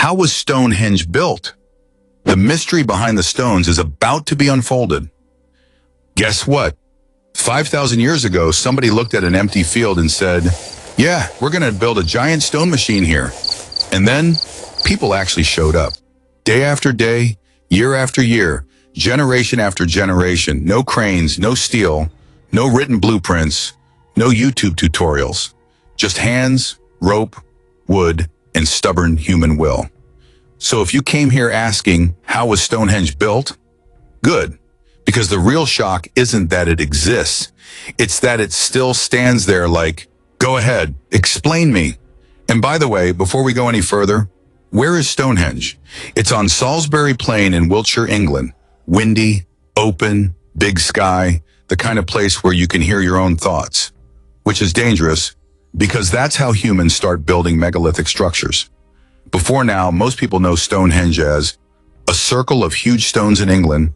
How was Stonehenge built? The mystery behind the stones is about to be unfolded. Guess what? 5,000 years ago, somebody looked at an empty field and said, yeah, we're going to build a giant stone machine here. And then people actually showed up. Day after day, year after year, generation after generation, no cranes, no steel, no written blueprints, no YouTube tutorials, just hands, rope, wood, and stubborn human will. So if you came here asking, how was Stonehenge built? Good, because the real shock isn't that it exists. It's that it still stands there like, go ahead, explain me. And by the way, before we go any further, where is Stonehenge? It's on Salisbury Plain in Wiltshire, England. Windy, open, big sky, the kind of place where you can hear your own thoughts, which is dangerous because that's how humans start building megalithic structures. Before now, most people know Stonehenge as a circle of huge stones in England,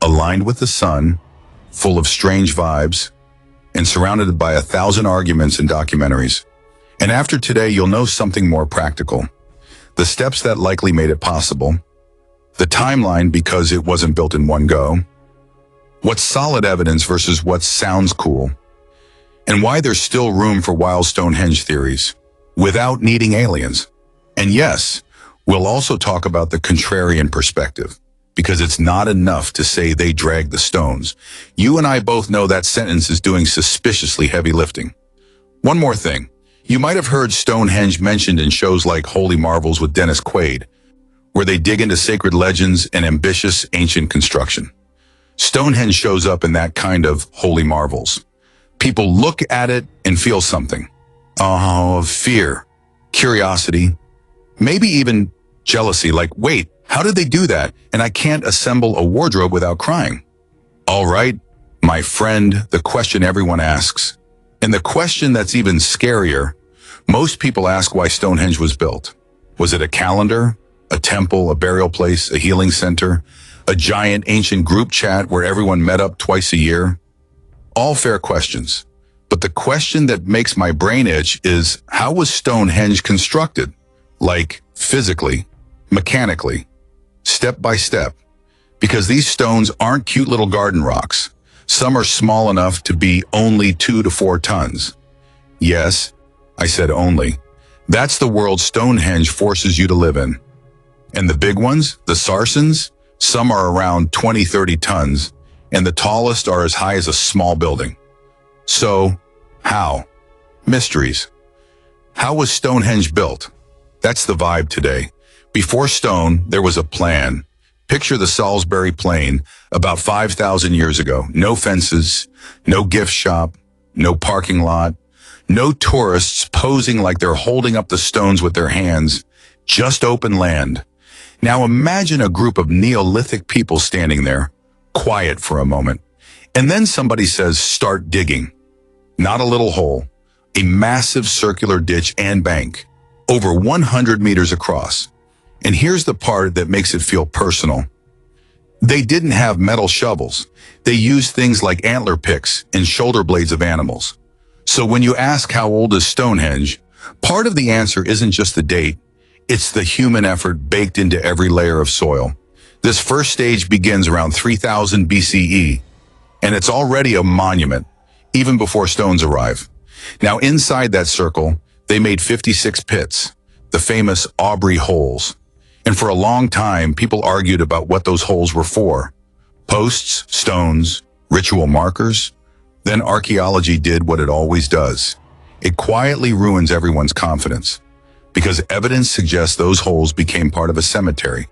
aligned with the sun, full of strange vibes, and surrounded by 1,000 arguments and documentaries. And after today, you'll know something more practical. The steps that likely made it possible, the timeline because it wasn't built in one go, what's solid evidence versus what sounds cool, and why there's still room for wild Stonehenge theories without needing aliens. And yes, we'll also talk about the contrarian perspective, because it's not enough to say they dragged the stones. You and I both know that sentence is doing suspiciously heavy lifting. One more thing. You might have heard Stonehenge mentioned in shows like Holy Marvels with Dennis Quaid, where they dig into sacred legends and ambitious ancient construction. Stonehenge shows up in that kind of Holy Marvels. People look at it and feel something. Fear, curiosity, maybe even jealousy, like, wait, how did they do that? And I can't assemble a wardrobe without crying. All right, my friend, the question everyone asks, and the question that's even scarier, most people ask why Stonehenge was built. Was it a calendar, a temple, a burial place, a healing center, a giant ancient group chat where everyone met up twice a year? All fair questions. But the question that makes my brain itch is, how was Stonehenge constructed? Like, physically, mechanically, step by step. Because these stones aren't cute little garden rocks. Some are small enough to be only 2 to 4 tons. Yes, I said only. That's the world Stonehenge forces you to live in. And the big ones, the Sarsens, some are around 20, 30 tons, and the tallest are as high as a small building. So, how? Mysteries. How was Stonehenge built? That's the vibe today. Before stone, there was a plan. Picture the Salisbury Plain about 5,000 years ago. No fences, no gift shop, no parking lot, no tourists posing like they're holding up the stones with their hands, just open land. Now imagine a group of Neolithic people standing there, quiet for a moment, and then somebody says, start digging. Not a little hole, a massive circular ditch and bank, over 100 meters across. And here's the part that makes it feel personal. They didn't have metal shovels. They used things like antler picks and shoulder blades of animals. So when you ask how old is Stonehenge, part of the answer isn't just the date. It's the human effort baked into every layer of soil. This first stage begins around 3000 BCE, and it's already a monument, even before stones arrive. Now inside that circle, they made 56 pits, the famous Aubrey holes. And for a long time, people argued about what those holes were for. Posts, stones, ritual markers. Then archaeology did what it always does. It quietly ruins everyone's confidence, because evidence suggests those holes became part of a cemetery,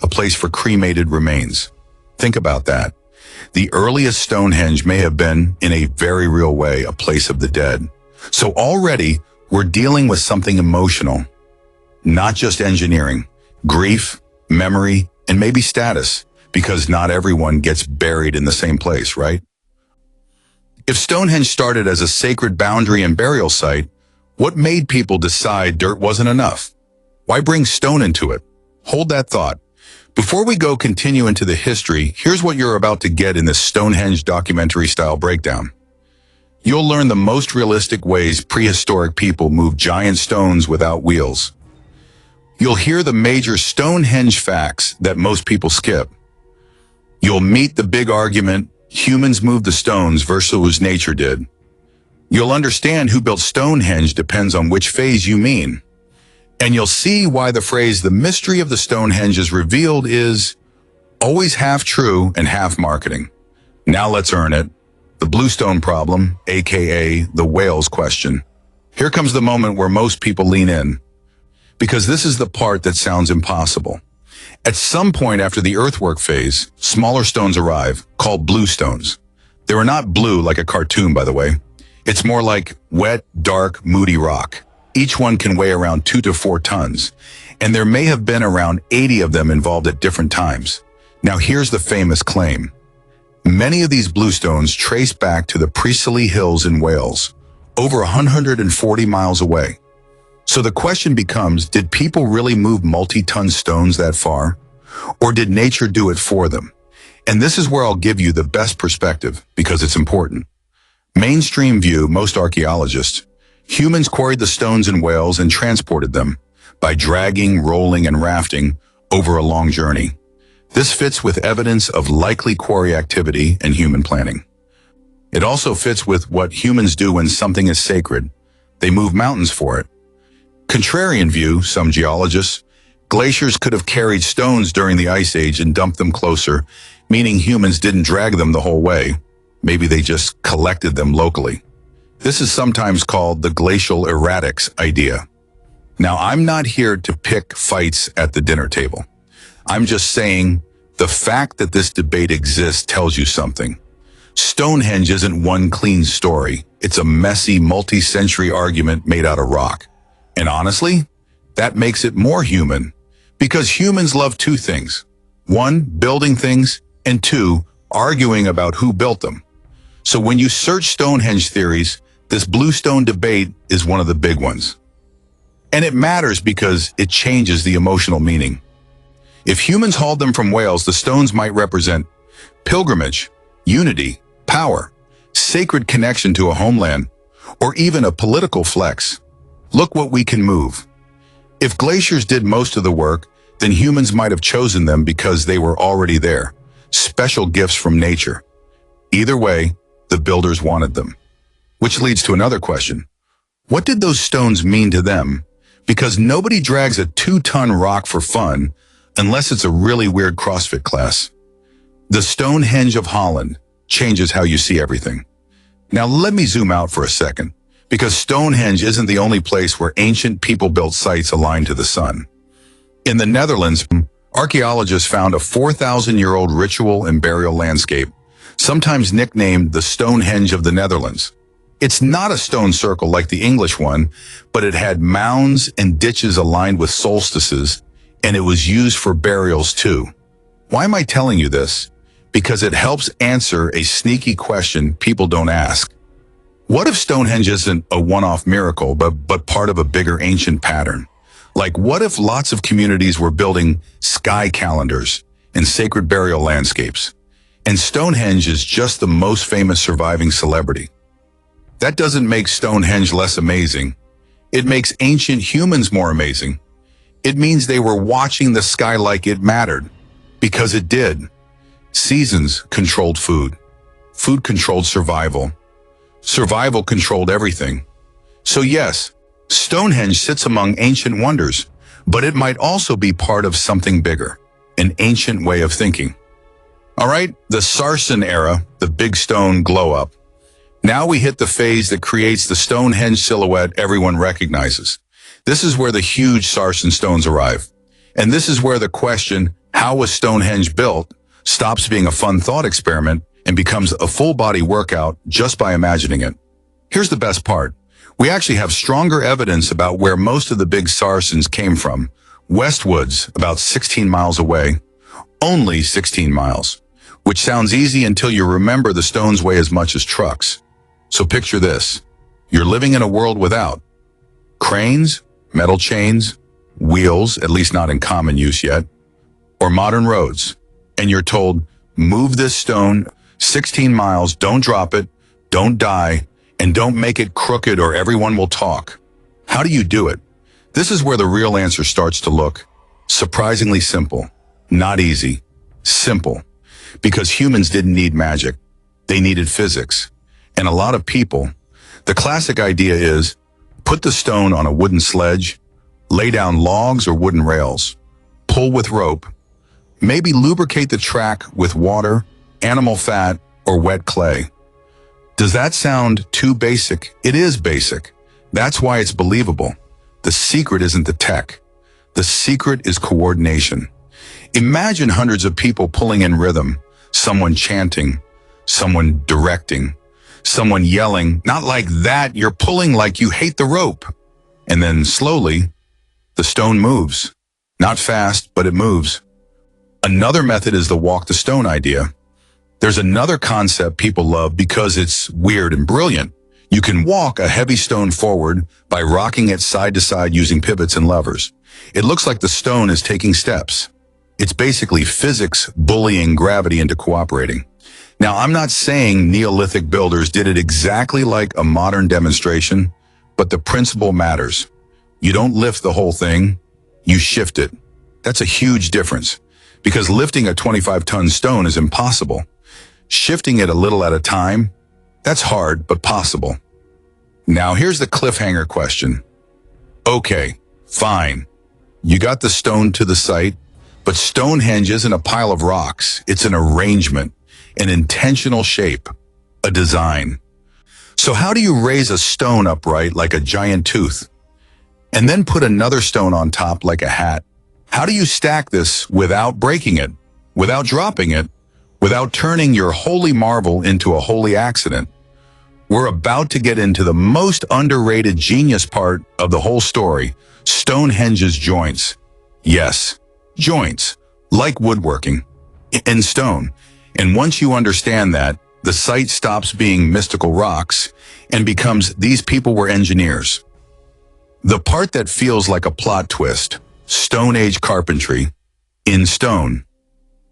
a place for cremated remains. Think about that. The earliest Stonehenge may have been, in a very real way, a place of the dead. So already, we're dealing with something emotional, not just engineering. Grief, memory, and maybe status, because not everyone gets buried in the same place, right? If Stonehenge started as a sacred boundary and burial site, what made people decide dirt wasn't enough? Why bring stone into it? Hold that thought. Before we continue into the history, here's what you're about to get in this Stonehenge documentary-style breakdown. You'll learn the most realistic ways prehistoric people moved giant stones without wheels. You'll hear the major Stonehenge facts that most people skip. You'll meet the big argument, humans moved the stones versus nature did. You'll understand who built Stonehenge depends on which phase you mean. And you'll see why the phrase, "the mystery of the Stonehenge is revealed," is always half true and half marketing. Now let's earn it. The Bluestone problem, aka the whales question. Here comes the moment where most people lean in, because this is the part that sounds impossible. At some point after the earthwork phase, smaller stones arrive, called bluestones. They are not blue like a cartoon, by the way. It's more like wet, dark, moody rock. Each one can weigh around 2 to 4 tons, and there may have been around 80 of them involved at different times. Now here's the famous claim. Many of these bluestones trace back to the Preseli Hills in Wales, over 140 miles away. So the question becomes, did people really move multi-ton stones that far? Or did nature do it for them? And this is where I'll give you the best perspective, because it's important. Mainstream view, most archaeologists, humans quarried the stones in Wales and transported them by dragging, rolling, and rafting over a long journey. This fits with evidence of likely quarry activity and human planning. It also fits with what humans do when something is sacred. They move mountains for it. Contrarian view, some geologists, glaciers could have carried stones during the Ice Age and dumped them closer, meaning humans didn't drag them the whole way. Maybe they just collected them locally. This is sometimes called the glacial erratics idea. Now, I'm not here to pick fights at the dinner table. I'm just saying the fact that this debate exists tells you something. Stonehenge isn't one clean story. It's a messy, multi-century argument made out of rock. And honestly, that makes it more human, because humans love 2 things. 1, building things, and 2, arguing about who built them. So when you search Stonehenge theories, this bluestone debate is one of the big ones. And it matters because it changes the emotional meaning. If humans hauled them from Wales, the stones might represent pilgrimage, unity, power, sacred connection to a homeland, or even a political flex. Look what we can move. If glaciers did most of the work, then humans might have chosen them because they were already there, special gifts from nature. Either way, the builders wanted them. Which leads to another question. What did those stones mean to them? Because nobody drags a 2-ton rock for fun unless it's a really weird CrossFit class. The Stonehenge of Holland changes how you see everything. Now let me zoom out for a second, because Stonehenge isn't the only place where ancient people-built sites aligned to the sun. In the Netherlands, archaeologists found a 4,000-year-old ritual and burial landscape, sometimes nicknamed the Stonehenge of the Netherlands. It's not a stone circle like the English one, but it had mounds and ditches aligned with solstices, and it was used for burials too. Why am I telling you this? Because it helps answer a sneaky question people don't ask. What if Stonehenge isn't a one-off miracle, but part of a bigger ancient pattern? Like, what if lots of communities were building sky calendars and sacred burial landscapes, and Stonehenge is just the most famous surviving celebrity? That doesn't make Stonehenge less amazing. It makes ancient humans more amazing. It means they were watching the sky like it mattered, because it did. Seasons controlled food. Food controlled survival. Survival controlled everything. So yes, Stonehenge sits among ancient wonders, but it might also be part of something bigger, an ancient way of thinking. All right, the Sarsen era, the big stone glow-up. Now we hit the phase that creates the Stonehenge silhouette everyone recognizes. This is where the huge Sarsen stones arrive. And this is where the question, how was Stonehenge built, stops being a fun thought experiment and becomes a full-body workout just by imagining it. Here's the best part. We actually have stronger evidence about where most of the big Sarsens came from. Westwoods, about 16 miles away. Only 16 miles. Which sounds easy until you remember the stones weigh as much as trucks. So picture this. You're living in a world without cranes, metal chains, wheels, at least not in common use yet, or modern roads. And you're told, move this stone 16 miles, don't drop it, don't die, and don't make it crooked or everyone will talk. How do you do it? This is where the real answer starts to look surprisingly simple. Not easy. Simple. Because humans didn't need magic. They needed physics. And a lot of people, the classic idea is, put the stone on a wooden sledge, lay down logs or wooden rails, pull with rope, maybe lubricate the track with water, animal fat, or wet clay. Does that sound too basic? It is basic. That's why it's believable. The secret isn't the tech. The secret is coordination. Imagine hundreds of people pulling in rhythm, someone chanting, someone directing, someone yelling, not like that, you're pulling like you hate the rope. And then slowly, the stone moves. Not fast, but it moves. Another method is the walk the stone idea. There's another concept people love because it's weird and brilliant. You can walk a heavy stone forward by rocking it side to side using pivots and levers. It looks like the stone is taking steps. It's basically physics bullying gravity into cooperating. Now, I'm not saying Neolithic builders did it exactly like a modern demonstration, but the principle matters. You don't lift the whole thing, you shift it. That's a huge difference, because lifting a 25-ton stone is impossible. Shifting it a little at a time, that's hard, but possible. Now, here's the cliffhanger question. Okay, fine. You got the stone to the site, but Stonehenge isn't a pile of rocks. It's an arrangement, an intentional shape, a design. So how do you raise a stone upright like a giant tooth, and then put another stone on top like a hat? How do you stack this without breaking it, without dropping it, without turning your holy marvel into a holy accident? We're about to get into the most underrated genius part of the whole story, Stonehenge's joints. Yes, joints, like woodworking, in stone. And once you understand that, the site stops being mystical rocks and becomes these people were engineers. The part that feels like a plot twist, Stone Age carpentry, in stone.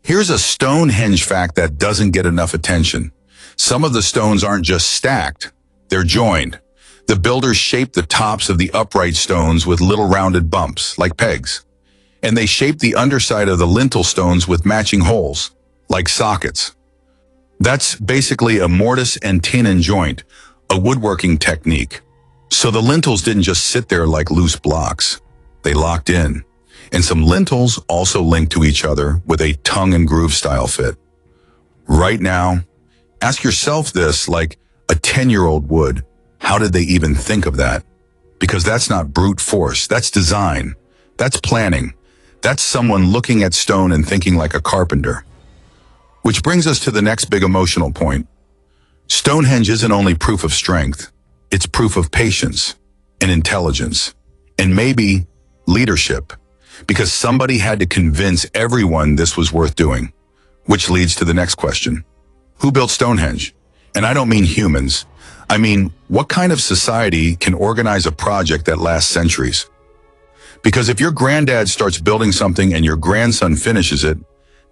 Here's a Stonehenge fact that doesn't get enough attention. Some of the stones aren't just stacked, they're joined. The builders shaped the tops of the upright stones with little rounded bumps, like pegs. And they shaped the underside of the lintel stones with matching holes, like sockets. That's basically a mortise and tenon joint, a woodworking technique. So the lintels didn't just sit there like loose blocks. They locked in. And some lintels also linked to each other with a tongue and groove style fit. Right now, ask yourself this like a 10-year-old would. How did they even think of that? Because that's not brute force, that's design. That's planning. That's someone looking at stone and thinking like a carpenter. Which brings us to the next big emotional point. Stonehenge isn't only proof of strength, it's proof of patience and intelligence and maybe leadership, because somebody had to convince everyone this was worth doing. Which leads to the next question. Who built Stonehenge? And I don't mean humans. I mean, what kind of society can organize a project that lasts centuries? Because if your granddad starts building something and your grandson finishes it,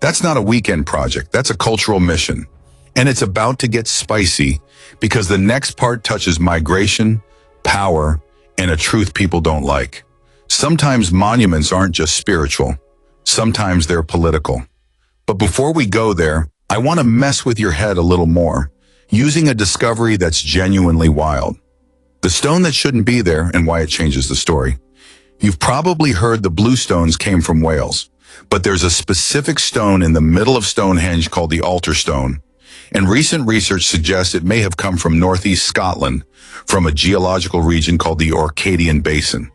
that's not a weekend project, that's a cultural mission. And it's about to get spicy because the next part touches migration, power, and a truth people don't like. Sometimes monuments aren't just spiritual, sometimes they're political. But before we go there, I want to mess with your head a little more, using a discovery that's genuinely wild. The stone that shouldn't be there and why it changes the story. You've probably heard the Bluestones came from Wales, but there's a specific stone in the middle of Stonehenge called the altar stone. And recent research suggests it may have come from northeast Scotland, from a geological region called the Orcadian Basin.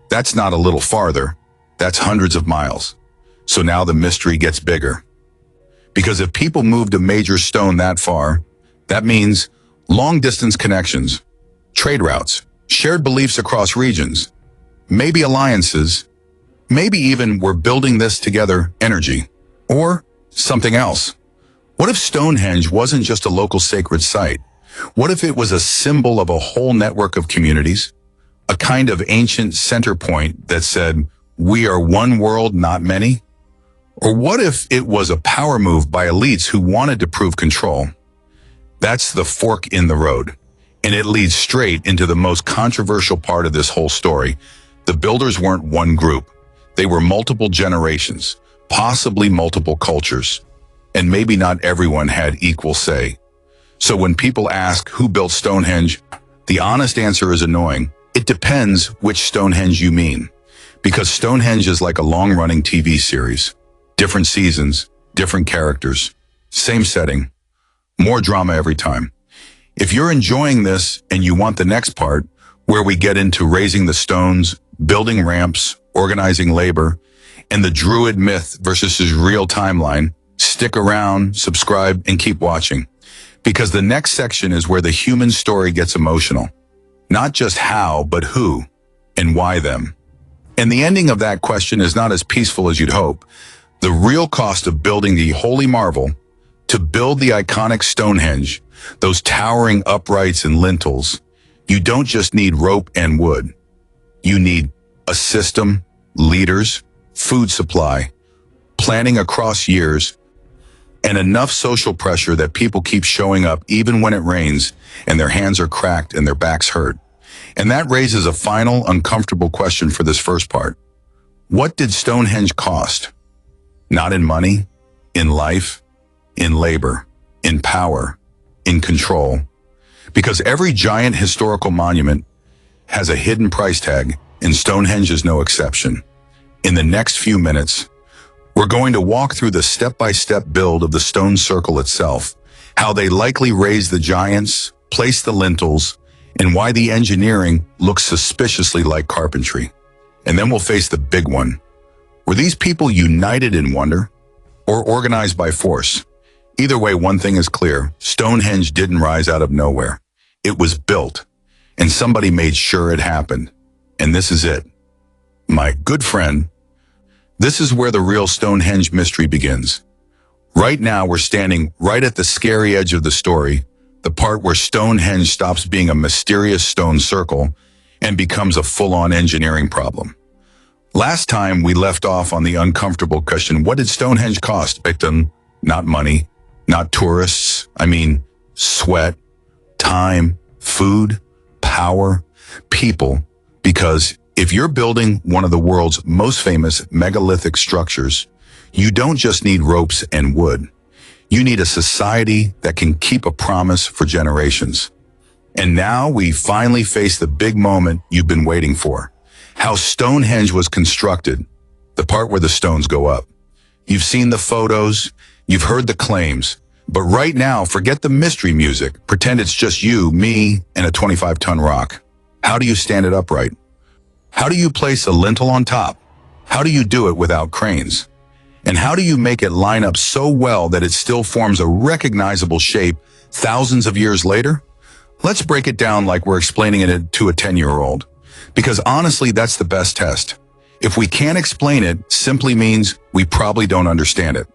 That's not a little farther, that's hundreds of miles. So now the mystery gets bigger. Because if people moved a major stone that far, that means long-distance connections, trade routes, shared beliefs across regions, maybe alliances, maybe even we're building this together energy, or something else. What if Stonehenge wasn't just a local sacred site? What if it was a symbol of a whole network of communities? A kind of ancient center point that said, we are one world, not many? Or what if it was a power move by elites who wanted to prove control? That's the fork in the road, and it leads straight into the most controversial part of this whole story, The builders weren't one group. They were multiple generations, possibly multiple cultures. And maybe not everyone had equal say. So when people ask who built Stonehenge, the honest answer is annoying. It depends which Stonehenge you mean. Because Stonehenge is like a long-running TV series. Different seasons, different characters, same setting, more drama every time. If you're enjoying this and you want the next part, where we get into raising the stones, building ramps, organizing labor, and the Druid myth versus his real timeline, stick around, subscribe, and keep watching. Because the next section is where the human story gets emotional. Not just how, but who, and why them. And the ending of that question is not as peaceful as you'd hope. The real cost of building the holy marvel, to build the iconic Stonehenge, those towering uprights and lintels, you don't just need rope and wood. You need a system, leaders, food supply, planning across years, and enough social pressure that people keep showing up even when it rains and their hands are cracked and their backs hurt. And that raises a final, uncomfortable question for this first part. What did Stonehenge cost? Not in money, in life, in labor, in power, in control. Because every giant historical monument has a hidden price tag, and Stonehenge is no exception. In the next few minutes, we're going to walk through the step-by-step build of the stone circle itself, how they likely raised the giants, placed the lintels, and why the engineering looks suspiciously like carpentry. And then we'll face the big one. Were these people united in wonder or organized by force? Either way, one thing is clear. Stonehenge didn't rise out of nowhere. It was built, and somebody made sure it happened. And this is it. My good friend, this is where the real Stonehenge mystery begins. Right now, we're standing right at the scary edge of the story, the part where Stonehenge stops being a mysterious stone circle and becomes a full-on engineering problem. Last time, we left off on the uncomfortable question, what did Stonehenge cost? Victim, not money, not tourists. I mean, sweat, time, food, power, people. Because if you're building one of the world's most famous megalithic structures, you don't just need ropes and wood. You need a society that can keep a promise for generations. And now we finally face the big moment you've been waiting for. How Stonehenge was constructed, the part where the stones go up. You've seen the photos, you've heard the claims, but right now, forget the mystery music. Pretend it's just you, me, and a 25-ton rock. How do you stand it upright? How do you place a lintel on top? How do you do it without cranes? And how do you make it line up so well that it still forms a recognizable shape thousands of years later? Let's break it down like we're explaining it to a 10-year-old. Because honestly, that's the best test. If we can't explain it, simply means we probably don't understand it.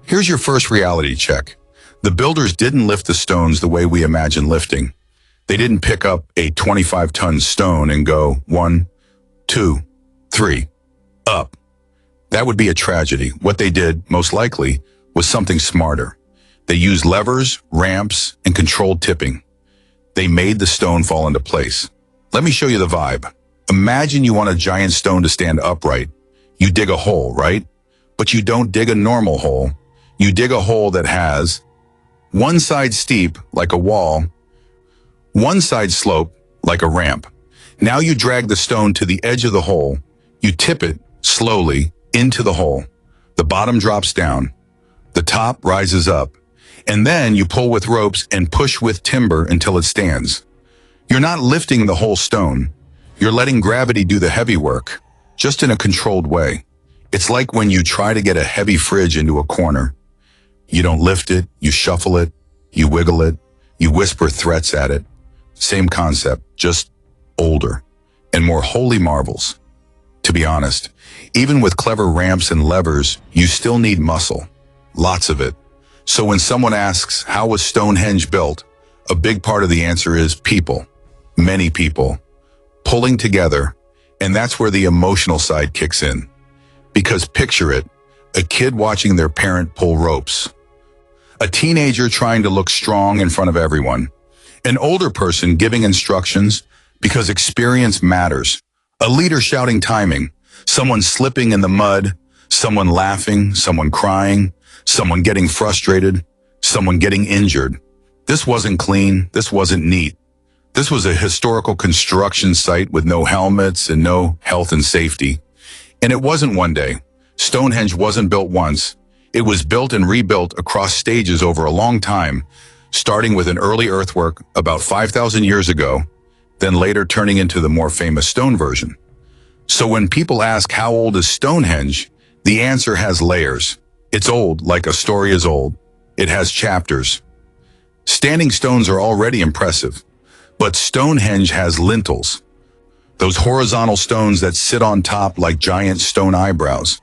Here's your first reality check. The builders didn't lift the stones the way we imagine lifting. They didn't pick up a 25-ton stone and go 1, 2, 3, up. That would be a tragedy. What they did, most likely, was something smarter. They used levers, ramps, and controlled tipping. They made the stone fall into place. Let me show you the vibe. Imagine you want a giant stone to stand upright. You dig a hole, right? But you don't dig a normal hole. You dig a hole that has one side steep, like a wall, one side slope, like a ramp. Now you drag the stone to the edge of the hole. You tip it slowly into the hole. The bottom drops down. The top rises up. And then you pull with ropes and push with timber until it stands. You're not lifting the whole stone. You're letting gravity do the heavy work, just in a controlled way. It's like when you try to get a heavy fridge into a corner. You don't lift it, you shuffle it, you wiggle it, you whisper threats at it. Same concept, just older and more holy marvels. To be honest, even with clever ramps and levers, you still need muscle, lots of it. So when someone asks, how was Stonehenge built? A big part of the answer is people, many people, pulling together, and that's where the emotional side kicks in. Because picture it, a kid watching their parent pull ropes, a teenager trying to look strong in front of everyone, an older person giving instructions because experience matters, A leader shouting timing, someone slipping in the mud, someone laughing, someone crying, someone getting frustrated, someone getting injured. This wasn't clean, this wasn't neat. This was a historical construction site with no helmets and no health and safety. And it wasn't one day. Stonehenge wasn't built once. It was built and rebuilt across stages over a long time, starting with an early earthwork about 5,000 years ago, then later turning into the more famous stone version. So when people ask how old is Stonehenge, the answer has layers. It's old like a story is old. It has chapters. Standing stones are already impressive, but Stonehenge has lintels. Those horizontal stones that sit on top like giant stone eyebrows.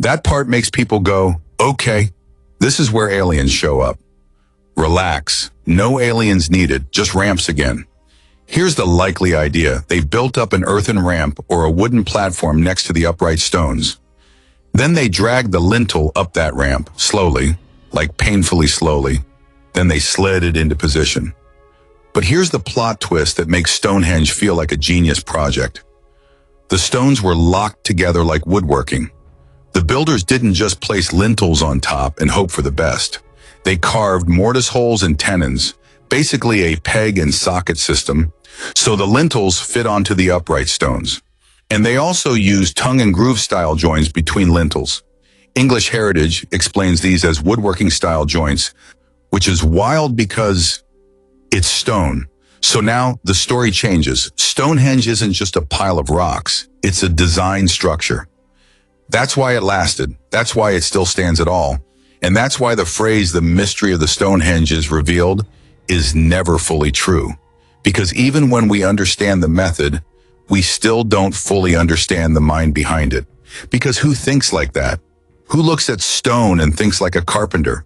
That part makes people go, okay, this is where aliens show up. Relax, no aliens needed, just ramps again. Here's the likely idea. They built up an earthen ramp or a wooden platform next to the upright stones. Then they dragged the lintel up that ramp, slowly, like painfully slowly. Then they slid it into position. But here's the plot twist that makes Stonehenge feel like a genius project. The stones were locked together like woodworking. The builders didn't just place lintels on top and hope for the best. They carved mortise holes and tenons, basically a peg and socket system, so the lintels fit onto the upright stones. And they also used tongue and groove style joints between lintels. English Heritage explains these as woodworking style joints, which is wild because it's stone. So now the story changes. Stonehenge isn't just a pile of rocks. It's a design structure. That's why it lasted. That's why it still stands at all. And that's why the phrase, the mystery of the Stonehenge is revealed, is never fully true. Because even when we understand the method, we still don't fully understand the mind behind it. Because who thinks like that? Who looks at stone and thinks like a carpenter?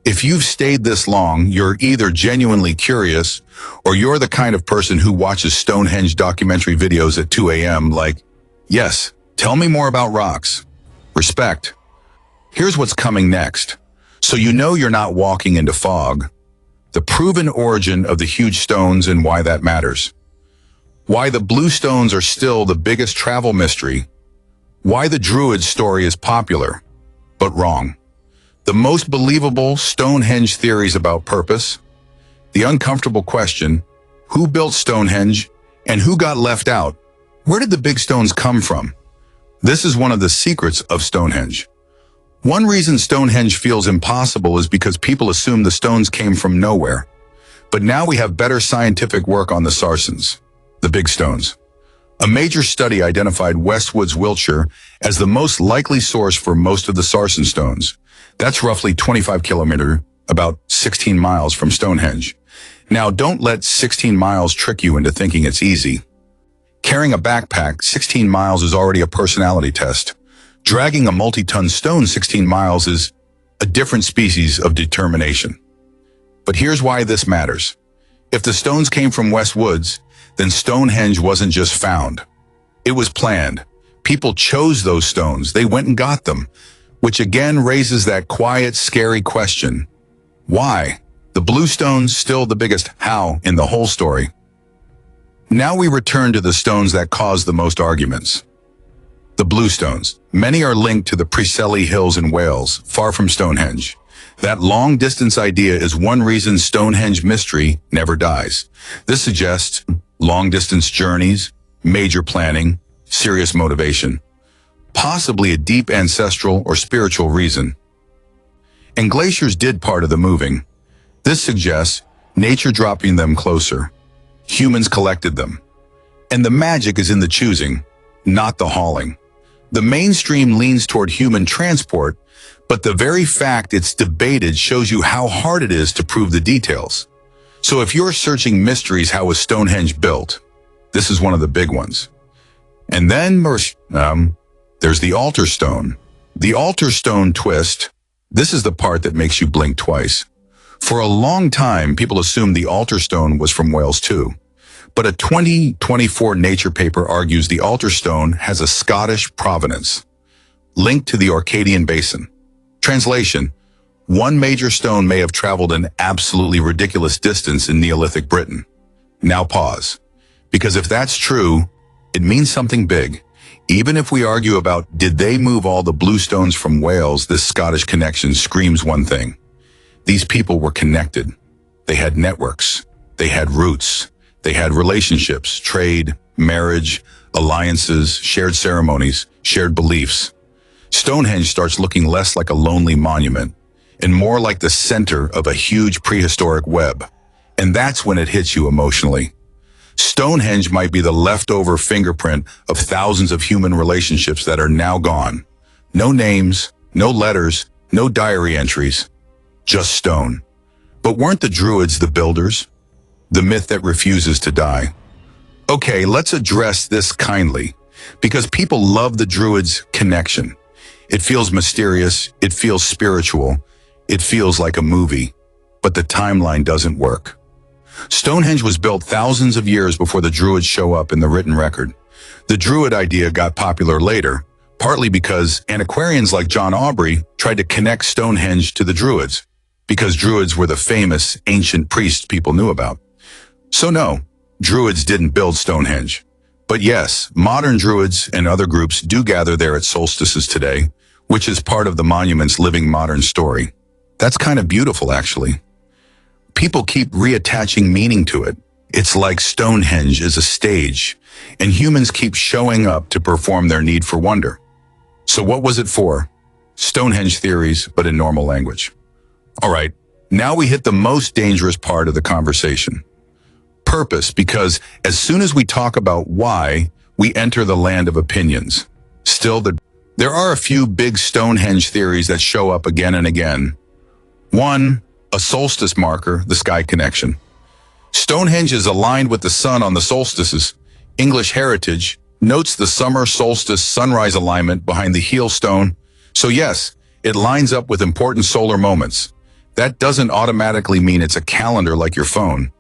If you've stayed this long, you're either genuinely curious, or you're the kind of person who watches Stonehenge documentary videos at 2 a.m. like, yes, tell me more about rocks. Respect. Here's what's coming next. So you know you're not walking into fog. The proven origin of the huge stones and why that matters. Why the Bluestones are still the biggest travel mystery. Why the Druid story is popular, but wrong. The most believable Stonehenge theories about purpose. The uncomfortable question, who built Stonehenge and who got left out? Where did the big stones come from? This is one of the secrets of Stonehenge. One reason Stonehenge feels impossible is because people assume the stones came from nowhere. But now we have better scientific work on the Sarsens, the big stones. A major study identified Westwoods, Wiltshire, as the most likely source for most of the Sarsen stones. That's roughly 25 kilometers, about 16 miles from Stonehenge. Now, don't let 16 miles trick you into thinking it's easy. Carrying a backpack 16 miles is already a personality test. Dragging a multi-ton stone 16 miles is a different species of determination. But here's why this matters. If the stones came from Westwoods, then Stonehenge wasn't just found. It was planned. People chose those stones. They went and got them, which again raises that quiet, scary question. Why? The Bluestones still the biggest how in the whole story. Now we return to the stones that caused the most arguments. The Bluestones. Many are linked to the Preseli Hills in Wales, far from Stonehenge. That long-distance idea is one reason Stonehenge mystery never dies. This suggests long-distance journeys, major planning, serious motivation, possibly a deep ancestral or spiritual reason. And glaciers did part of the moving. This suggests nature dropping them closer. Humans collected them. And the magic is in the choosing, not the hauling. The mainstream leans toward human transport, but the very fact it's debated shows you how hard it is to prove the details. So if you're searching mysteries, how was Stonehenge built? This is one of the big ones. And then there's the altar stone. The altar stone twist. This is the part that makes you blink twice. For a long time, people assumed the altar stone was from Wales too. But a 2024 Nature paper argues the altar stone has a Scottish provenance, linked to the Orcadian Basin. Translation: one major stone may have traveled an absolutely ridiculous distance in Neolithic Britain. Now pause, because if that's true, It means something big. Even if we argue about did they move all the Bluestones from Wales, this Scottish connection screams one thing. These people were connected. They had networks. They had roots. They had relationships, trade, marriage, alliances, shared ceremonies, shared beliefs. Stonehenge starts looking less like a lonely monument and more like the center of a huge prehistoric web. And that's when it hits you emotionally. Stonehenge might be the leftover fingerprint of thousands of human relationships that are now gone. No names, no letters, no diary entries, just stone. But weren't the Druids the builders? The myth that refuses to die. Okay, let's address this kindly, because people love the Druids' connection. It feels mysterious, it feels spiritual, it feels like a movie, but the timeline doesn't work. Stonehenge was built thousands of years before the Druids show up in the written record. The Druid idea got popular later, partly because antiquarians like John Aubrey tried to connect Stonehenge to the Druids, because Druids were the famous ancient priests people knew about. So no, Druids didn't build Stonehenge. But yes, modern Druids and other groups do gather there at solstices today, which is part of the monument's living modern story. That's kind of beautiful, actually. People keep reattaching meaning to it. It's like Stonehenge is a stage, and humans keep showing up to perform their need for wonder. So what was it for? Stonehenge theories, but in normal language. All right, now we hit the most dangerous part of the conversation. Purpose, because as soon as we talk about why, we enter the land of opinions. Still, there are a few big Stonehenge theories that show up again and again. 1. A solstice marker, the sky connection. Stonehenge is aligned with the sun on the solstices. English heritage notes the summer solstice sunrise alignment behind the heel stone. So yes, it lines up with important solar moments. That doesn't automatically mean it's a calendar like your phone,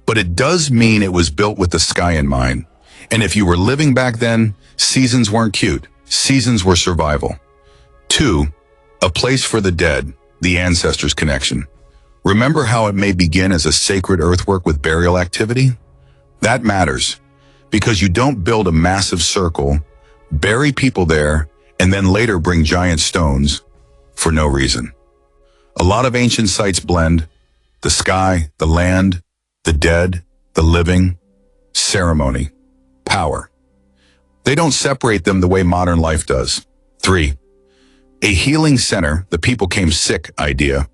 but it does mean it was built with the sky in mind. And if you were living back then, seasons weren't cute. Seasons were survival. 2. A place for the dead, the ancestors connection. Remember how it may begin as a sacred earthwork with burial activity? That matters, because you don't build a massive circle, bury people there, and then later bring giant stones for no reason. A lot of ancient sites blend the sky, the land, the dead, the living, ceremony, power. They don't separate them the way modern life does. 3. A healing center, the people came sick idea.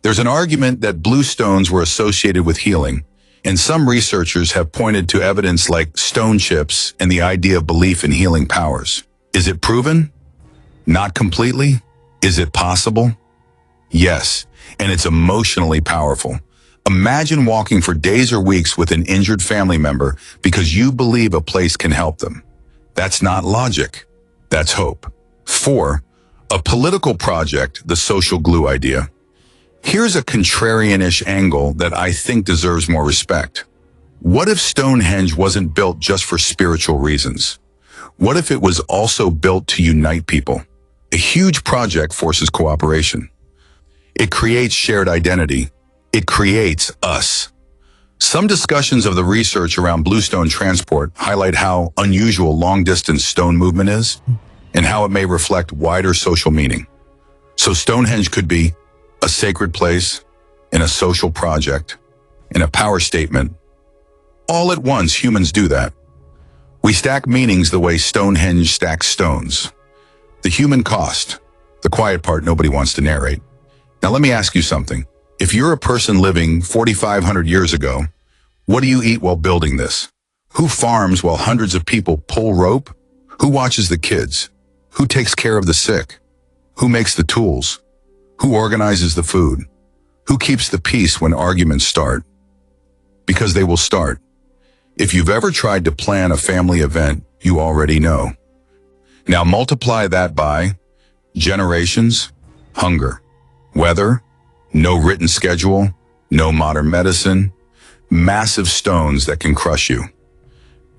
There's an argument that Bluestones were associated with healing, and some researchers have pointed to evidence like stone chips and the idea of belief in healing powers. Is it proven? Not completely. Is it possible? Yes, and it's emotionally powerful. Imagine walking for days or weeks with an injured family member because you believe a place can help them. That's not logic. That's hope. 4. A political project, the social glue idea. Here's a contrarian-ish angle that I think deserves more respect. What if Stonehenge wasn't built just for spiritual reasons? What if it was also built to unite people? A huge project forces cooperation. It creates shared identity. It creates us. Some discussions of the research around bluestone transport highlight how unusual long-distance stone movement is and how it may reflect wider social meaning. So Stonehenge could be a sacred place, and a social project, and a power statement. All at once, humans do that. We stack meanings the way Stonehenge stacks stones. The human cost, the quiet part nobody wants to narrate. Now let me ask you something. If you're a person living 4,500 years ago, what do you eat while building this? Who farms while hundreds of people pull rope? Who watches the kids? Who takes care of the sick? Who makes the tools? Who organizes the food? Who keeps the peace when arguments start? Because they will start. If you've ever tried to plan a family event, you already know. Now multiply that by generations, hunger, weather, no written schedule, no modern medicine, massive stones that can crush you.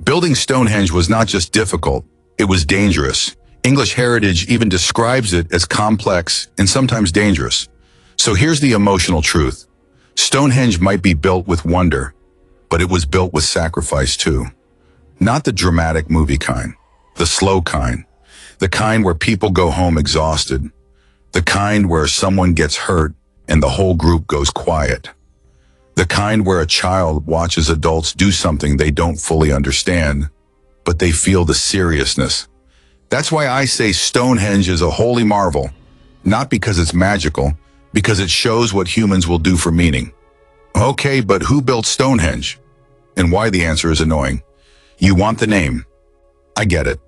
Building Stonehenge was not just difficult, it was dangerous. English heritage even describes it as complex and sometimes dangerous. So here's the emotional truth. Stonehenge might be built with wonder, but it was built with sacrifice too. Not the dramatic movie kind, the slow kind, the kind where people go home exhausted, the kind where someone gets hurt and the whole group goes quiet, the kind where a child watches adults do something they don't fully understand, but they feel the seriousness. That's why I say Stonehenge is a holy marvel, not because it's magical, because it shows what humans will do for meaning. Okay, but who built Stonehenge? And why the answer is annoying. You want the name. I get it.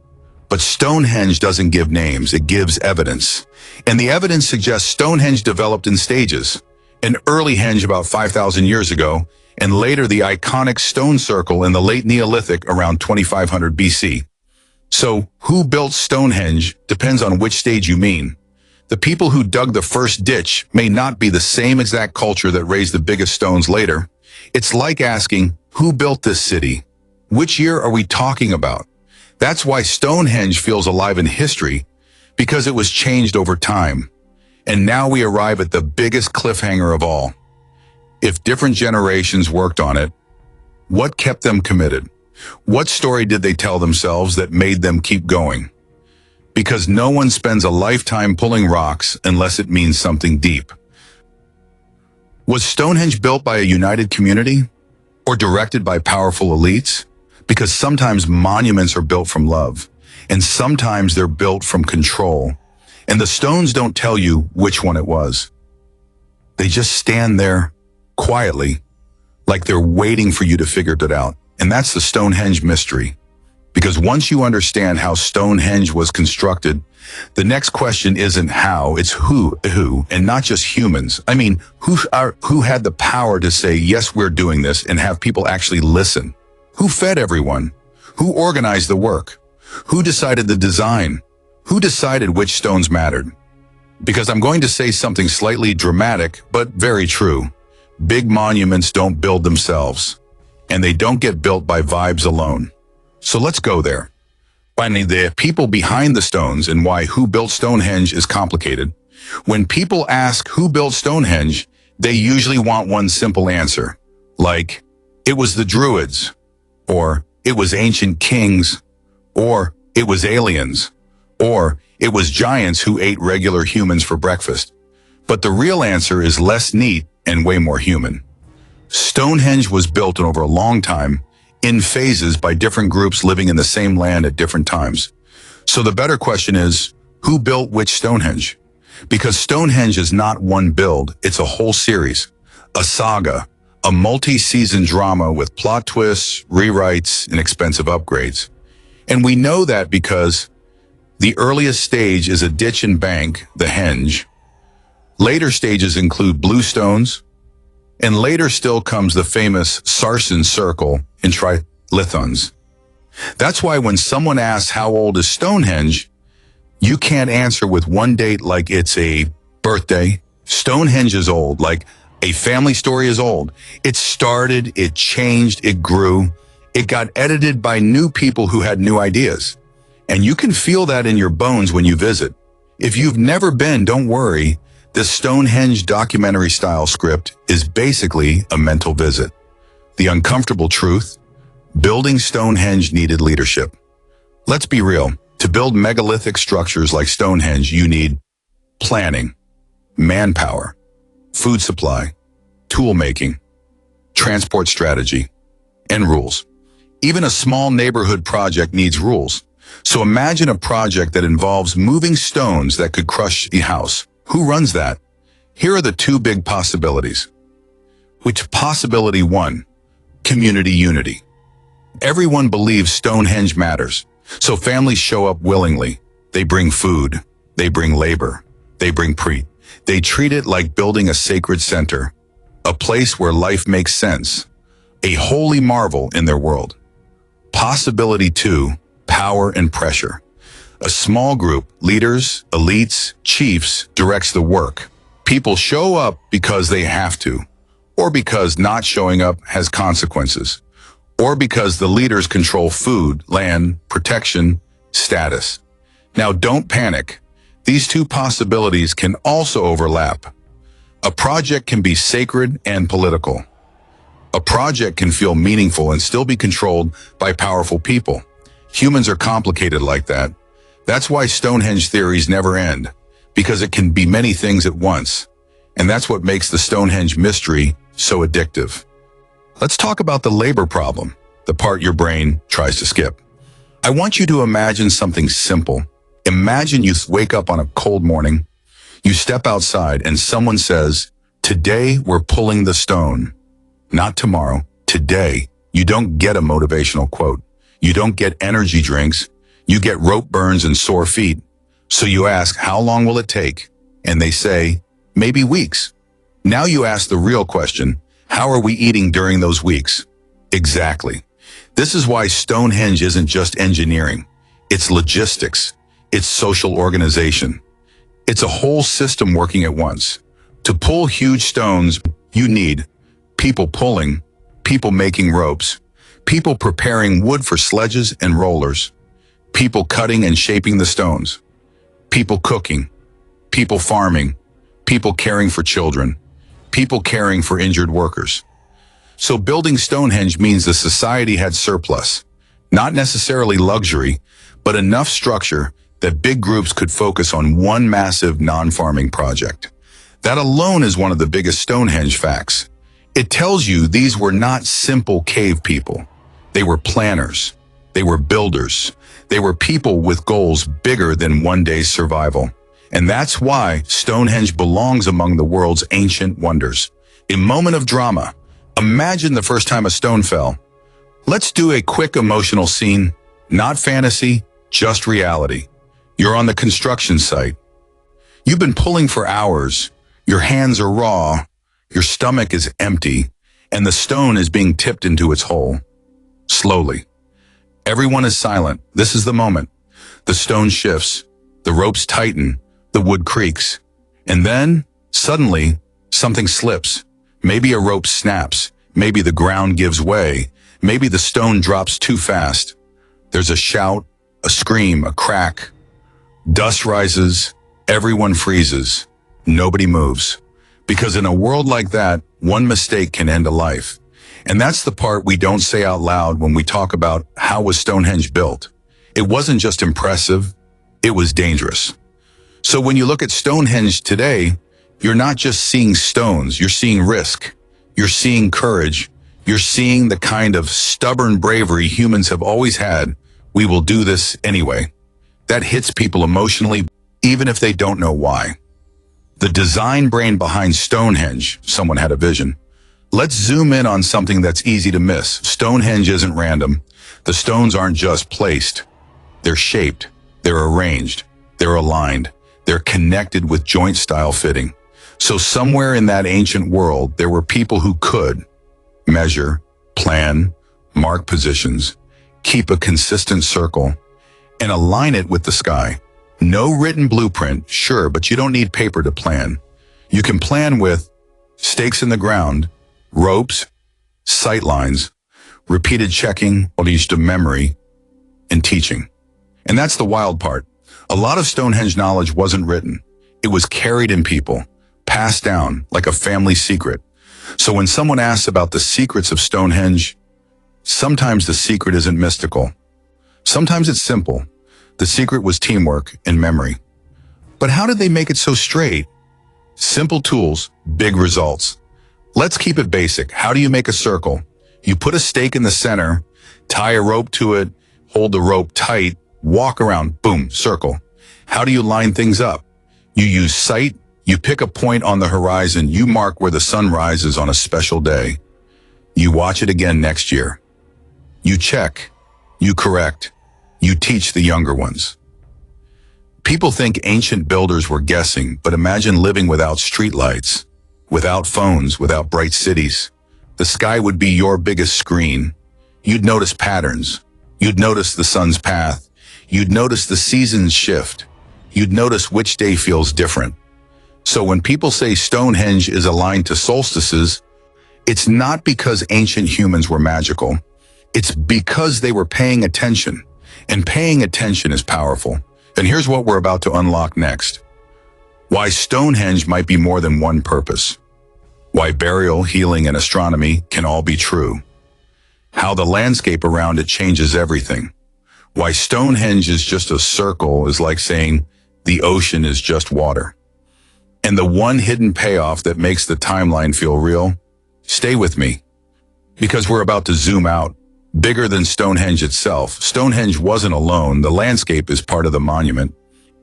But Stonehenge doesn't give names, it gives evidence. And the evidence suggests Stonehenge developed in stages. An early henge about 5,000 years ago, and later the iconic stone circle in the late Neolithic around 2500 BC. So, who built Stonehenge depends on which stage you mean. The people who dug the first ditch may not be the same exact culture that raised the biggest stones later. It's like asking, who built this city? Which year are we talking about? That's why Stonehenge feels alive in history, because it was changed over time. And now we arrive at the biggest cliffhanger of all. If different generations worked on it, what kept them committed? What story did they tell themselves that made them keep going? Because no one spends a lifetime pulling rocks unless it means something deep. Was Stonehenge built by a united community? Or directed by powerful elites? Because sometimes monuments are built from love, and sometimes they're built from control. And the stones don't tell you which one it was. They just stand there quietly, like they're waiting for you to figure it out. And that's the Stonehenge mystery. Because once you understand how Stonehenge was constructed, the next question isn't how, it's who, and not just humans. I mean, who had the power to say, yes, we're doing this, and have people actually listen? Who fed everyone? Who organized the work? Who decided the design? Who decided which stones mattered? Because I'm going to say something slightly dramatic, but very true. Big monuments don't build themselves, and they don't get built by vibes alone. So let's go there. Finding the people behind the stones and why who built Stonehenge is complicated. When people ask who built Stonehenge, they usually want one simple answer, like, it was the Druids, or it was ancient kings, or it was aliens, or it was giants who ate regular humans for breakfast. But the real answer is less neat and way more human. Stonehenge was built over a long time, in phases by different groups living in the same land at different times. So the better question is, who built which Stonehenge? Because Stonehenge is not one build, it's a whole series, a saga, a multi-season drama with plot twists, rewrites, and expensive upgrades. And we know that because the earliest stage is a ditch and bank, the henge. Later stages include Bluestones, and later still comes the famous Sarsen circle and trilithons. That's why when someone asks how old is Stonehenge, you can't answer with one date like it's a birthday. Stonehenge is old, like a family story is old. It started, it changed, it grew. It got edited by new people who had new ideas. And you can feel that in your bones when you visit. If you've never been, don't worry. The Stonehenge documentary-style script is basically a mental visit. The uncomfortable truth, building Stonehenge needed leadership. Let's be real, to build megalithic structures like Stonehenge, you need planning, manpower, food supply, tool making, transport strategy, and rules. Even a small neighborhood project needs rules. So imagine a project that involves moving stones that could crush a house. Who runs that? Here are the two big possibilities. Which possibility one? Community unity. Everyone believes Stonehenge matters, so families show up willingly. They bring food, they bring labor, they bring they treat it like building a sacred center, a place where life makes sense, a holy marvel in their world. Possibility two, power and pressure. A small group, leaders, elites, chiefs, directs the work. People show up because they have to, or because not showing up has consequences, or because the leaders control food, land, protection, status. Now don't panic. These two possibilities can also overlap. A project can be sacred and political. A project can feel meaningful and still be controlled by powerful people. Humans are complicated like that. That's why Stonehenge theories never end, because it can be many things at once. And that's what makes the Stonehenge mystery so addictive. Let's talk about the labor problem, the part your brain tries to skip. I want you to imagine something simple. Imagine you wake up on a cold morning, you step outside and someone says, "Today we're pulling the stone." Not tomorrow, today. You don't get a motivational quote. You don't get energy drinks. You get rope burns and sore feet. So you ask, how long will it take? And they say, maybe weeks. Now you ask the real question, how are we eating during those weeks? Exactly. This is why Stonehenge isn't just engineering. It's logistics. It's social organization. It's a whole system working at once. To pull huge stones, you need people pulling, people making ropes, people preparing wood for sledges and rollers, people cutting and shaping the stones, people cooking, people farming, people caring for children, people caring for injured workers. So building Stonehenge means the society had surplus, not necessarily luxury, but enough structure that big groups could focus on one massive non-farming project. That alone is one of the biggest Stonehenge facts. It tells you these were not simple cave people. They were planners. They were builders. They were people with goals bigger than one day's survival. And that's why Stonehenge belongs among the world's ancient wonders. A moment of drama. Imagine the first time a stone fell. Let's do a quick emotional scene. Not fantasy, just reality. You're on the construction site. You've been pulling for hours. Your hands are raw. Your stomach is empty, and the stone is being tipped into its hole. Slowly. Everyone is silent. This is the moment. The stone shifts. The ropes tighten. The wood creaks. And then, suddenly, something slips. Maybe a rope snaps. Maybe the ground gives way. Maybe the stone drops too fast. There's a shout, a scream, a crack. Dust rises. Everyone freezes. Nobody moves. Because in a world like that, one mistake can end a life. And that's the part we don't say out loud when we talk about how was Stonehenge built. It wasn't just impressive, it was dangerous. So when you look at Stonehenge today, you're not just seeing stones, you're seeing risk. You're seeing courage. You're seeing the kind of stubborn bravery humans have always had. We will do this anyway. That hits people emotionally, even if they don't know why. The design brain behind Stonehenge, someone had a vision. Let's zoom in on something that's easy to miss. Stonehenge isn't random. The stones aren't just placed. They're shaped. They're arranged. They're aligned. They're connected with joint-style fitting. So somewhere in that ancient world, there were people who could measure, plan, mark positions, keep a consistent circle, and align it with the sky. No written blueprint, sure, but you don't need paper to plan. You can plan with stakes in the ground, ropes, sight lines, repeated checking, unleashed of memory, and teaching. And that's the wild part. A lot of Stonehenge knowledge wasn't written. It was carried in people, passed down like a family secret. So when someone asks about the secrets of Stonehenge, sometimes the secret isn't mystical. Sometimes it's simple. The secret was teamwork and memory. But how did they make it so straight? Simple tools, big results. Let's keep it basic. How do you make a circle? You put a stake in the center, tie a rope to it, hold the rope tight, walk around, boom, circle. How do you line things up? You use sight, you pick a point on the horizon, you mark where the sun rises on a special day. You watch it again next year. You check, you correct, you teach the younger ones. People think ancient builders were guessing, but imagine living without streetlights, without phones, without bright cities. The sky would be your biggest screen. You'd notice patterns. You'd notice the sun's path. You'd notice the seasons shift. You'd notice which day feels different. So when people say Stonehenge is aligned to solstices, it's not because ancient humans were magical. It's because they were paying attention. And paying attention is powerful. And here's what we're about to unlock next. Why Stonehenge might be more than one purpose. Why burial, healing, and astronomy can all be true. How the landscape around it changes everything. Why Stonehenge is just a circle is like saying the ocean is just water. And the one hidden payoff that makes the timeline feel real? Stay with me, because we're about to zoom out. Bigger than Stonehenge itself, Stonehenge wasn't alone. The landscape is part of the monument.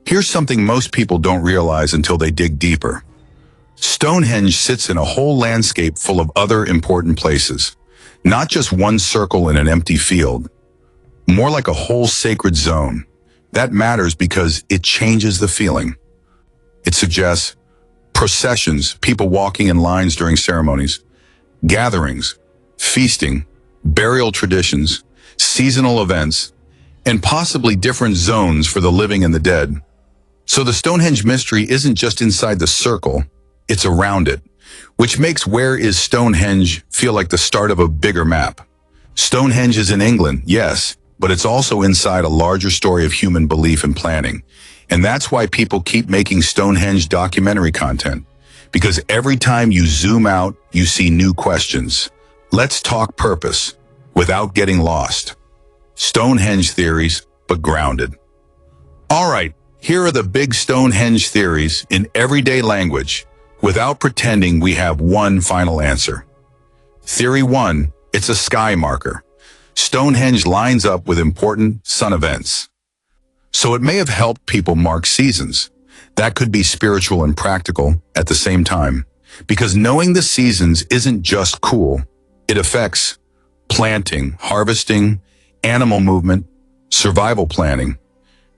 Here's something most people don't realize until they dig deeper. Stonehenge sits in a whole landscape full of other important places, not just one circle in an empty field. More like a whole sacred zone. That matters because it changes the feeling. It suggests processions, people walking in lines during ceremonies, gatherings, feasting, burial traditions, seasonal events, and possibly different zones for the living and the dead. So the Stonehenge mystery isn't just inside the circle, it's around it, which makes Where is Stonehenge feel like the start of a bigger map. Stonehenge is in England, yes, but it's also inside a larger story of human belief and planning. And that's why people keep making Stonehenge documentary content, because every time you zoom out, you see new questions. Let's talk purpose without getting lost. Stonehenge theories, but grounded. All right, here are the big Stonehenge theories in everyday language, without pretending we have one final answer. Theory 1, it's a sky marker. Stonehenge lines up with important sun events. So it may have helped people mark seasons. That could be spiritual and practical at the same time, because knowing the seasons isn't just cool. It affects planting, harvesting, animal movement, survival planning.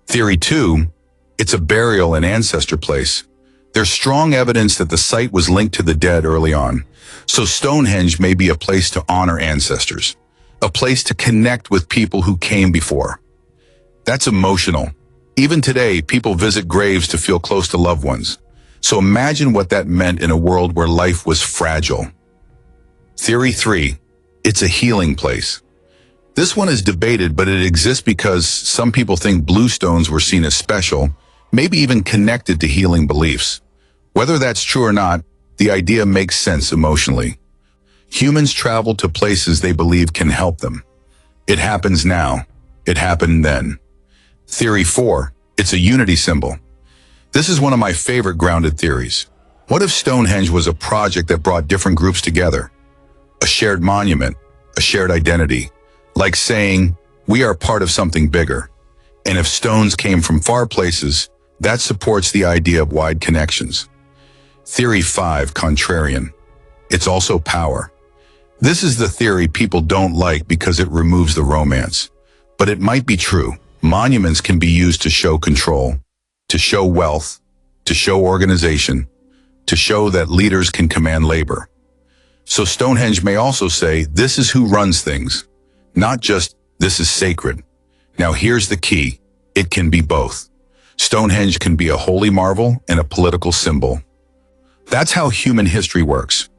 Theory 2, it's a burial and ancestor place. There's strong evidence that the site was linked to the dead early on, so Stonehenge may be a place to honor ancestors, a place to connect with people who came before. That's emotional. Even today, people visit graves to feel close to loved ones. So imagine what that meant in a world where life was fragile. Theory 3, it's a healing place. This one is debated, but it exists because some people think Bluestones were seen as special, maybe even connected to healing beliefs. Whether that's true or not, the idea makes sense emotionally. Humans travel to places they believe can help them. It happens now. It happened then. Theory 4, it's a unity symbol. This is one of my favorite grounded theories. What if Stonehenge was a project that brought different groups together? A shared monument, a shared identity, like saying, we are part of something bigger. And if stones came from far places, that supports the idea of wide connections. Theory 5, contrarian. It's also power. This is the theory people don't like because it removes the romance. But it might be true. Monuments can be used to show control, to show wealth, to show organization, to show that leaders can command labor. So Stonehenge may also say, this is who runs things, not just, this is sacred. Now here's the key. It can be both. Stonehenge can be a holy marvel and a political symbol. That's how human history works.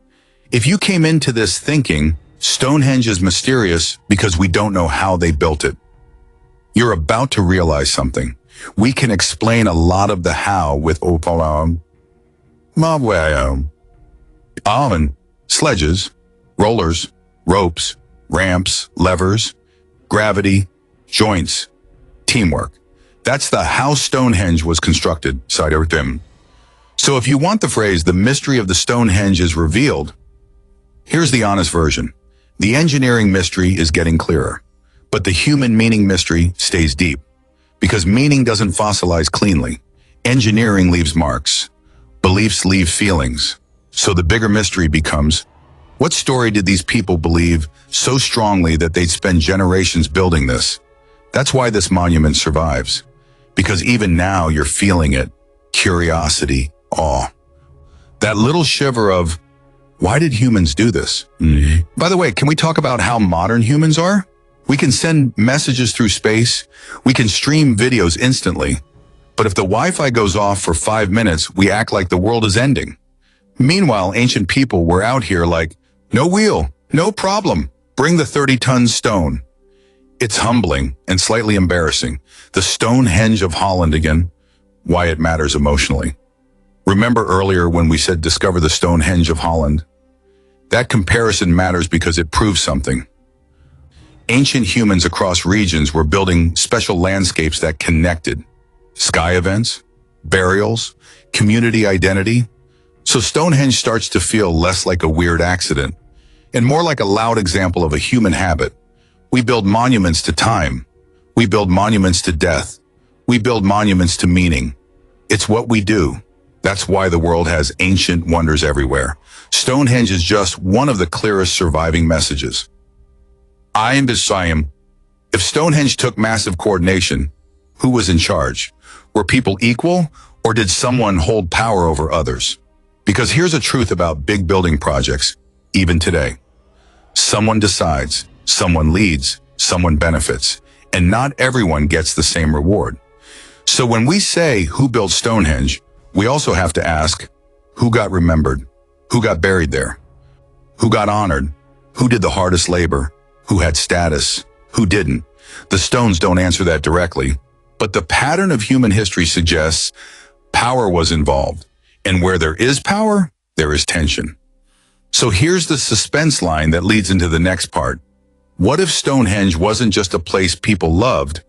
If you came into this thinking, Stonehenge is mysterious because we don't know how they built it, you're about to realize something. We can explain a lot of the how with sledges, rollers, ropes, ramps, levers, gravity, joints, teamwork. That's the how Stonehenge was constructed, side over them. So if you want the phrase, the mystery of the Stonehenge is revealed, here's the honest version. The engineering mystery is getting clearer, but the human meaning mystery stays deep. Because meaning doesn't fossilize cleanly. Engineering leaves marks. Beliefs leave feelings. So the bigger mystery becomes, what story did these people believe so strongly that they'd spend generations building this? That's why this monument survives. Because even now you're feeling it. Curiosity, awe. That little shiver of, why did humans do this? By the way, can we talk about how modern humans are? We can send messages through space. We can stream videos instantly. But if the Wi-Fi goes off for 5 minutes, we act like the world is ending. Meanwhile, ancient people were out here like, no wheel, no problem. Bring the 30-ton stone. It's humbling and slightly embarrassing. The Stonehenge of Holland again. Why it matters emotionally. Remember earlier when we said discover the Stonehenge of Holland? That comparison matters because it proves something. Ancient humans across regions were building special landscapes that connected. Sky events, burials, community identity. So Stonehenge starts to feel less like a weird accident and more like a loud example of a human habit. We build monuments to time. We build monuments to death. We build monuments to meaning. It's what we do. That's why the world has ancient wonders everywhere. Stonehenge is just one of the clearest surviving messages. I am Siam. If Stonehenge took massive coordination, who was in charge? Were people equal, or did someone hold power over others? Because here's a truth about big building projects, even today. Someone decides, someone leads, someone benefits, and not everyone gets the same reward. So when we say who built Stonehenge, we also have to ask, who got remembered? Who got buried there? Who got honored? Who did the hardest labor? Who had status? Who didn't? The stones don't answer that directly, but the pattern of human history suggests power was involved. And where there is power, there is tension. So here's the suspense line that leads into the next part. What if Stonehenge wasn't just a place people loved,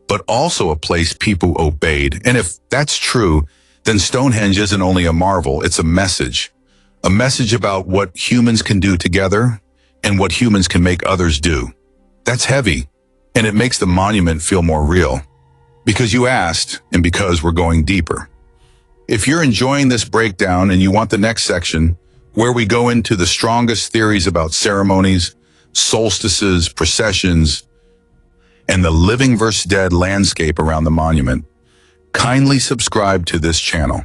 but also a place people obeyed? And if that's true, then Stonehenge isn't only a marvel, it's a message about what humans can do together and what humans can make others do. That's heavy, and it makes the monument feel more real. Because you asked, and because we're going deeper. If you're enjoying this breakdown and you want the next section, where we go into the strongest theories about ceremonies, solstices, processions, and the living versus dead landscape around the monument, kindly subscribe to this channel.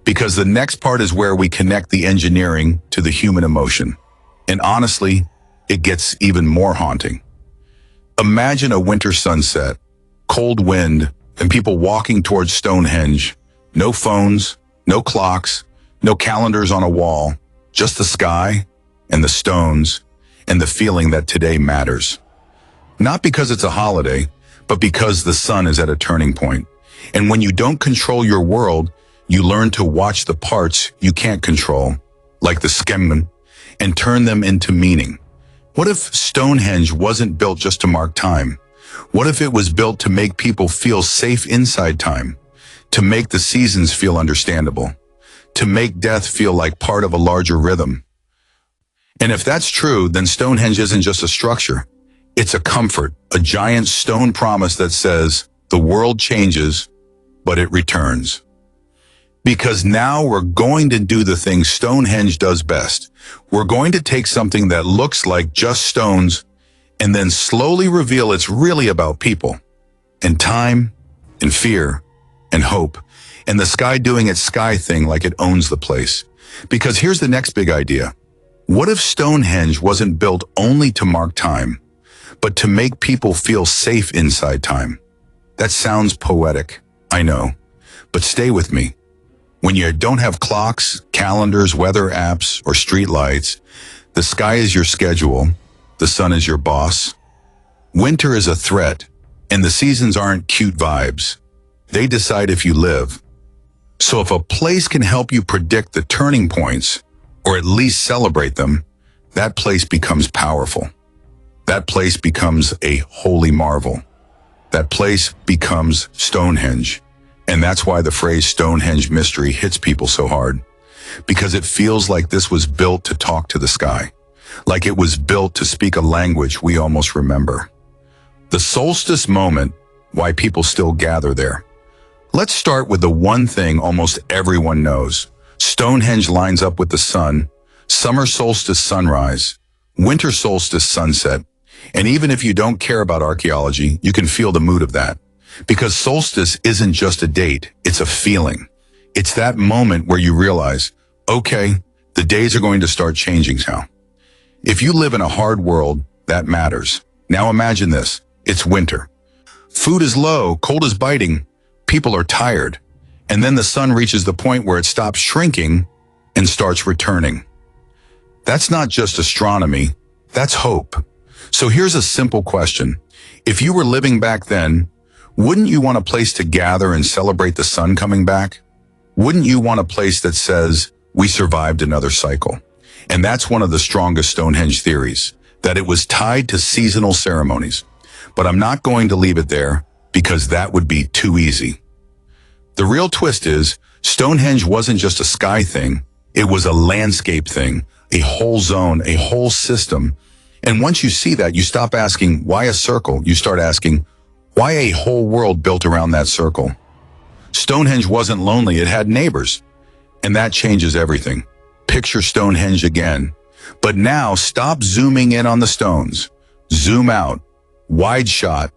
Because the next part is where we connect the engineering to the human emotion. And honestly, it gets even more haunting. Imagine a winter sunset, cold wind, and people walking towards Stonehenge. No phones, no clocks, no calendars on a wall, just the sky and the stones and the feeling that today matters. Not because it's a holiday, but because the sun is at a turning point. And when you don't control your world, you learn to watch the parts you can't control, like the skemmen, and turn them into meaning. What if Stonehenge wasn't built just to mark time? What if it was built to make people feel safe inside time? To make the seasons feel understandable? To make death feel like part of a larger rhythm? And if that's true, then Stonehenge isn't just a structure. It's a comfort, a giant stone promise that says, the world changes, but it returns. Because now we're going to do the thing Stonehenge does best. We're going to take something that looks like just stones and then slowly reveal it's really about people and time and fear and hope and the sky doing its sky thing like it owns the place. Because here's the next big idea. What if Stonehenge wasn't built only to mark time, but to make people feel safe inside time? That sounds poetic, I know, but stay with me. When you don't have clocks, calendars, weather apps, or street lights, the sky is your schedule, the sun is your boss. Winter is a threat, and the seasons aren't cute vibes. They decide if you live. So if a place can help you predict the turning points, or at least celebrate them, that place becomes powerful. That place becomes a holy marvel. That place becomes Stonehenge. And that's why the phrase Stonehenge mystery hits people so hard. Because it feels like this was built to talk to the sky. Like it was built to speak a language we almost remember. The solstice moment, why people still gather there. Let's start with the one thing almost everyone knows. Stonehenge lines up with the sun, summer solstice sunrise, winter solstice sunset. And even if you don't care about archaeology, you can feel the mood of that. Because solstice isn't just a date, it's a feeling. It's that moment where you realize, okay, the days are going to start changing now. If you live in a hard world, that matters. Now imagine this, it's winter. Food is low, cold is biting, people are tired. And then the sun reaches the point where it stops shrinking and starts returning. That's not just astronomy, that's hope. So here's a simple question. If you were living back then, wouldn't you want a place to gather and celebrate the sun coming back? Wouldn't you want a place that says, we survived another cycle? And that's one of the strongest Stonehenge theories, that it was tied to seasonal ceremonies. But I'm not going to leave it there because that would be too easy. The real twist is Stonehenge wasn't just a sky thing. It was a landscape thing, a whole zone, a whole system. And once you see that, you stop asking, why a circle? You start asking, why a whole world built around that circle? Stonehenge wasn't lonely, it had neighbors. And that changes everything. Picture Stonehenge again. But now stop zooming in on the stones. Zoom out, wide shot,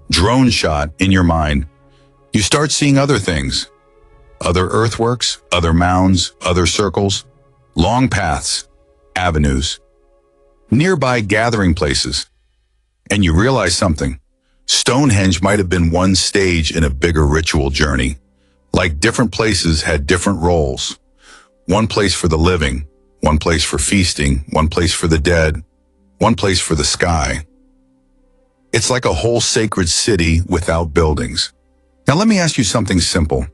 drone shot in your mind. You start seeing other things. Other earthworks, other mounds, other circles, long paths, avenues, nearby gathering places. And you realize something. Stonehenge might have been one stage in a bigger ritual journey. Like different places had different roles. One place for the living, one place for feasting, one place for the dead, one place for the sky. It's like a whole sacred city without buildings. Now let me ask you something simple.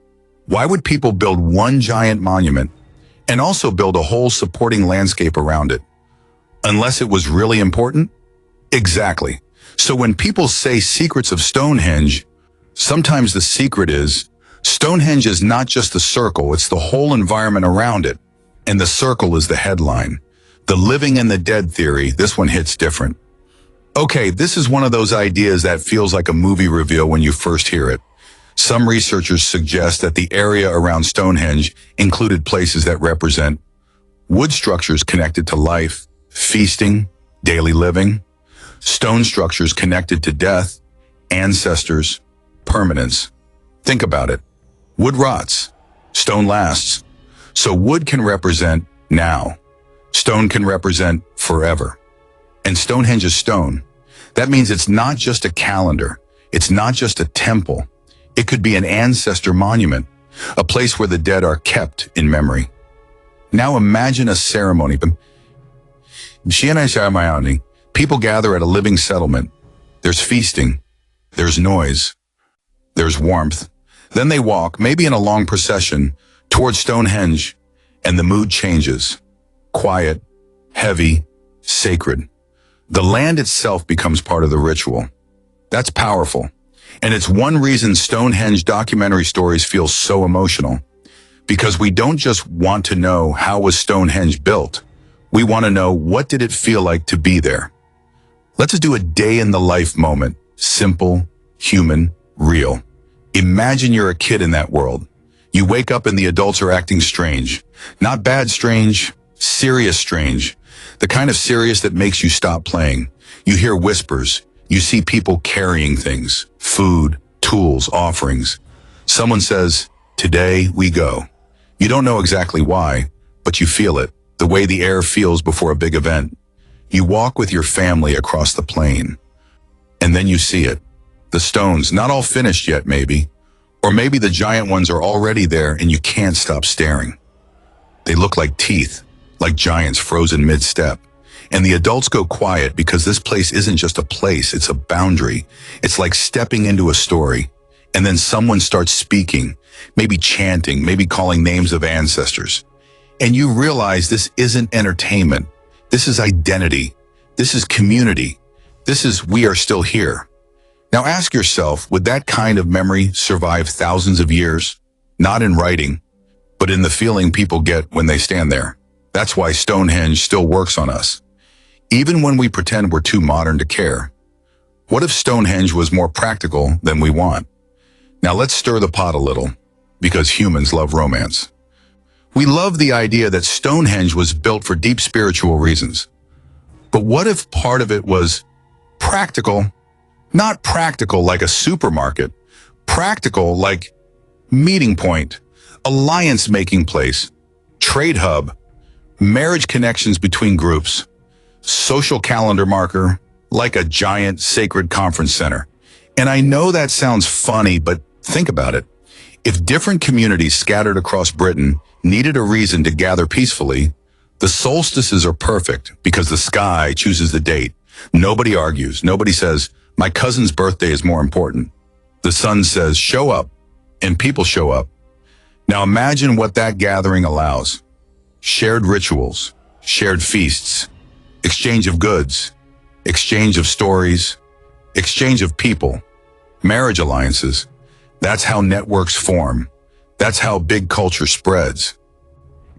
Why would people build one giant monument and also build a whole supporting landscape around it? Unless it was really important? Exactly. So when people say secrets of Stonehenge, sometimes the secret is Stonehenge is not just the circle, it's the whole environment around it. And the circle is the headline. The living and the dead theory, this one hits different. Okay, this is one of those ideas that feels like a movie reveal when you first hear it. Some researchers suggest that the area around Stonehenge included places that represent wood structures connected to life, feasting, daily living, stone structures connected to death, ancestors, permanence. Think about it. Wood rots, stone lasts. So wood can represent now. Stone can represent forever. And Stonehenge is stone. That means it's not just a calendar. It's not just a temple. It could be an ancestor monument, a place where the dead are kept in memory. Now imagine a ceremony. People gather at a living settlement. There's feasting. There's noise. There's warmth. Then they walk, maybe in a long procession, towards Stonehenge, and the mood changes. Quiet, heavy, sacred. The land itself becomes part of the ritual. That's powerful. And it's one reason Stonehenge documentary stories feel so emotional. Because we don't just want to know how was Stonehenge built. We want to know, what did it feel like to be there? Let's do a day in the life moment. Simple, human, real. Imagine you're a kid in that world. You wake up and the adults are acting strange. Not bad strange, serious strange. The kind of serious that makes you stop playing. You hear whispers. You see people carrying things, food, tools, offerings. Someone says, "Today we go." You don't know exactly why, but you feel it, the way the air feels before a big event. You walk with your family across the plain, and then you see it. The stones, not all finished yet maybe, or maybe the giant ones are already there and you can't stop staring. They look like teeth, like giants frozen mid-step. And the adults go quiet because this place isn't just a place, it's a boundary. It's like stepping into a story. And then someone starts speaking, maybe chanting, maybe calling names of ancestors. And you realize this isn't entertainment. This is identity. This is community. This is we are still here. Now ask yourself, would that kind of memory survive thousands of years? Not in writing, but in the feeling people get when they stand there. That's why Stonehenge still works on us. Even when we pretend we're too modern to care. What if Stonehenge was more practical than we want? Now let's stir the pot a little, because humans love romance. We love the idea that Stonehenge was built for deep spiritual reasons. But what if part of it was practical? Not practical like a supermarket, practical like meeting point, alliance-making place, trade hub, marriage connections between groups, social calendar marker, like a giant sacred conference center. And I know that sounds funny, but think about it. If different communities scattered across Britain needed a reason to gather peacefully, the solstices are perfect because the sky chooses the date. Nobody argues. Nobody says, my cousin's birthday is more important. The sun says, show up, and people show up. Now imagine what that gathering allows. Shared rituals, shared feasts, exchange of goods, exchange of stories, exchange of people, marriage alliances. That's how networks form. That's how big culture spreads.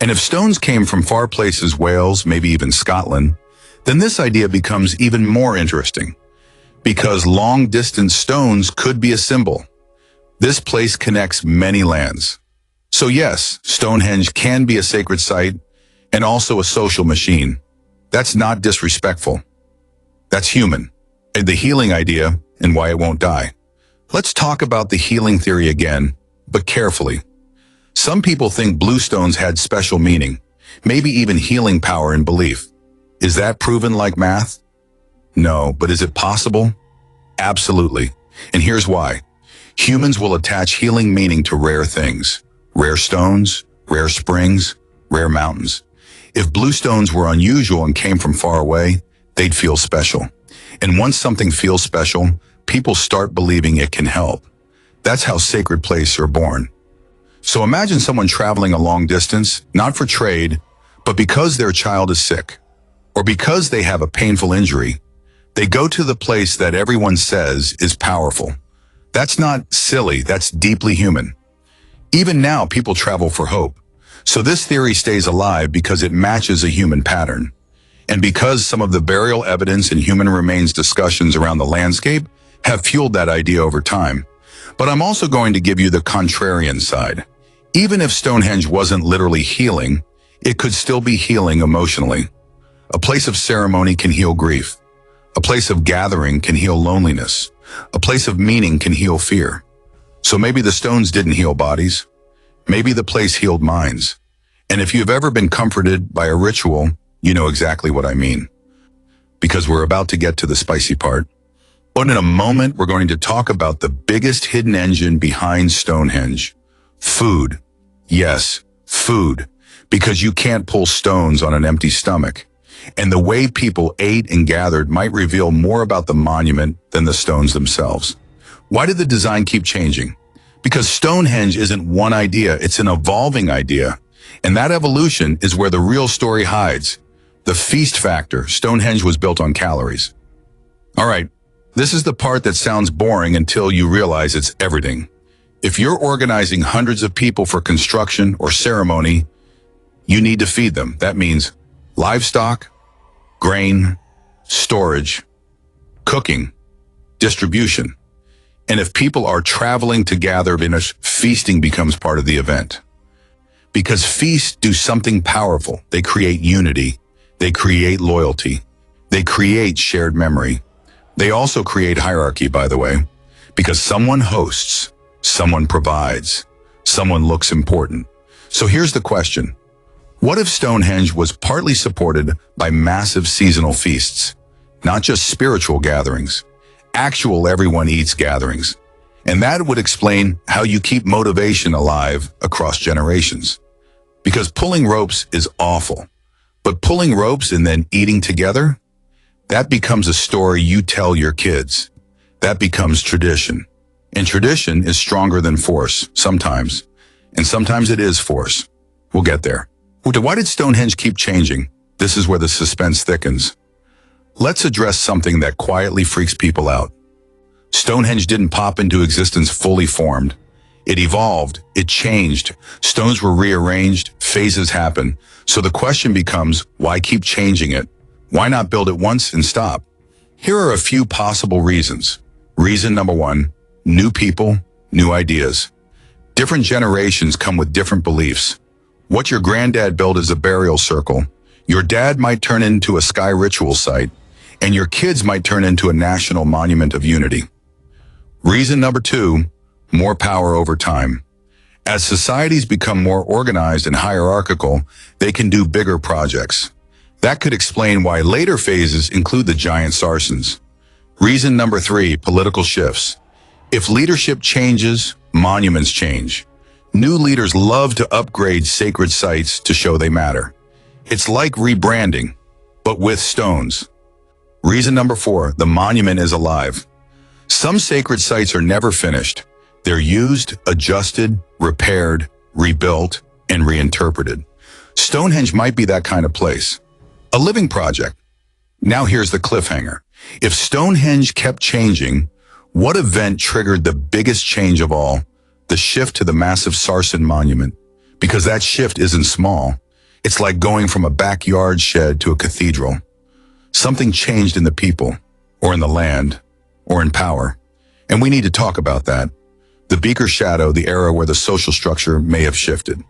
And if stones came from far places, Wales, maybe even Scotland, then this idea becomes even more interesting, because long-distance stones could be a symbol. This place connects many lands. So yes, Stonehenge can be a sacred site and also a social machine. That's not disrespectful. That's human. And the healing idea and why it won't die. Let's talk about the healing theory again, but carefully. Some people think Bluestones had special meaning, maybe even healing power and belief. Is that proven like math? No, but is it possible? Absolutely. And here's why. Humans will attach healing meaning to rare things. Rare stones, rare springs, rare mountains. If Bluestones were unusual and came from far away, they'd feel special. And once something feels special, people start believing it can help. That's how sacred places are born. So imagine someone traveling a long distance, not for trade, but because their child is sick, or because they have a painful injury. They go to the place that everyone says is powerful. That's not silly, that's deeply human. Even now, people travel for hope. So this theory stays alive because it matches a human pattern. And because some of the burial evidence and human remains discussions around the landscape have fueled that idea over time. But I'm also going to give you the contrarian side. Even if Stonehenge wasn't literally healing, it could still be healing emotionally. A place of ceremony can heal grief. A place of gathering can heal loneliness. A place of meaning can heal fear. So maybe the stones didn't heal bodies. Maybe the place healed minds. And if you've ever been comforted by a ritual, you know exactly what I mean. Because we're about to get to the spicy part. But in a moment, we're going to talk about the biggest hidden engine behind Stonehenge. Food. Yes, food. Because you can't pull stones on an empty stomach. And the way people ate and gathered might reveal more about the monument than the stones themselves. Why did the design keep changing? Because Stonehenge isn't one idea, it's an evolving idea. And that evolution is where the real story hides. The feast factor. Stonehenge was built on calories. All right, this is the part that sounds boring until you realize it's everything. If you're organizing hundreds of people for construction or ceremony, you need to feed them. That means livestock, grain, storage, cooking, distribution. And if people are traveling to gather, feasting becomes part of the event. Because feasts do something powerful. They create unity. They create loyalty. They create shared memory. They also create hierarchy, by the way, because someone hosts, someone provides, someone looks important. So here's the question. What if Stonehenge was partly supported by massive seasonal feasts, not just spiritual gatherings, actual everyone eats gatherings? And that would explain how you keep motivation alive across generations. Because pulling ropes is awful, but pulling ropes and then eating together, that becomes a story you tell your kids. That becomes tradition. And tradition is stronger than force, sometimes. And sometimes it is force. We'll get there. Why did Stonehenge keep changing? This is where the suspense thickens. Let's address something that quietly freaks people out. Stonehenge didn't pop into existence fully formed. It evolved, it changed, stones were rearranged, phases happen. So the question becomes, why keep changing it? Why not build it once and stop? Here are a few possible reasons. Reason number one, new people, new ideas. Different generations come with different beliefs. What your granddad built is a burial circle. Your dad might turn into a sky ritual site, and your kids might turn into a national monument of unity. Reason number two, more power over time. As societies become more organized and hierarchical, they can do bigger projects. That could explain why later phases include the giant Sarsens. Reason number three, political shifts. If leadership changes, monuments change. New leaders love to upgrade sacred sites to show they matter. It's like rebranding, but with stones. Reason number four, the monument is alive. Some sacred sites are never finished. They're used, adjusted, repaired, rebuilt, and reinterpreted. Stonehenge might be that kind of place. A living project. Now here's the cliffhanger. If Stonehenge kept changing, what event triggered the biggest change of all? The shift to the massive Sarsen monument. Because that shift isn't small. It's like going from a backyard shed to a cathedral. Something changed in the people, or in the land, or in power. And we need to talk about that. The Beaker Shadow, the era where the social structure may have shifted.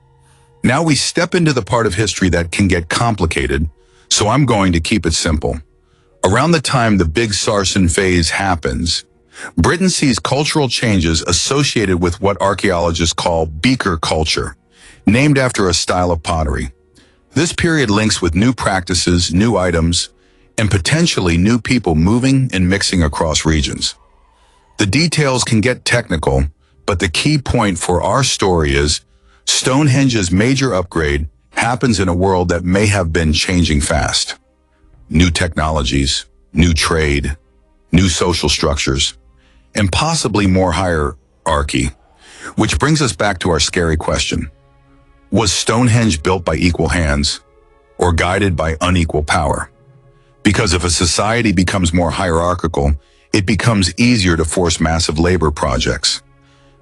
Now we step into the part of history that can get complicated, so I'm going to keep it simple. Around the time the big Sarsen phase happens, Britain sees cultural changes associated with what archaeologists call Beaker culture, named after a style of pottery. This period links with new practices, new items, and potentially new people moving and mixing across regions. The details can get technical, but the key point for our story is Stonehenge's major upgrade happens in a world that may have been changing fast. New technologies, new trade, new social structures, and possibly more hierarchy, which brings us back to our scary question. Was Stonehenge built by equal hands or guided by unequal power? Because if a society becomes more hierarchical, it becomes easier to force massive labor projects.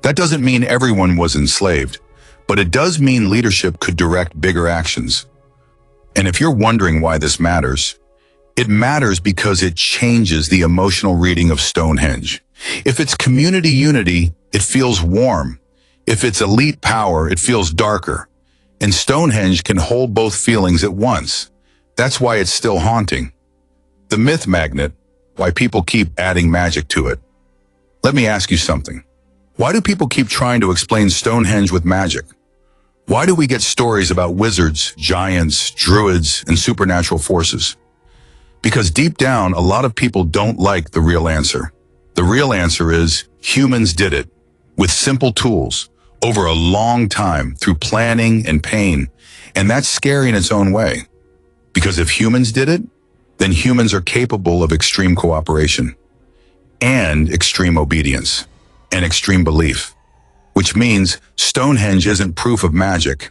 That doesn't mean everyone was enslaved, but it does mean leadership could direct bigger actions. And if you're wondering why this matters, it matters because it changes the emotional reading of Stonehenge. If it's community unity, it feels warm. If it's elite power, it feels darker. And Stonehenge can hold both feelings at once. That's why it's still haunting. The myth magnet, why people keep adding magic to it. Let me ask you something. Why do people keep trying to explain Stonehenge with magic? Why do we get stories about wizards, giants, druids, and supernatural forces? Because deep down, a lot of people don't like the real answer. The real answer is humans did it with simple tools over a long time through planning and pain. And that's scary in its own way. Because if humans did it, then humans are capable of extreme cooperation and extreme obedience and extreme belief, which means Stonehenge isn't proof of magic.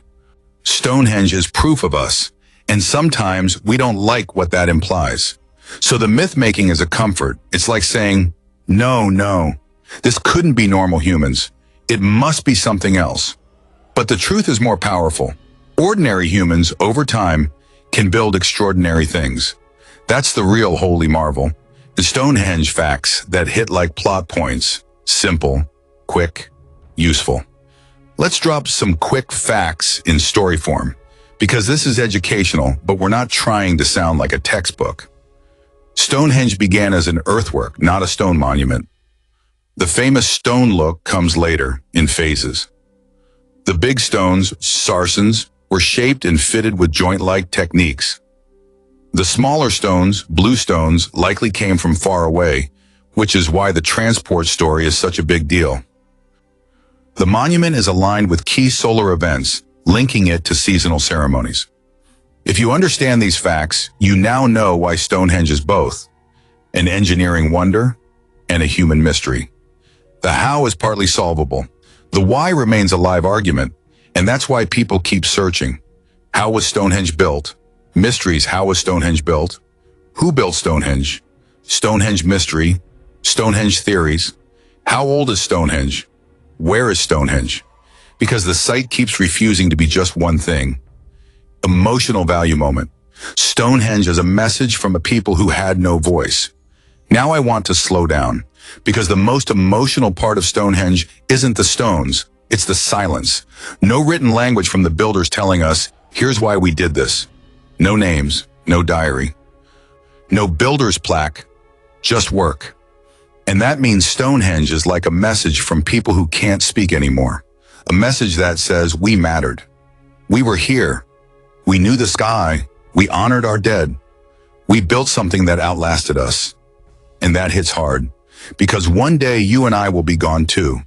Stonehenge is proof of us, and sometimes we don't like what that implies. So the myth-making is a comfort. It's like saying, no, this couldn't be normal humans. It must be something else. But the truth is more powerful. Ordinary humans, over time, can build extraordinary things. That's the real holy marvel. The Stonehenge facts that hit like plot points. Simple, quick, useful. Let's drop some quick facts in story form, because this is educational, but we're not trying to sound like a textbook. Stonehenge began as an earthwork, not a stone monument. The famous stone look comes later, in phases. The big stones, Sarsens, were shaped and fitted with joint-like techniques. The smaller stones, Bluestones, likely came from far away, which is why the transport story is such a big deal. The monument is aligned with key solar events, linking it to seasonal ceremonies. If you understand these facts, you now know why Stonehenge is both an engineering wonder and a human mystery. The how is partly solvable. The why remains a live argument, and that's why people keep searching. How was Stonehenge built? Mysteries: how was Stonehenge built? Who built Stonehenge? Stonehenge mystery. Stonehenge theories. How old is Stonehenge? Where is Stonehenge? Because the site keeps refusing to be just one thing. Emotional value moment. Stonehenge is a message from a people who had no voice. Now I want to slow down, because the most emotional part of Stonehenge isn't the stones, it's the silence. No written language from the builders telling us, here's why we did this. No names, no diary. No builder's plaque, just work. And that means Stonehenge is like a message from people who can't speak anymore. A message that says we mattered. We were here. We knew the sky. We honored our dead. We built something that outlasted us. And that hits hard, because one day you and I will be gone too,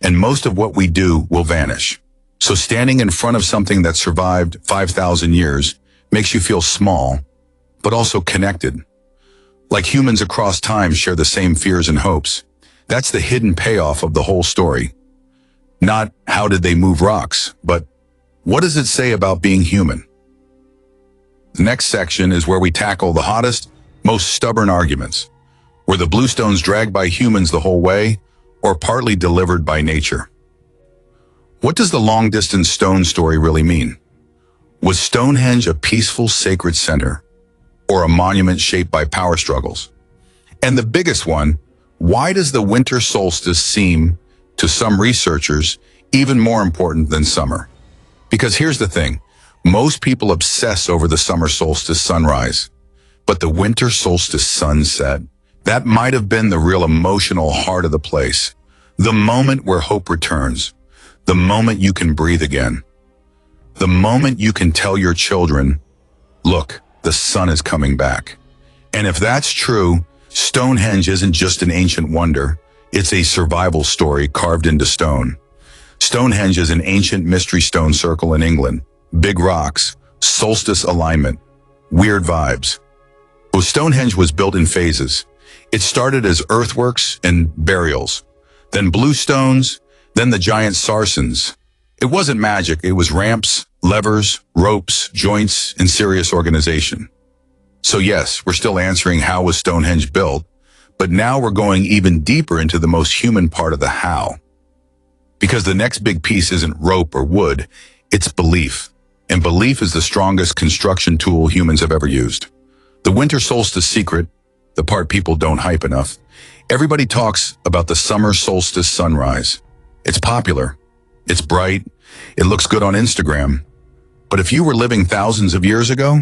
and most of what we do will vanish. So standing in front of something that survived 5,000 years makes you feel small, but also connected. Like humans across time share the same fears and hopes. That's the hidden payoff of the whole story. Not how did they move rocks, but what does it say about being human? The next section is where we tackle the hottest, most stubborn arguments. Were the Bluestones dragged by humans the whole way, or partly delivered by nature? What does the long-distance stone story really mean? Was Stonehenge a peaceful, sacred center, or a monument shaped by power struggles? And the biggest one, why does the winter solstice seem, to some researchers, even more important than summer? Because here's the thing, most people obsess over the summer solstice sunrise, but the winter solstice sunset, that might have been the real emotional heart of the place. The moment where hope returns. The moment you can breathe again. The moment you can tell your children, look, the sun is coming back. And if that's true, Stonehenge isn't just an ancient wonder. It's a survival story carved into stone. Stonehenge is an ancient mystery stone circle in England. Big rocks, solstice alignment, weird vibes. Well, Stonehenge was built in phases. It started as earthworks and burials, then Bluestones, then the giant Sarsens. It wasn't magic, it was ramps, levers, ropes, joints, and serious organization. So yes, we're still answering how was Stonehenge built, but now we're going even deeper into the most human part of the how. Because the next big piece isn't rope or wood, it's belief. And belief is the strongest construction tool humans have ever used. The winter solstice secret, the part people don't hype enough. Everybody talks about the summer solstice sunrise. It's popular. It's bright. It looks good on Instagram. But if you were living thousands of years ago,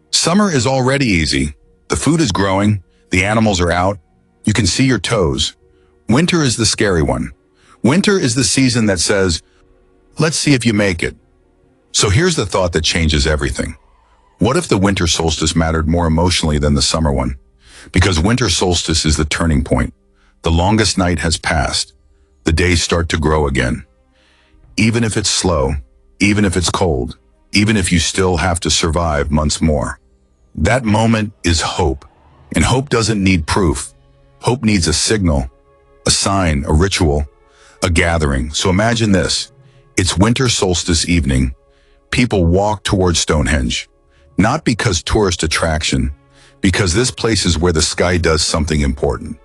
summer is already easy. The food is growing. The animals are out. You can see your toes. Winter is the scary one. Winter is the season that says, let's see if you make it. So here's the thought that changes everything. What if the winter solstice mattered more emotionally than the summer one? Because winter solstice is the turning point. The longest night has passed. The days start to grow again. Even if it's slow, even if it's cold, even if you still have to survive months more. That moment is hope. And hope doesn't need proof. Hope needs a signal, a sign, a ritual, a gathering. So imagine this. It's winter solstice evening. People walk towards Stonehenge. Not because tourist attraction, because this place is where the sky does something important.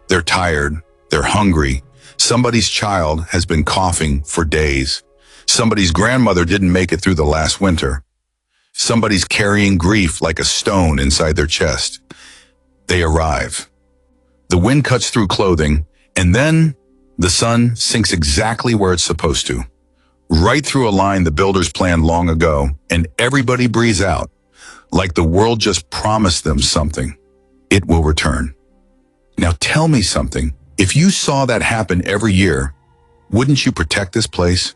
They're tired, they're hungry, somebody's child has been coughing for days, somebody's grandmother didn't make it through the last winter, somebody's carrying grief like a stone inside their chest. They arrive. The wind cuts through clothing, and then the sun sinks exactly where it's supposed to. Right through a line the builders planned long ago, and everybody breathes out. Like the world just promised them something. It will return. Now tell me something. If you saw that happen every year, wouldn't you protect this place?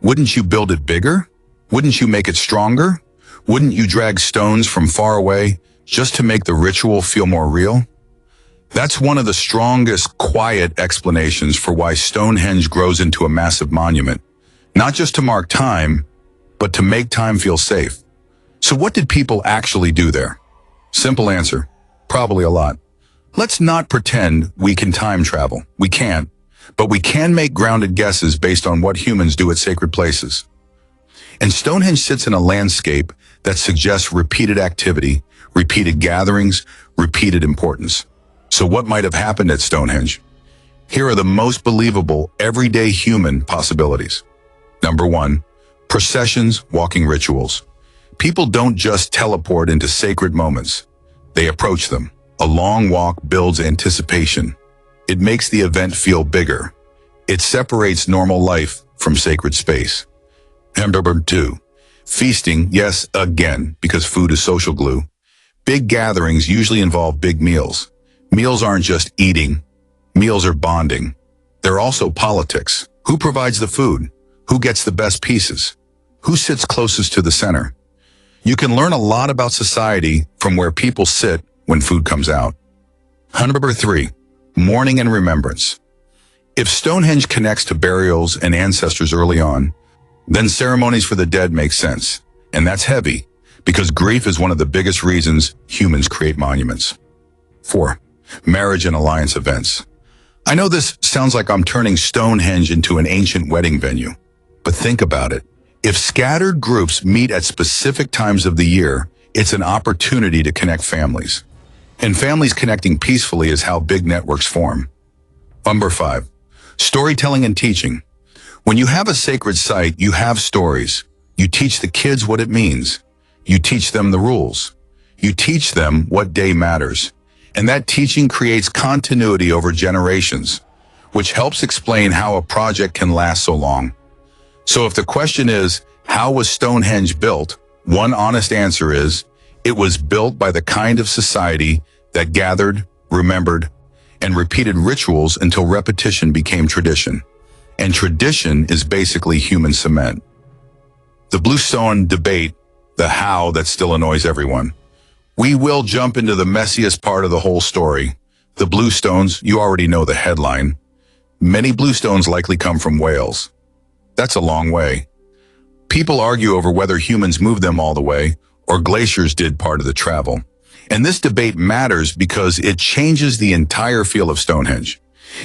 Wouldn't you build it bigger? Wouldn't you make it stronger? Wouldn't you drag stones from far away just to make the ritual feel more real? That's one of the strongest quiet explanations for why Stonehenge grows into a massive monument. Not just to mark time, but to make time feel safe. So what did people actually do there? Simple answer, probably a lot. Let's not pretend we can time travel. We can't, but we can make grounded guesses based on what humans do at sacred places. And Stonehenge sits in a landscape that suggests repeated activity, repeated gatherings, repeated importance. So what might have happened at Stonehenge? Here are the most believable, everyday human possibilities. Number one, processions, walking rituals. People don't just teleport into sacred moments. They approach them. A long walk builds anticipation. It makes the event feel bigger. It separates normal life from sacred space. Number two, feasting, yes, again, because food is social glue. Big gatherings usually involve big meals. Meals aren't just eating. Meals are bonding. They're also politics. Who provides the food? Who gets the best pieces? Who sits closest to the center? You can learn a lot about society from where people sit when food comes out. Number three, mourning and remembrance. If Stonehenge connects to burials and ancestors early on, then ceremonies for the dead make sense. And that's heavy, because grief is one of the biggest reasons humans create monuments. 4. Marriage and alliance events. I know this sounds like I'm turning Stonehenge into an ancient wedding venue, but think about it. If scattered groups meet at specific times of the year, It's an opportunity to connect families. And families connecting peacefully is how big networks form. Number 5, storytelling and teaching. When you have a sacred site, you have stories. You teach the kids what it means. You teach them the rules. You teach them what day matters. And that teaching creates continuity over generations, which helps explain how a project can last so long. So if the question is, how was Stonehenge built? One honest answer is, it was built by the kind of society that gathered, remembered, and repeated rituals until repetition became tradition. And tradition is basically human cement. The Bluestone debate, the how that still annoys everyone. We will jump into the messiest part of the whole story. The Bluestones, you already know the headline. Many Bluestones likely come from Wales. That's a long way. People argue over whether humans moved them all the way or glaciers did part of the travel. And this debate matters because it changes the entire feel of Stonehenge.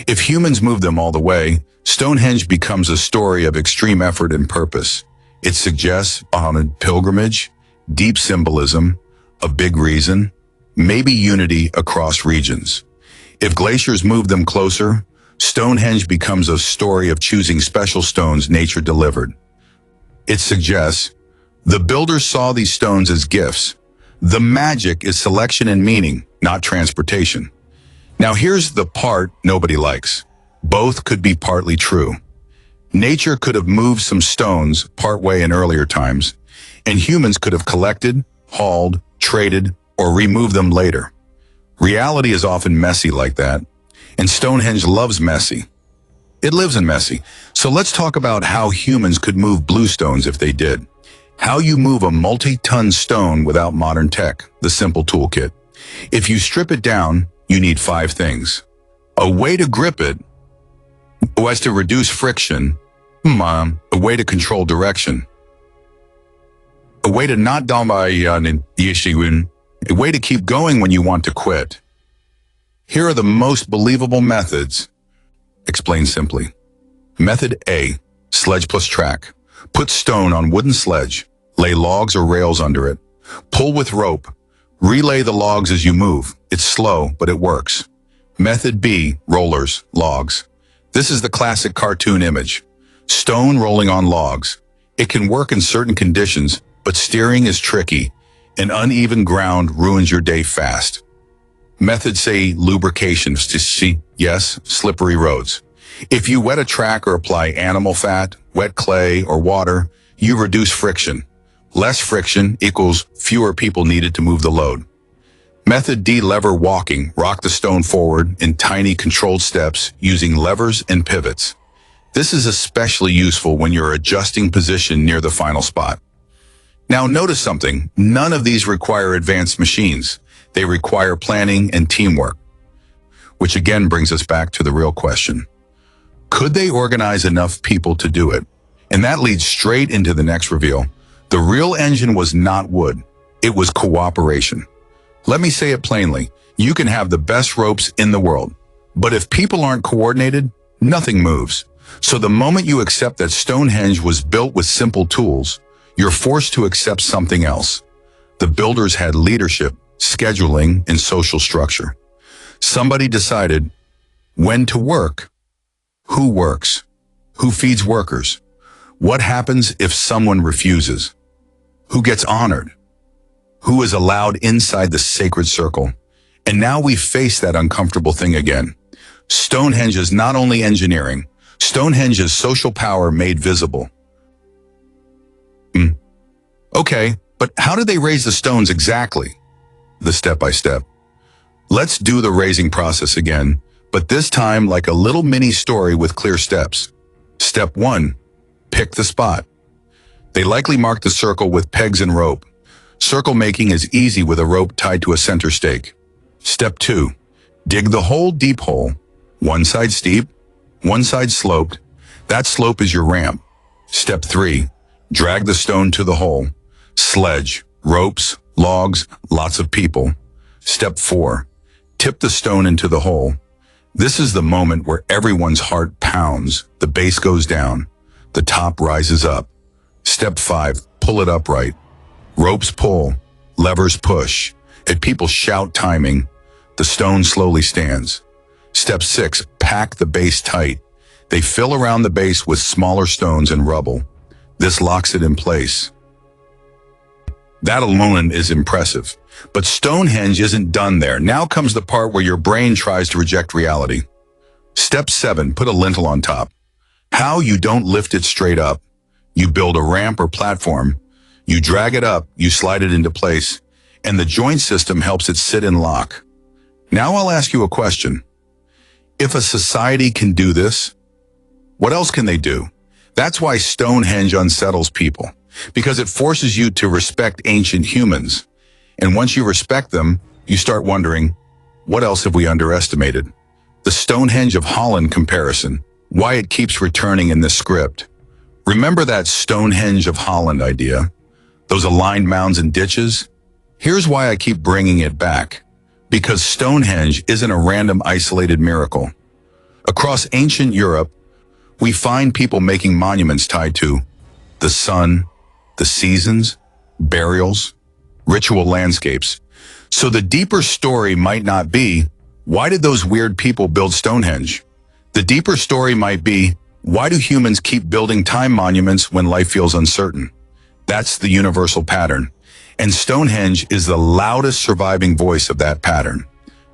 If humans moved them all the way, Stonehenge becomes a story of extreme effort and purpose. It suggests on a pilgrimage, deep symbolism, a big reason, maybe unity across regions. If glaciers move them closer, Stonehenge becomes a story of choosing special stones nature delivered. It suggests the builders saw these stones as gifts. The magic is selection and meaning, not transportation. Now here's the part nobody likes. Both could be partly true. Nature could have moved some stones partway in earlier times, and humans could have collected, hauled, traded, or removed them later. Reality is often messy like that, and Stonehenge loves messy. It lives in messy. So let's talk about how humans could move Bluestones if they did. How you move a multi-ton stone without modern tech, the simple toolkit. If you strip it down, you need 5 things. A way to grip it, so as to reduce friction, a way to control direction, a way to not down by a way to keep going when you want to quit. Here are the most believable methods. Explain simply. Method A, sledge plus track. Put stone on wooden sledge. Lay logs or rails under it. Pull with rope. Relay the logs as you move. It's slow, but it works. Method B, rollers, logs. This is the classic cartoon image. Stone rolling on logs. It can work in certain conditions, but steering is tricky, and uneven ground ruins your day fast. Method C, lubrication. Yes, slippery roads. If you wet a track or apply animal fat, wet clay, or water, you reduce friction. Less friction equals fewer people needed to move the load. Method D, lever walking. Rock the stone forward in tiny controlled steps using levers and pivots. This is especially useful when you're adjusting position near the final spot. Now notice something. None of these require advanced machines. They require planning and teamwork. Which again brings us back to the real question. Could they organize enough people to do it? And that leads straight into the next reveal. The real engine was not wood. It was cooperation. Let me say it plainly. You can have the best ropes in the world, but if people aren't coordinated, nothing moves. So the moment you accept that Stonehenge was built with simple tools, you're forced to accept something else. The builders had leadership, scheduling, and social structure. Somebody decided when to work, who works, who feeds workers, what happens if someone refuses, who gets honored, who is allowed inside the sacred circle. And now we face that uncomfortable thing again. Stonehenge is not only engineering, Stonehenge is social power made visible. Okay, but how did they raise the stones exactly? The step-by-step. Let's do the raising process again, but this time like a little mini story with clear steps. Step 1, pick the spot. They likely marked the circle with pegs and rope. Circle making is easy with a rope tied to a center stake. Step 2, dig the hole, deep hole. One side steep, one side sloped. That slope is your ramp. Step 3, drag the stone to the hole. Sledge, ropes, logs, lots of people. Step 4, tip the stone into the hole. This is the moment where everyone's heart pounds. The base goes down. The top rises up. Step 5, pull it upright. Ropes pull, Levers push. As people shout timing, the stone slowly stands. Step 6, pack the base tight. They fill around the base with smaller stones and rubble. This locks it in place. That alone is impressive. But Stonehenge isn't done there. Now comes the part where your brain tries to reject reality. Step 7, put a lintel on top. How? You don't lift it straight up. You build a ramp or platform. You drag it up, you slide it into place, and the joint system helps it sit in lock. Now I'll ask you a question. If a society can do this, what else can they do? That's why Stonehenge unsettles people, because it forces you to respect ancient humans. And once you respect them, you start wondering, what else have we underestimated? The Stonehenge of Holland comparison, why it keeps returning in this script. Remember that Stonehenge of Holland idea? Those aligned mounds and ditches? Here's why I keep bringing it back. Because Stonehenge isn't a random isolated miracle. Across ancient Europe, we find people making monuments tied to the sun, the seasons, burials, ritual landscapes. So the deeper story might not be, why did those weird people build Stonehenge? The deeper story might be, why do humans keep building time monuments when life feels uncertain? That's the universal pattern. And Stonehenge is the loudest surviving voice of that pattern.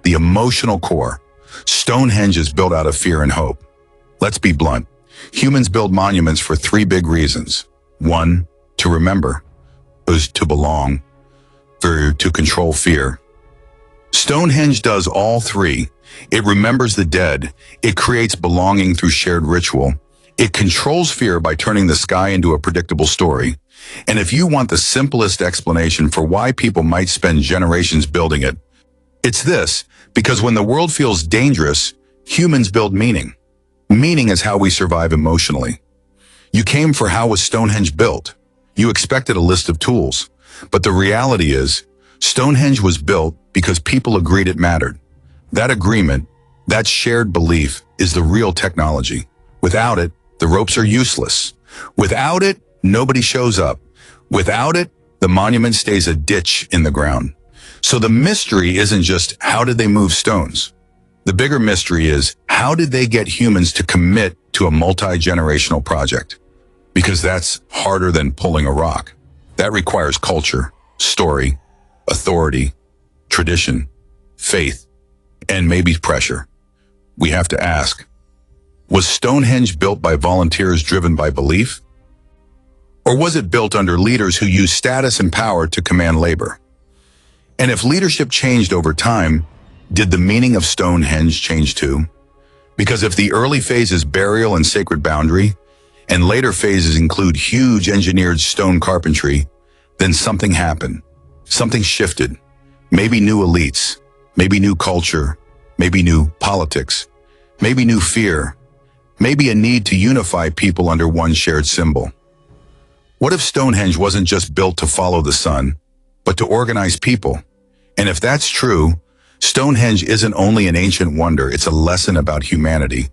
The emotional core. Stonehenge is built out of fear and hope. Let's be blunt. Humans build monuments for 3 big reasons. 1, to remember. 2, to belong. 3, to control fear. Stonehenge does all 3. It remembers the dead. It creates belonging through shared ritual. It controls fear by turning the sky into a predictable story. And if you want the simplest explanation for why people might spend generations building it, it's this: because when the world feels dangerous, humans build meaning. Meaning is how we survive emotionally. You came for how was Stonehenge built. You expected a list of tools. But the reality is, Stonehenge was built because people agreed it mattered. That agreement, that shared belief, is the real technology. Without it, the ropes are useless. Without it, nobody shows up. Without it, the monument stays a ditch in the ground. So the mystery isn't just how did they move stones? The bigger mystery is how did they get humans to commit to a multi-generational project? Because that's harder than pulling a rock. That requires culture, story, authority, tradition, faith, and maybe pressure. We have to ask, was Stonehenge built by volunteers driven by belief? Or was it built under leaders who used status and power to command labor? And if leadership changed over time, did the meaning of Stonehenge change too? Because if the early phase is burial and sacred boundary, and later phases include huge engineered stone carpentry, then something happened. Something shifted. Maybe new elites, maybe new culture, maybe new politics, maybe new fear, maybe a need to unify people under one shared symbol. What if Stonehenge wasn't just built to follow the sun, but to organize people? And if that's true, Stonehenge isn't only an ancient wonder, it's a lesson about humanity.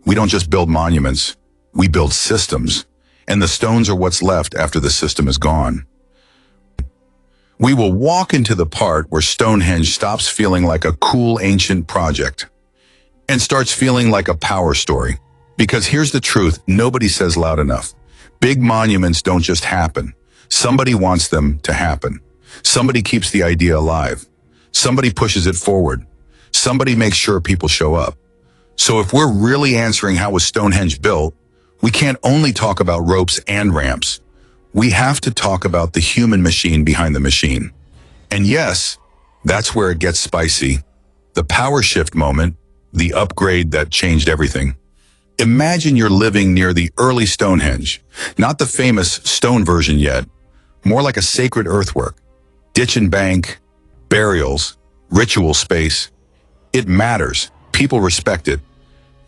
We don't just build monuments, we build systems, and the stones are what's left after the system is gone. We will walk into the part where Stonehenge stops feeling like a cool ancient project and starts feeling like a power story. Because here's the truth, nobody says loud enough. Big monuments don't just happen. Somebody wants them to happen. Somebody keeps the idea alive. Somebody pushes it forward. Somebody makes sure people show up. So if we're really answering how was Stonehenge built, we can't only talk about ropes and ramps. We have to talk about the human machine behind the machine. And yes, that's where it gets spicy. The power shift moment, the upgrade that changed everything. Imagine you're living near the early Stonehenge, not the famous stone version yet, more like a sacred earthwork, ditch and bank, burials, ritual space. It matters, people respect it,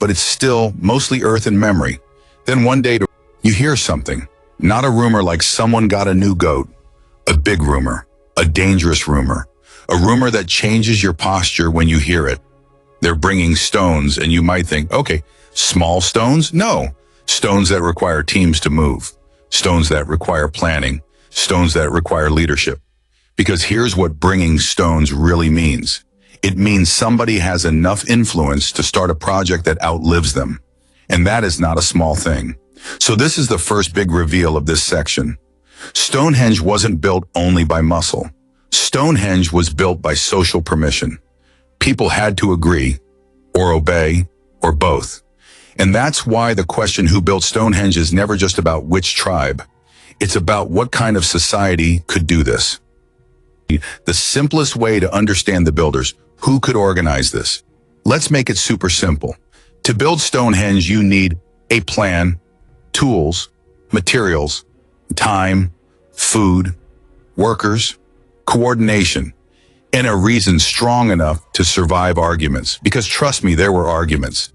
but it's still mostly earth and memory. Then one day you hear something, not a rumor like someone got a new goat, a big rumor, a dangerous rumor, a rumor that changes your posture when you hear it. They're bringing stones and you might think, okay, small stones? No. Stones that require teams to move. Stones that require planning. Stones that require leadership. Because here's what bringing stones really means. It means somebody has enough influence to start a project that outlives them. And that is not a small thing. So this is the first big reveal of this section. Stonehenge wasn't built only by muscle. Stonehenge was built by social permission. People had to agree, or obey, or both. And that's why the question who built Stonehenge is never just about which tribe. It's about what kind of society could do this. The simplest way to understand the builders, who could organize this? Let's make it super simple. To build Stonehenge, you need a plan, tools, materials, time, food, workers, coordination, and a reason strong enough to survive arguments. Because trust me, there were arguments.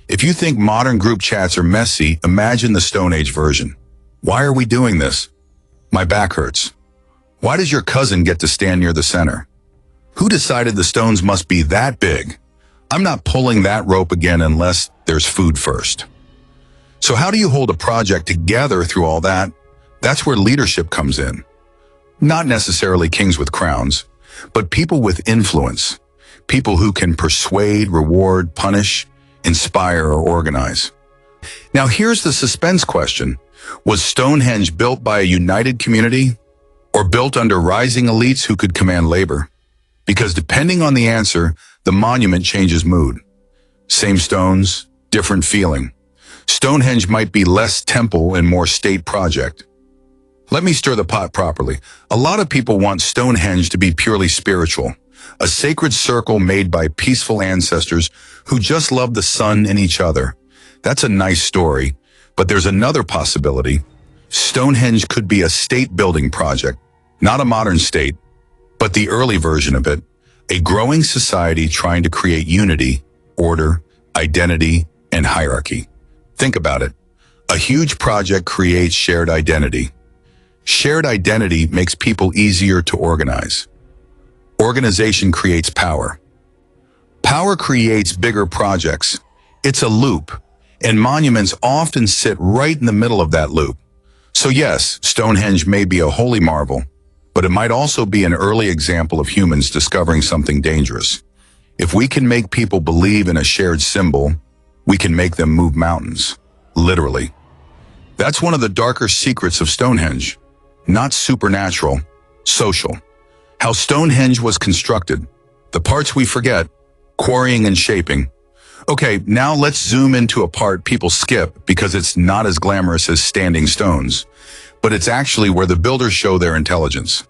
If you think modern group chats are messy, imagine the Stone Age version. Why are we doing this? My back hurts. Why does your cousin get to stand near the center? Who decided the stones must be that big? I'm not pulling that rope again unless there's food first. So how do you hold a project together through all that? That's where leadership comes in. Not necessarily kings with crowns, but people with influence. People who can persuade, reward, punish, inspire, or organize. Now here's the suspense question. Was Stonehenge built by a united community or built under rising elites who could command labor? Because depending on the answer, the monument changes mood. Same stones, different feeling. Stonehenge might be less temple and more state project. Let me stir the pot properly. A lot of people want Stonehenge to be purely spiritual, a sacred circle made by peaceful ancestors who just love the sun and each other. That's a nice story, but there's another possibility. Stonehenge could be a state-building project, not a modern state, but the early version of it, a growing society trying to create unity, order, identity, and hierarchy. Think about it. A huge project creates shared identity. Shared identity makes people easier to organize. Organization creates power. Power creates bigger projects. It's a loop, and monuments often sit right in the middle of that loop. So yes, Stonehenge may be a holy marvel, but it might also be an early example of humans discovering something dangerous. If we can make people believe in a shared symbol, we can make them move mountains, literally. That's one of the darker secrets of Stonehenge. Not supernatural, social. How Stonehenge was constructed, the parts we forget, quarrying and shaping. Okay, now let's zoom into a part people skip because it's not as glamorous as standing stones, but it's actually where the builders show their intelligence.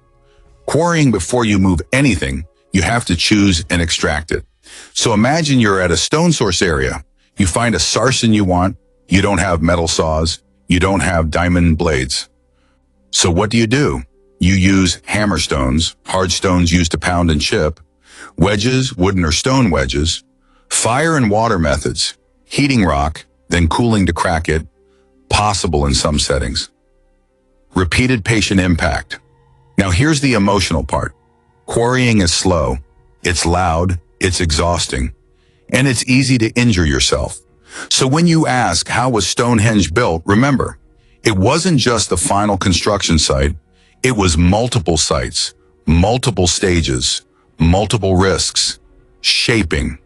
Quarrying before you move anything, you have to choose and extract it. So imagine you're at a stone source area. You find a Sarsen you want, you don't have metal saws, you don't have diamond blades. So what do? You use hammer stones, hard stones used to pound and chip, wedges, wooden or stone wedges, fire and water methods, heating rock, then cooling to crack it, possible in some settings. Repeated patient impact. Now here's the emotional part. Quarrying is slow, it's loud, it's exhausting, and it's easy to injure yourself. So when you ask, how was Stonehenge built, remember, it wasn't just the final construction site, it was multiple sites, multiple stages, multiple risks, shaping.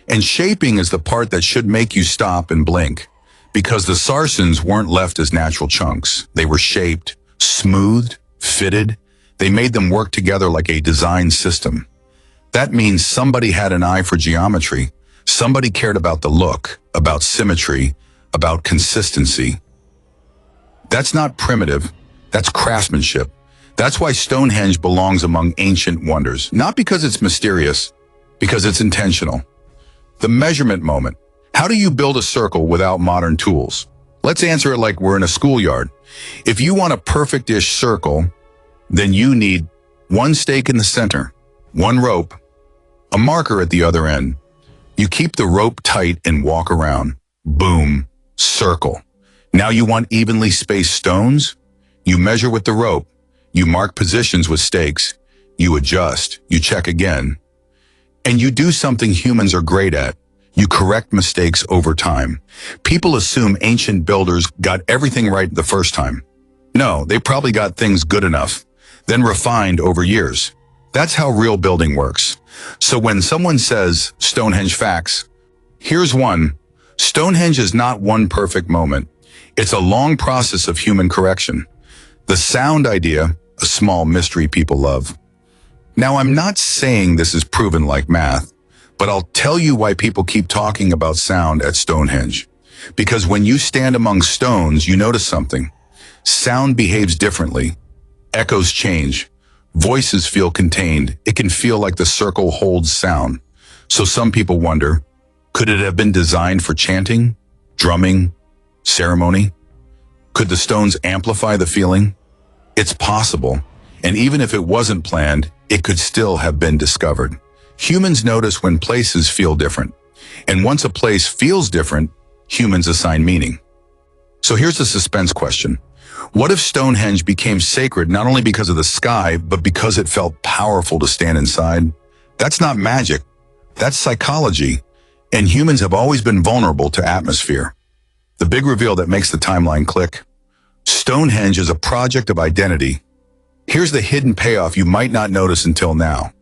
And shaping is the part that should make you stop and blink, because the Sarsens weren't left as natural chunks. They were shaped, smoothed, fitted. They made them work together like a design system. That means somebody had an eye for geometry. Somebody cared about the look, about symmetry, about consistency. That's not primitive, that's craftsmanship. That's why Stonehenge belongs among ancient wonders, not because it's mysterious, because it's intentional. The measurement moment. How do you build a circle without modern tools? Let's answer it like we're in a schoolyard. If you want a perfect-ish circle, then you need one stake in the center, one rope, a marker at the other end. You keep the rope tight and walk around. Boom, circle. Now you want evenly spaced stones? You measure with the rope. You mark positions with stakes. You adjust. You check again. And you do something humans are great at. You correct mistakes over time. People assume ancient builders got everything right the first time. No, they probably got things good enough. then refined over years. That's how real building works. So when someone says Stonehenge facts, here's one. Stonehenge is not one perfect moment. It's a long process of human correction. The sound idea, a small mystery people love. Now, I'm not saying this is proven like math, but I'll tell you why people keep talking about sound at Stonehenge. Because when you stand among stones, you notice something. Sound behaves differently. Echoes change. Voices feel contained. It can feel like the circle holds sound. So some people wonder, could it have been designed for chanting, drumming, ceremony? Could the stones amplify the feeling? It's possible. And even if it wasn't planned, it could still have been discovered. Humans notice when places feel different. And once a place feels different, humans assign meaning. So here's the suspense question. What if Stonehenge became sacred not only because of the sky, but because it felt powerful to stand inside? That's not magic. That's psychology. And humans have always been vulnerable to atmosphere. The big reveal that makes the timeline click. Stonehenge is a project of identity. Here's the hidden payoff you might not notice until now.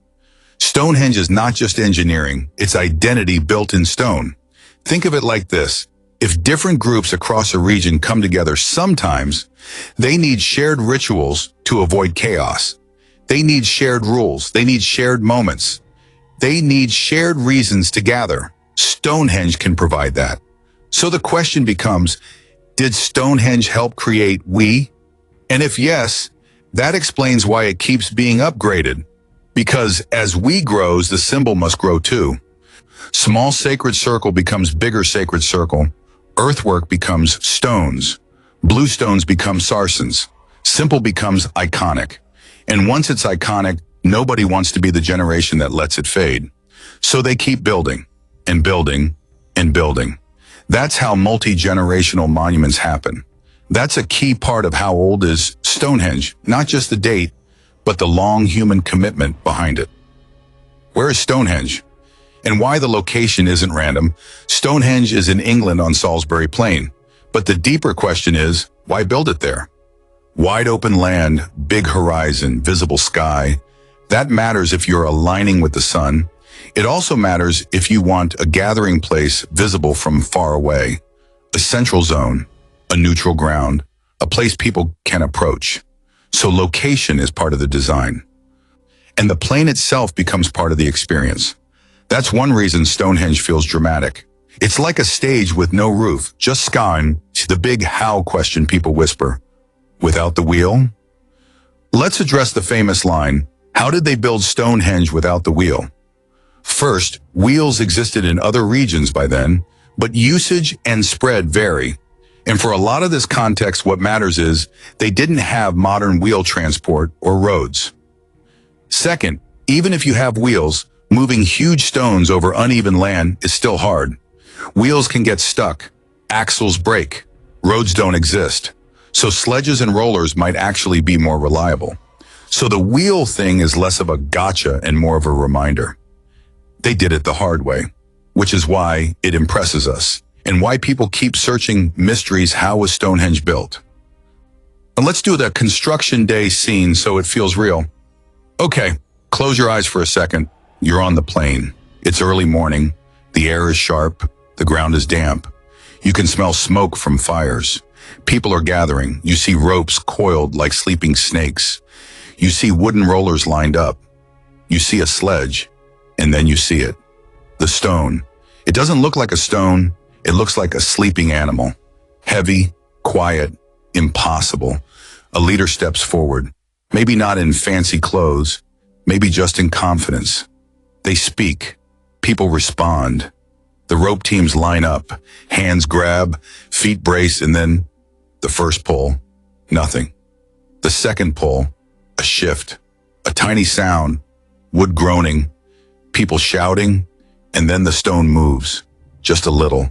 Stonehenge is not just engineering, it's identity built in stone. Think of it like this. If different groups across a region come together sometimes, they need shared rituals to avoid chaos. They need shared rules. They need shared moments. They need shared reasons to gather. Stonehenge can provide that. So the question becomes, did Stonehenge help create we? And if yes, that explains why it keeps being upgraded. Because as we grows, the symbol must grow too. Small sacred circle becomes bigger sacred circle. Earthwork becomes stones. Bluestones become Sarsens. Simple becomes iconic. And once it's iconic, nobody wants to be the generation that lets it fade. So they keep building and building and building. That's how multi-generational monuments happen. That's a key part of how old is Stonehenge, not just the date, but the long human commitment behind it. Where is Stonehenge? And why the location isn't random? Stonehenge is in England on Salisbury Plain. But the deeper question is, why build it there? Wide open land, big horizon, visible sky. That matters if you're aligning with the sun. It also matters if you want a gathering place visible from far away, a central zone, a neutral ground, a place people can approach. So location is part of the design. And the plain itself becomes part of the experience. That's one reason Stonehenge feels dramatic. It's like a stage with no roof, just sky and the big how question people whisper. Without the wheel? Let's address the famous line, how did they build Stonehenge without the wheel? First, wheels existed in other regions by then, but usage and spread vary. And for a lot of this context, what matters is they didn't have modern wheel transport or roads. Second, even if you have wheels, moving huge stones over uneven land is still hard. Wheels can get stuck, axles break, roads don't exist. So sledges and rollers might actually be more reliable. So the wheel thing is less of a gotcha and more of a reminder. They did it the hard way, which is why it impresses us and why people keep searching mysteries. How was Stonehenge built? And let's do the construction day scene so it feels real. Okay, close your eyes for a second. You're on the plain. It's early morning. The air is sharp. The ground is damp. You can smell smoke from fires. People are gathering. You see ropes coiled like sleeping snakes. You see wooden rollers lined up. You see a sledge, and then you see it. The stone. It doesn't look like a stone. It looks like a sleeping animal. Heavy, quiet, impossible. A leader steps forward. Maybe not in fancy clothes. Maybe just in confidence. They speak. People respond. The rope teams line up. Hands grab, feet brace, and then the first pull, nothing. The second pull, a shift, a tiny sound, wood groaning, people shouting, and then the stone moves, just a little.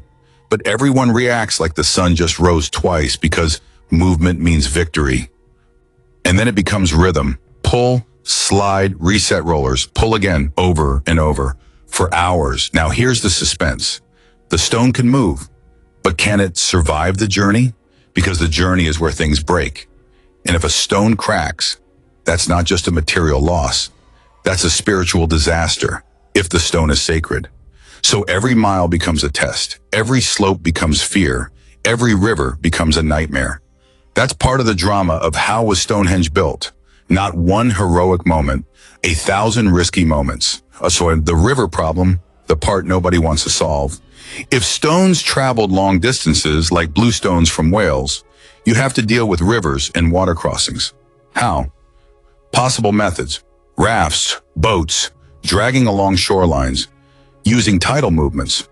But everyone reacts like the sun just rose twice because movement means victory. And then it becomes rhythm. Pull, slide, reset rollers, pull again, over and over, for hours. Now here's the suspense. The stone can move, but can it survive the journey? Because the journey is where things break. And if a stone cracks, That's not just a material loss. That's a spiritual disaster, if the stone is sacred. So every mile becomes a test. Every slope becomes fear. Every river becomes a nightmare. That's part of the drama of how was Stonehenge built. Not one heroic moment, 1,000 risky moments. So the river problem, the part nobody wants to solve. If stones traveled long distances, like Bluestones from Wales, you have to deal with rivers and water crossings. How? Possible methods: rafts, boats, dragging along shorelines, using tidal movements,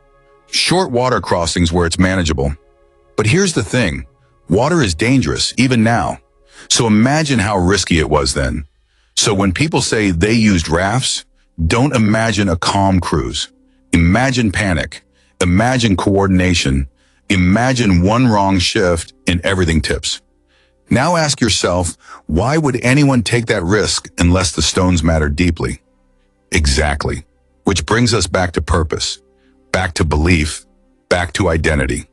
short water crossings where it's manageable. But here's the thing, water is dangerous, even now. So imagine how risky it was then. So when people say they used rafts, don't imagine a calm cruise. Imagine panic. Imagine coordination. Imagine one wrong shift and everything tips. Now ask yourself, why would anyone take that risk unless the stones mattered deeply? Exactly. Which brings us back to purpose, back to belief, back to identity.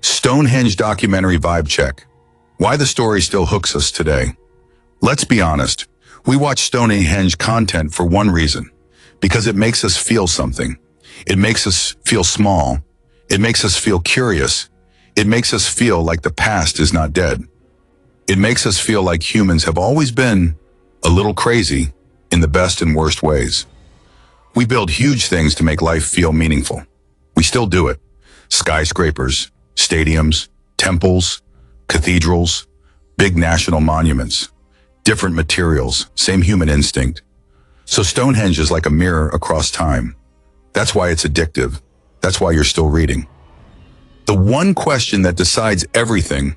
Stonehenge documentary vibe check. Why the story still hooks us today. Let's be honest, we watch Stonehenge content for one reason, because it makes us feel something. It makes us feel small. It makes us feel curious. It makes us feel like the past is not dead. It makes us feel like humans have always been a little crazy in the best and worst ways. We build huge things to make life feel meaningful. We still do it. Skyscrapers, stadiums, temples, cathedrals, big national monuments, different materials, same human instinct. So Stonehenge is like a mirror across time. That's why it's addictive. That's why you're still reading. The one question that decides everything: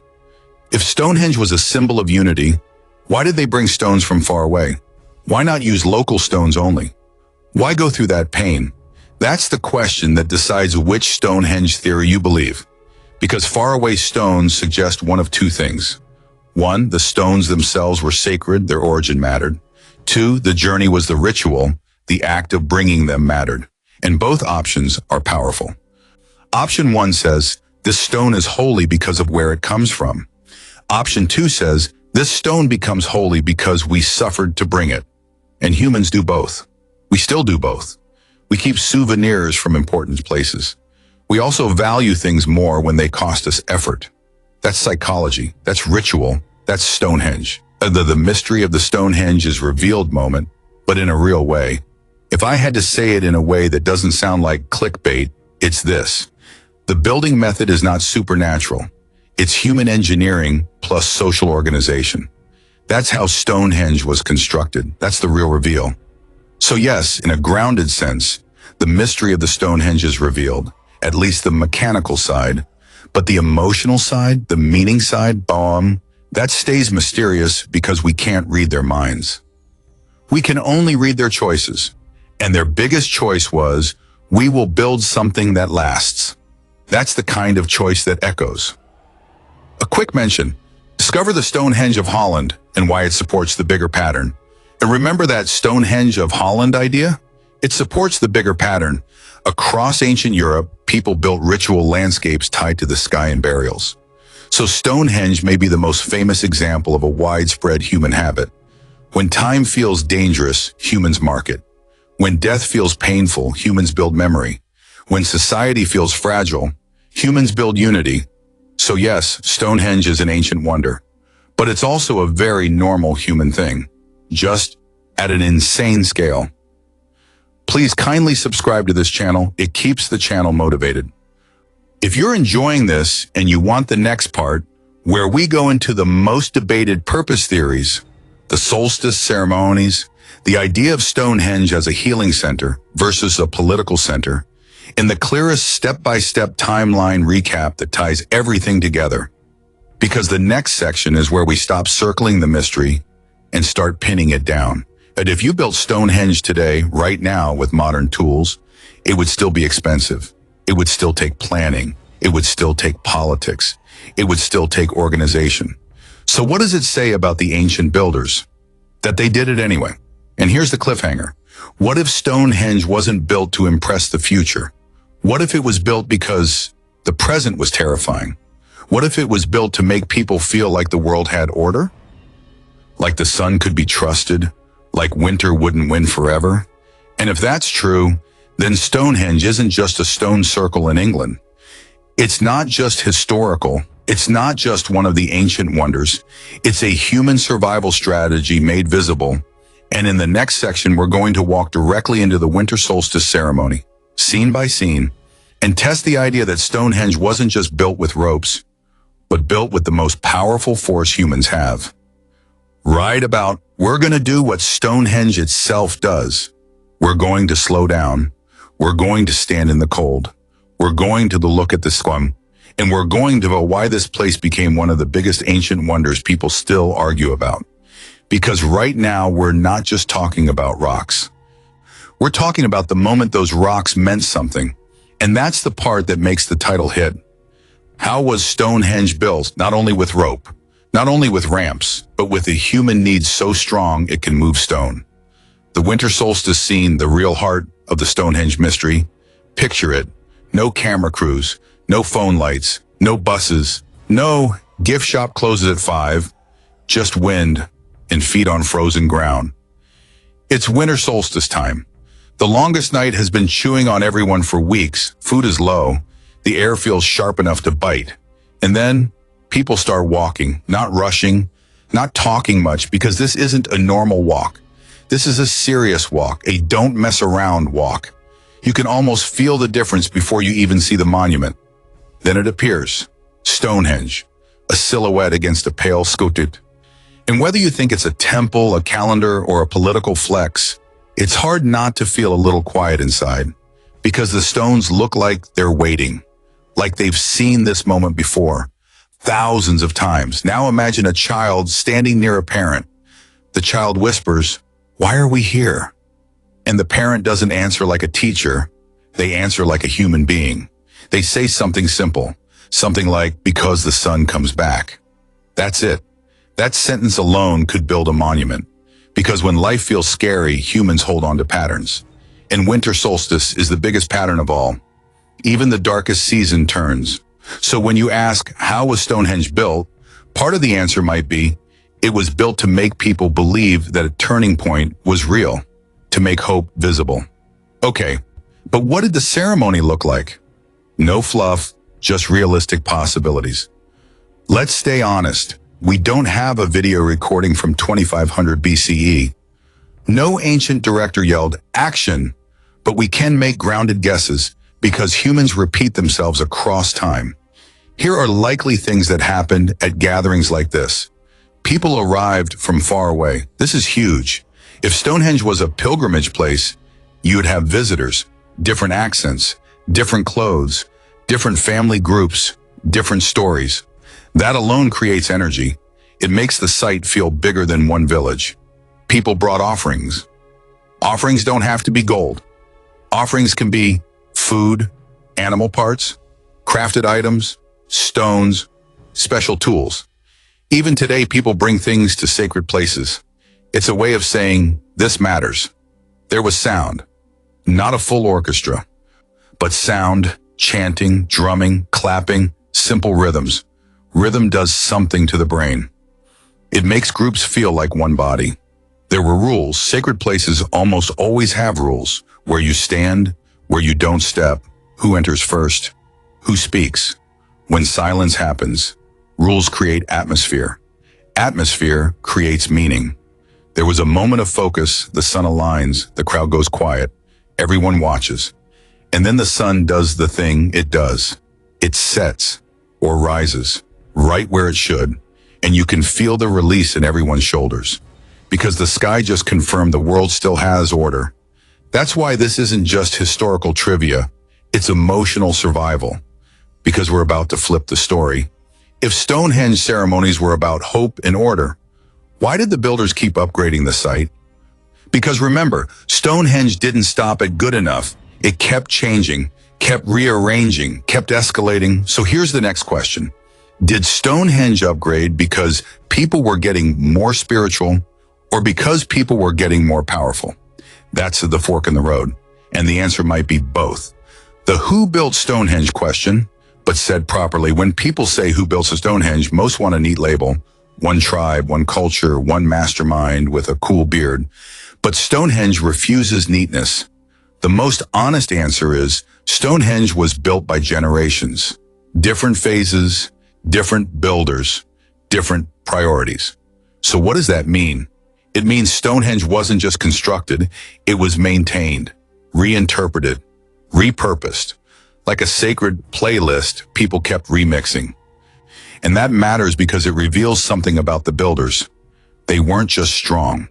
if Stonehenge was a symbol of unity, why did they bring stones from far away? Why not use local stones only? Why go through that pain? That's the question that decides which Stonehenge theory you believe. Because faraway stones suggest one of two things. One, the stones themselves were sacred, their origin mattered. Two, the journey was the ritual, the act of bringing them mattered. And both options are powerful. Option one says, this stone is holy because of where it comes from. Option two says, this stone becomes holy because we suffered to bring it. And humans do both. We still do both. We keep souvenirs from important places. We also value things more when they cost us effort. That's psychology. That's ritual. That's Stonehenge. The mystery of the Stonehenge is revealed moment, but in a real way. If I had to say it in a way that doesn't sound like clickbait, it's this. The building method is not supernatural. It's human engineering plus social organization. That's how Stonehenge was constructed. That's the real reveal. So yes, in a grounded sense, the mystery of the Stonehenge is revealed, at least the mechanical side. But the emotional side, the meaning side, that stays mysterious because we can't read their minds. We can only read their choices. And their biggest choice was, we will build something that lasts. That's the kind of choice that echoes. A quick mention, discover the Stonehenge of Holland and why it supports the bigger pattern. And remember that Stonehenge of Holland idea? It supports the bigger pattern. Across ancient Europe, people built ritual landscapes tied to the sky and burials. So Stonehenge may be the most famous example of a widespread human habit. When time feels dangerous, humans mark it. When death feels painful, humans build memory. When society feels fragile, humans build unity. So yes, Stonehenge is an ancient wonder, but it's also a very normal human thing, just at an insane scale. Please kindly subscribe to this channel. It keeps the channel motivated. If you're enjoying this and you want the next part, where we go into the most debated purpose theories, the solstice ceremonies, the idea of Stonehenge as a healing center versus a political center, in the clearest step-by-step timeline recap that ties everything together. Because the next section is where we stop circling the mystery and start pinning it down. And if you built Stonehenge today, right now, with modern tools, it would still be expensive. It would still take planning. It would still take politics. It would still take organization. So what does it say about the ancient builders? That they did it anyway. And here's the cliffhanger. What if Stonehenge wasn't built to impress the future? What if it was built because the present was terrifying? What if it was built to make people feel like the world had order? Like the sun could be trusted, like winter wouldn't win forever. And if that's true, then Stonehenge isn't just a stone circle in England. It's not just historical. It's not just one of the ancient wonders. It's a human survival strategy made visible. And in the next section, we're going to walk directly into the winter solstice ceremony, scene by scene, and test the idea that Stonehenge wasn't just built with ropes, but built with the most powerful force humans have. Right about, we're going to do what Stonehenge itself does. We're going to slow down. We're going to stand in the cold. We're going to look at the sky, and we're going to know why this place became one of the biggest ancient wonders people still argue about. Because right now, we're not just talking about rocks. We're talking about the moment those rocks meant something. And that's the part that makes the title hit. How was Stonehenge built? Not only with rope, not only with ramps, but with a human need so strong it can move stone. The winter solstice scene, the real heart of the Stonehenge mystery. Picture it. No camera crews, no phone lights, no buses, no gift shop closes at 5, just wind and feet on frozen ground. It's winter solstice time. The longest night has been chewing on everyone for weeks. Food is low. The air feels sharp enough to bite. And then people start walking, not rushing, not talking much, because this isn't a normal walk. This is a serious walk, a don't mess around walk. You can almost feel the difference before you even see the monument. Then it appears, Stonehenge, a silhouette against a pale sky. And whether you think it's a temple, a calendar, or a political flex, it's hard not to feel a little quiet inside, because the stones look like they're waiting, like they've seen this moment before, thousands of times. Now imagine a child standing near a parent. The child whispers, "Why are we here?" And the parent doesn't answer like a teacher. They answer like a human being. They say something simple, something like, "Because the sun comes back." That's it. That sentence alone could build a monument. Because when life feels scary, humans hold on to patterns. And winter solstice is the biggest pattern of all. Even the darkest season turns. So when you ask, how was Stonehenge built? Part of the answer might be, it was built to make people believe that a turning point was real, to make hope visible. Okay, but what did the ceremony look like? No fluff, just realistic possibilities. Let's stay honest. We don't have a video recording from 2500 BCE. No ancient director yelled, "Action!" But we can make grounded guesses because humans repeat themselves across time. Here are likely things that happened at gatherings like this. People arrived from far away. This is huge. If Stonehenge was a pilgrimage place, you would have visitors, different accents, different clothes, different family groups, different stories. That alone creates energy. It makes the site feel bigger than one village. People brought offerings. Offerings don't have to be gold. Offerings can be food, animal parts, crafted items, stones, special tools. Even today, people bring things to sacred places. It's a way of saying, this matters. There was sound, not a full orchestra, but sound, chanting, drumming, clapping, simple rhythms. Rhythm does something to the brain. It makes groups feel like one body. There were rules. Sacred places almost always have rules. Where you stand, where you don't step, who enters first, who speaks. When silence happens, rules create atmosphere. Atmosphere creates meaning. There was a moment of focus, the sun aligns, the crowd goes quiet, everyone watches. And then the sun does the thing it does. It sets or rises right where it should, and you can feel the release in everyone's shoulders. Because the sky just confirmed the world still has order. That's why this isn't just historical trivia, it's emotional survival. Because we're about to flip the story. If Stonehenge ceremonies were about hope and order, why did the builders keep upgrading the site? Because remember, Stonehenge didn't stop at good enough. It kept changing, kept rearranging, kept escalating. So here's the next question. Did Stonehenge upgrade because people were getting more spiritual or because people were getting more powerful? That's the fork in the road. And the answer might be both. The who built Stonehenge question, but said properly, when people say who built Stonehenge, most want a neat label. one tribe, one culture, one mastermind with a cool beard. But Stonehenge refuses neatness. The most honest answer is Stonehenge was built by generations. Different phases, different builders, different priorities. So what does that mean? It means Stonehenge wasn't just constructed, it was maintained, reinterpreted, repurposed. Like a sacred playlist people kept remixing. And that matters because it reveals something about the builders. They weren't just strong.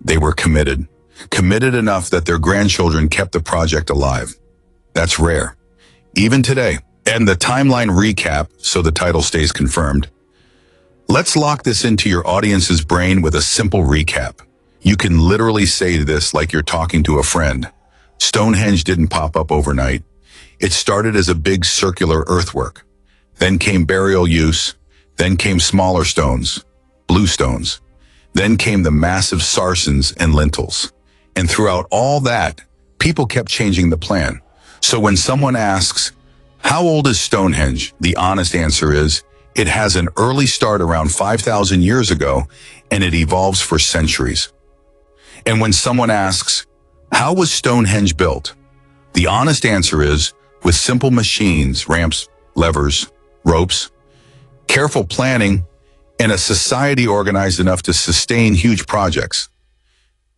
They were committed. Committed enough that their grandchildren kept the project alive. That's rare. Even today. And the timeline recap, so the title stays confirmed. Let's lock this into your audience's brain with a simple recap. You can literally say this like you're talking to a friend. Stonehenge didn't pop up overnight. It started as a big circular earthwork. Then came burial use. Then came smaller stones, bluestones. Then came the massive sarsens and lintels. And throughout all that, people kept changing the plan. So when someone asks, how old is Stonehenge? The honest answer is, it has an early start around 5,000 years ago, and it evolves for centuries. And when someone asks, how was Stonehenge built? The honest answer is, with simple machines, ramps, levers, ropes, careful planning, and a society organized enough to sustain huge projects.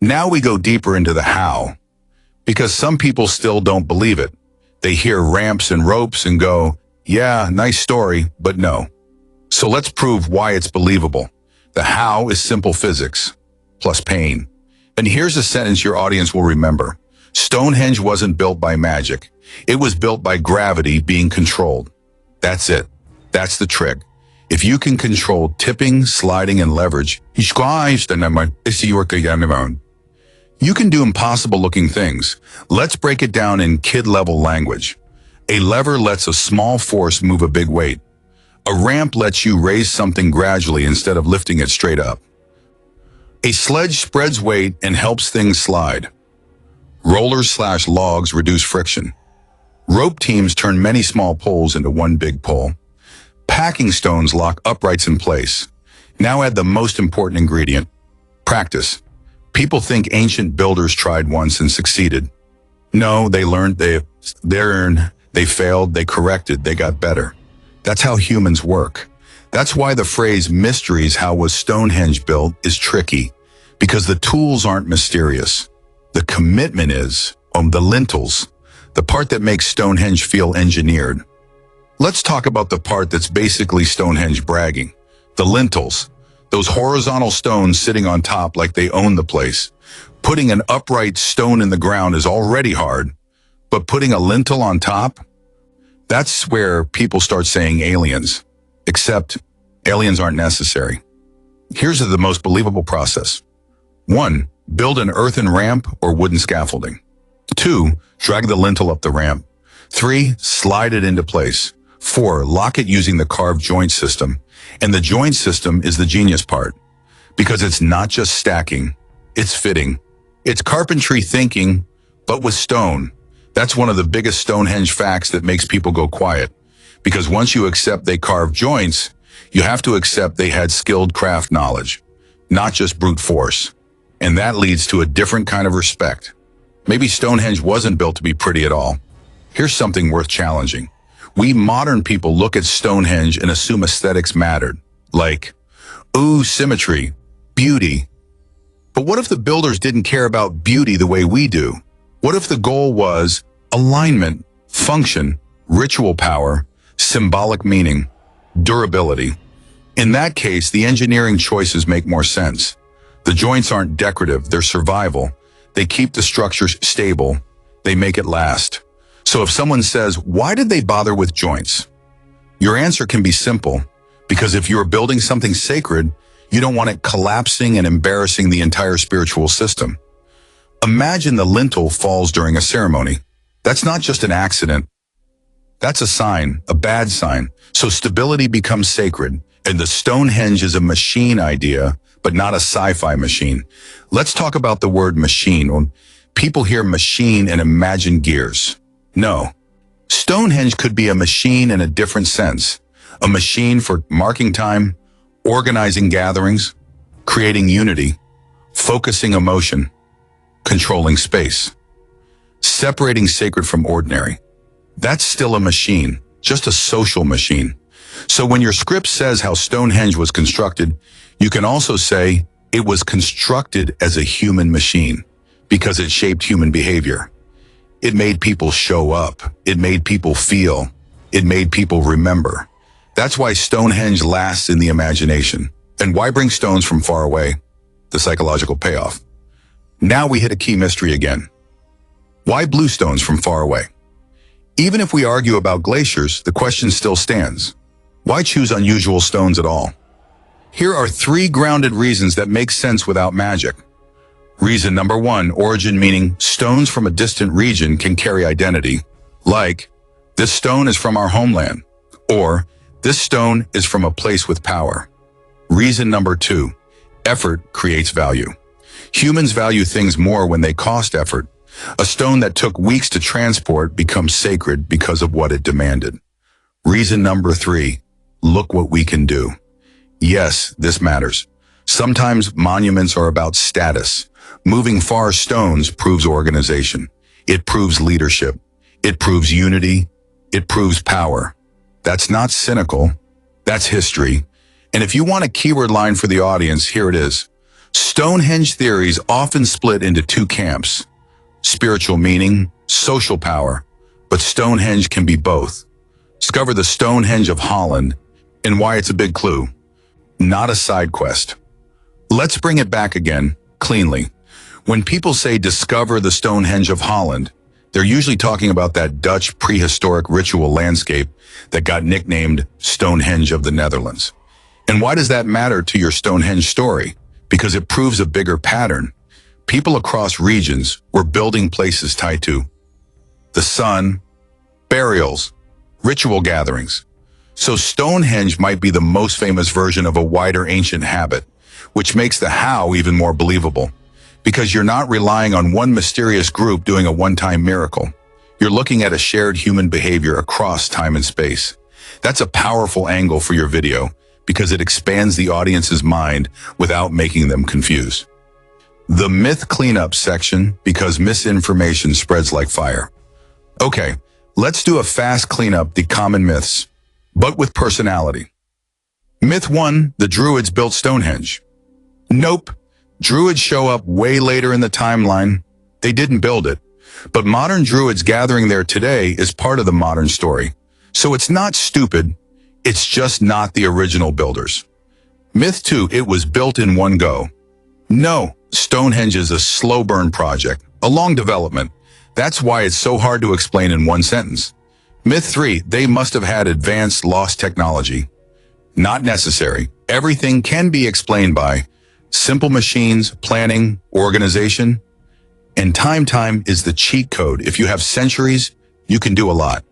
Now we go deeper into the how, because some people still don't believe it. They hear ramps and ropes and go, yeah, nice story, but no. So let's prove why it's believable. The how is simple physics, plus pain. And here's a sentence your audience will remember. Stonehenge wasn't built by magic. It was built by gravity being controlled. That's it. That's the trick. If you can control tipping, sliding, and leverage, you can do impossible-looking things. Let's break it down in kid-level language. A lever lets a small force move a big weight. A ramp lets you raise something gradually instead of lifting it straight up. A sledge spreads weight and helps things slide. Rollers/logs reduce friction. Rope teams turn many small poles into one big pole. Packing stones lock uprights in place. Now add the most important ingredient, practice. People think ancient builders tried once and succeeded. No, they learned, they failed, they corrected, they got better. That's how humans work. That's why the phrase mysteries, how was Stonehenge built, is tricky, because the tools aren't mysterious. The commitment is, the lintels, the part that makes Stonehenge feel engineered. Let's talk about the part that's basically Stonehenge bragging. The lintels, those horizontal stones sitting on top like they own the place. Putting an upright stone in the ground is already hard, but putting a lintel on top? That's where people start saying aliens. Except, aliens aren't necessary. Here's the most believable process. 1. Build an earthen ramp or wooden scaffolding. 2. Drag the lintel up the ramp. 3. Slide it into place. 4. Lock it using the carved joint system. And the joint system is the genius part. Because it's not just stacking, it's fitting. It's carpentry thinking, but with stone. That's one of the biggest Stonehenge facts that makes people go quiet. Because once you accept they carved joints, you have to accept they had skilled craft knowledge, not just brute force. And that leads to a different kind of respect. Maybe Stonehenge wasn't built to be pretty at all. Here's something worth challenging. We modern people look at Stonehenge and assume aesthetics mattered. Like, ooh, symmetry, beauty. But what if the builders didn't care about beauty the way we do? What if the goal was alignment, function, ritual power, symbolic meaning, durability? In that case, the engineering choices make more sense. The joints aren't decorative, they're survival. They keep the structure stable. They make it last. So if someone says, why did they bother with joints? Your answer can be simple, because if you're building something sacred, you don't want it collapsing and embarrassing the entire spiritual system. Imagine the lintel falls during a ceremony. That's not just an accident. That's a sign, a bad sign. So stability becomes sacred, and the Stonehenge is a machine idea, but not a sci-fi machine. Let's talk about the word machine. When people hear machine and imagine gears. No. Stonehenge could be a machine in a different sense. A machine for marking time, organizing gatherings, creating unity, focusing emotion, controlling space, separating sacred from ordinary. That's still a machine, just a social machine. So when your script says how Stonehenge was constructed, you can also say it was constructed as a human machine because it shaped human behavior. It made people show up. It made people feel. It made people remember. That's why Stonehenge lasts in the imagination. And why bring stones from far away? The psychological payoff. Now we hit a key mystery again. Why bluestones from far away? Even if we argue about glaciers, the question still stands. Why choose unusual stones at all? Here are 3 grounded reasons that make sense without magic. Reason number 1, origin, meaning stones from a distant region can carry identity, like, this stone is from our homeland, or this stone is from a place with power. Reason number 2, effort creates value. Humans value things more when they cost effort. A stone that took weeks to transport becomes sacred because of what it demanded. Reason number 3, look what we can do. Yes, this matters. Sometimes monuments are about status. Moving far stones proves organization. It proves leadership. It proves unity. It proves power. That's not cynical. That's history. And if you want a keyword line for the audience, here it is. Stonehenge theories often split into 2 camps. Spiritual meaning, social power. But Stonehenge can be both. Discover the Stonehenge of Holland and why it's a big clue. Not a side quest. Let's bring it back again, cleanly. When people say discover the Stonehenge of Holland, they're usually talking about that Dutch prehistoric ritual landscape that got nicknamed Stonehenge of the Netherlands. And why does that matter to your Stonehenge story? Because it proves a bigger pattern. People across regions were building places tied to the sun, burials, ritual gatherings. So Stonehenge might be the most famous version of a wider ancient habit, which makes the how even more believable. Because you're not relying on one mysterious group doing a one-time miracle. You're looking at a shared human behavior across time and space. That's a powerful angle for your video because it expands the audience's mind without making them confused. The myth cleanup section, because misinformation spreads like fire. Okay, let's do a fast cleanup, the common myths, but with personality. Myth 1, the Druids built Stonehenge. Nope. Druids show up way later in the timeline. They didn't build it. But modern Druids gathering there today is part of the modern story. So it's not stupid. It's just not the original builders. Myth 2, it was built in one go. No, Stonehenge is a slow burn project, a long development. That's why it's so hard to explain in one sentence. Myth 3, they must have had advanced lost technology. Not necessary. Everything can be explained by simple machines, planning, organization, and time is the cheat code. If you have centuries, you can do a lot.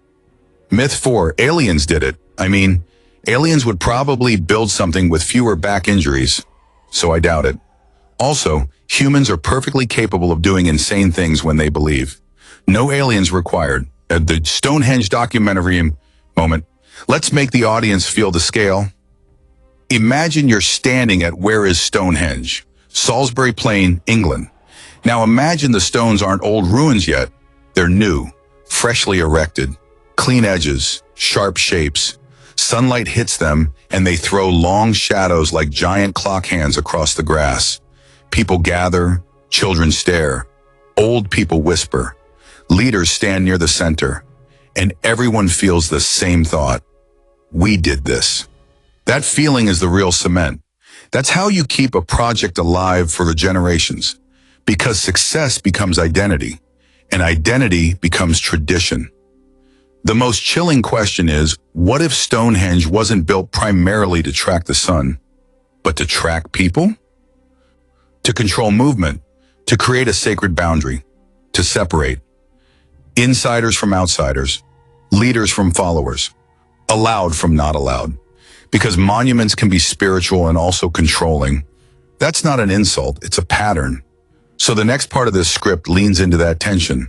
Myth 4, aliens did it. I mean, aliens would probably build something with fewer back injuries, so I doubt it. Also, humans are perfectly capable of doing insane things when they believe. No aliens required. At the Stonehenge documentary moment, let's make the audience feel the scale. Imagine you're standing at where is Stonehenge? Salisbury Plain, England. Now imagine the stones aren't old ruins yet. They're new, freshly erected, clean edges, sharp shapes. Sunlight hits them and they throw long shadows like giant clock hands across the grass. People gather, children stare, old people whisper. Leaders stand near the center, and everyone feels the same thought. We did this. That feeling is the real cement. That's how you keep a project alive for the generations, because success becomes identity, and identity becomes tradition. The most chilling question is, what if Stonehenge wasn't built primarily to track the sun, but to track people? To control movement, to create a sacred boundary, to separate insiders from outsiders, leaders from followers, allowed from not allowed. Because monuments can be spiritual and also controlling. That's not an insult, it's a pattern. So the next part of this script leans into that tension.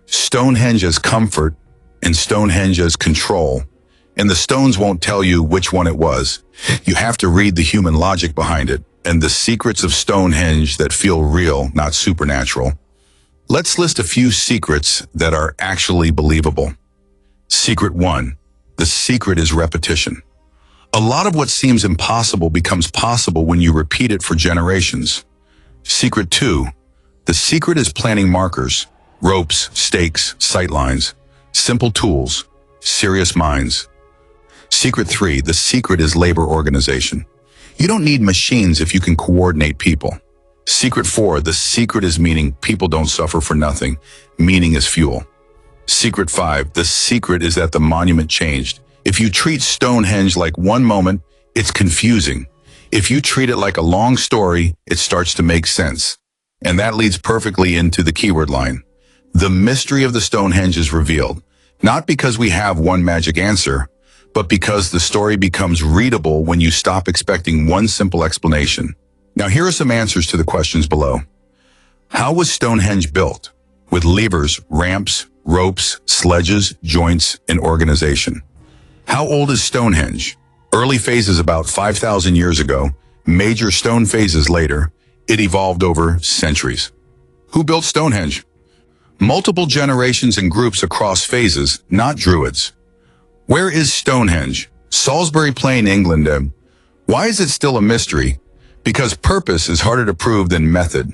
Stonehenge as comfort and Stonehenge as control. and the stones won't tell you which one it was. You have to read the human logic behind it and the secrets of Stonehenge that feel real, not supernatural. Let's list a few secrets that are actually believable. Secret 1. The secret is repetition. A lot of what seems impossible becomes possible when you repeat it for generations. Secret 2. The secret is planting markers, ropes, stakes, sightlines, simple tools, serious minds. Secret 3. The secret is labor organization. You don't need machines if you can coordinate people. Secret 4. The secret is meaning. People don't suffer for nothing. Meaning is fuel. Secret 5. The secret is that the monument changed. If you treat Stonehenge like one moment, it's confusing. If you treat it like a long story, it starts to make sense. And that leads perfectly into the keyword line. The mystery of the Stonehenge is revealed, not because we have one magic answer, but because the story becomes readable when you stop expecting one simple explanation. Now here are some answers to the questions below. How was Stonehenge built? With levers, ramps, ropes, sledges, joints, and organization. How old is Stonehenge? Early phases about 5,000 years ago, major stone phases later. It evolved over centuries. Who built Stonehenge? Multiple generations and groups across phases, not druids. Where is Stonehenge? Salisbury Plain, England. Why is it still a mystery? Because purpose is harder to prove than method.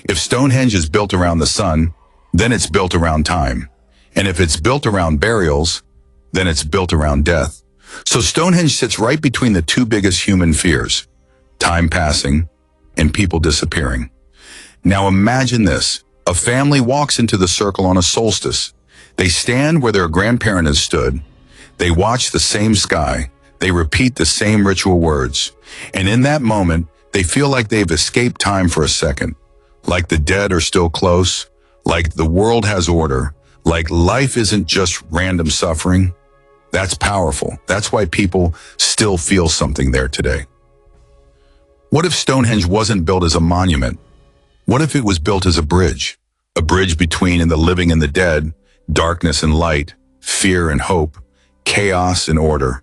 If Stonehenge is built around the sun, then it's built around time. And if it's built around burials, then it's built around death. So Stonehenge sits right between the two biggest human fears, time passing and people disappearing. Now imagine this. A family walks into the circle on a solstice. They stand where their grandparent has stood. They watch the same sky. They repeat the same ritual words. And in that moment, they feel like they've escaped time for a second. Like the dead are still close. Like the world has order. Like life isn't just random suffering. That's powerful. That's why people still feel something there today. What if Stonehenge wasn't built as a monument? What if it was built as a bridge? A bridge between the living and the dead, darkness and light, fear and hope, chaos and order.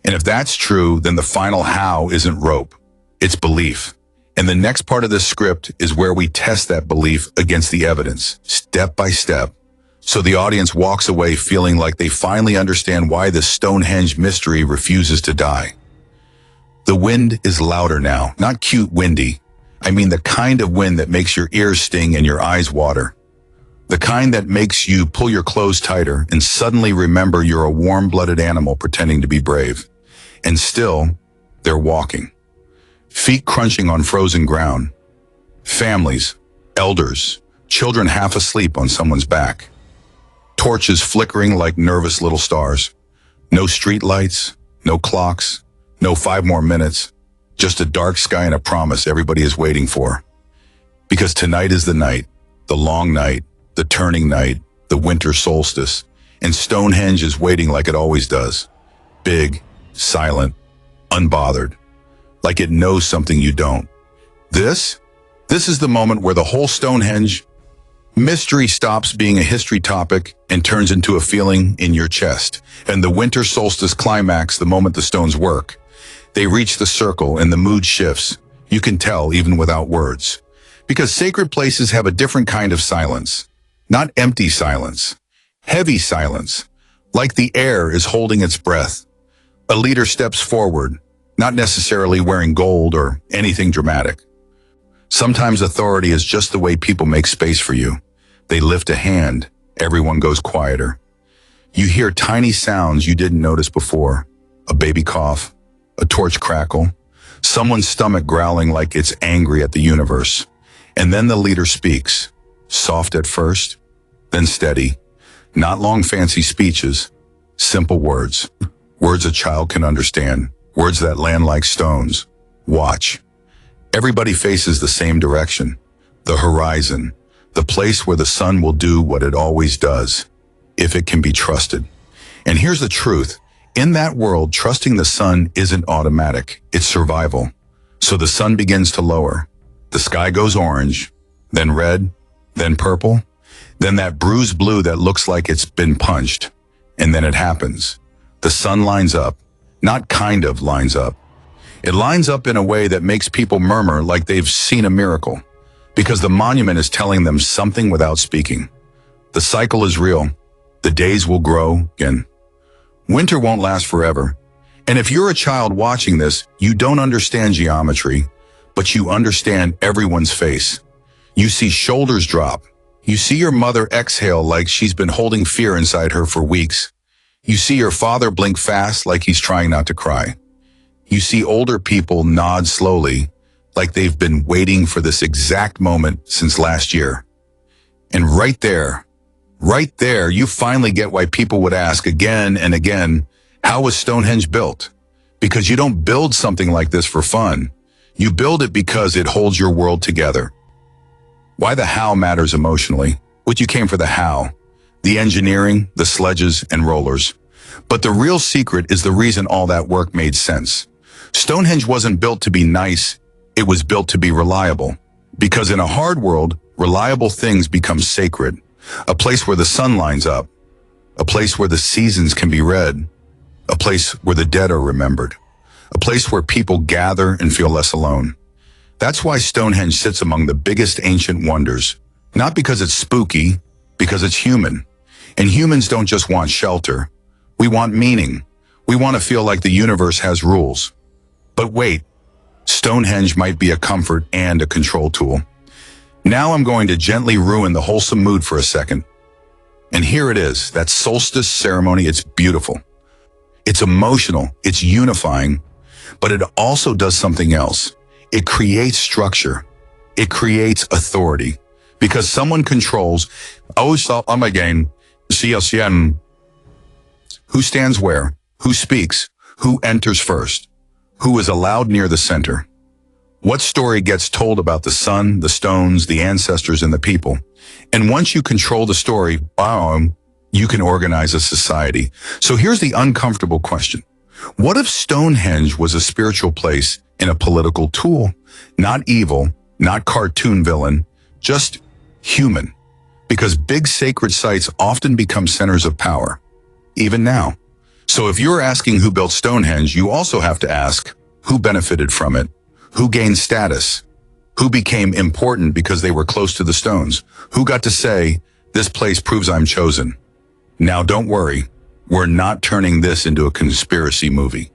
And if that's true, then the final how isn't rope, it's belief. And the next part of this script is where we test that belief against the evidence, step by step. So the audience walks away feeling like they finally understand why the Stonehenge mystery refuses to die. The wind is louder now, not cute windy. I mean the kind of wind that makes your ears sting and your eyes water. The kind that makes you pull your clothes tighter and suddenly remember you're a warm-blooded animal pretending to be brave. And still, they're walking. Feet crunching on frozen ground. Families, elders, children half asleep on someone's back. Torches flickering like nervous little stars. No street lights, no clocks, no 5 more minutes. Just a dark sky and a promise everybody is waiting for. Because tonight is the night, the long night, the turning night, the winter solstice, and Stonehenge is waiting like it always does. Big, silent, unbothered, like it knows something you don't. This is the moment where the whole Stonehenge mystery stops being a history topic and turns into a feeling in your chest. And the winter solstice climax, the moment the stones work. They reach the circle and the mood shifts. You can tell even without words. Because sacred places have a different kind of silence. Not empty silence. Heavy silence. Like the air is holding its breath. A leader steps forward, not necessarily wearing gold or anything dramatic. Sometimes authority is just the way people make space for you. They lift a hand, everyone goes quieter. You hear tiny sounds you didn't notice before. A baby cough, a torch crackle, someone's stomach growling like it's angry at the universe. And then the leader speaks, soft at first, then steady. Not long fancy speeches, simple words. Words a child can understand, words that land like stones. Watch. Everybody faces the same direction, the horizon, the place where the sun will do what it always does, if it can be trusted. And here's the truth. In that world, trusting the sun isn't automatic, it's survival. So the sun begins to lower. The sky goes orange, then red, then purple, then that bruised blue that looks like it's been punched. And then it happens. The sun lines up, not kind of lines up. It lines up in a way that makes people murmur like they've seen a miracle, because the monument is telling them something without speaking. The cycle is real. The days will grow again. Winter won't last forever. And if you're a child watching this, you don't understand geometry, but you understand everyone's face. You see shoulders drop. You see your mother exhale like she's been holding fear inside her for weeks. You see your father blink fast like he's trying not to cry. You see older people nod slowly, like they've been waiting for this exact moment since last year. And right there, you finally get why people would ask again and again, how was Stonehenge built? Because you don't build something like this for fun. You build it because it holds your world together. Why the how matters emotionally. What you came for the how. The engineering, the sledges, and rollers. But the real secret is the reason all that work made sense. Stonehenge wasn't built to be nice, it was built to be reliable. Because in a hard world, reliable things become sacred. A place where the sun lines up. A place where the seasons can be read. A place where the dead are remembered. A place where people gather and feel less alone. That's why Stonehenge sits among the biggest ancient wonders. Not because it's spooky, because it's human. And humans don't just want shelter. We want meaning. We want to feel like the universe has rules. But wait, Stonehenge might be a comfort and a control tool. Now I'm going to gently ruin the wholesome mood for a second. And here it is, that solstice ceremony. It's beautiful. It's emotional, it's unifying, but it also does something else. It creates structure. It creates authority. Because someone controls, who stands where, who speaks, who enters first, who is allowed near the center. What story gets told about the sun, the stones, the ancestors, and the people? And once you control the story, you can organize a society. So here's the uncomfortable question. What if Stonehenge was a spiritual place and a political tool? Not evil, not cartoon villain, just human. Because big sacred sites often become centers of power, even now. So if you're asking who built Stonehenge, you also have to ask who benefited from it, who gained status, who became important because they were close to the stones, who got to say, this place proves I'm chosen. Now don't worry, we're not turning this into a conspiracy movie.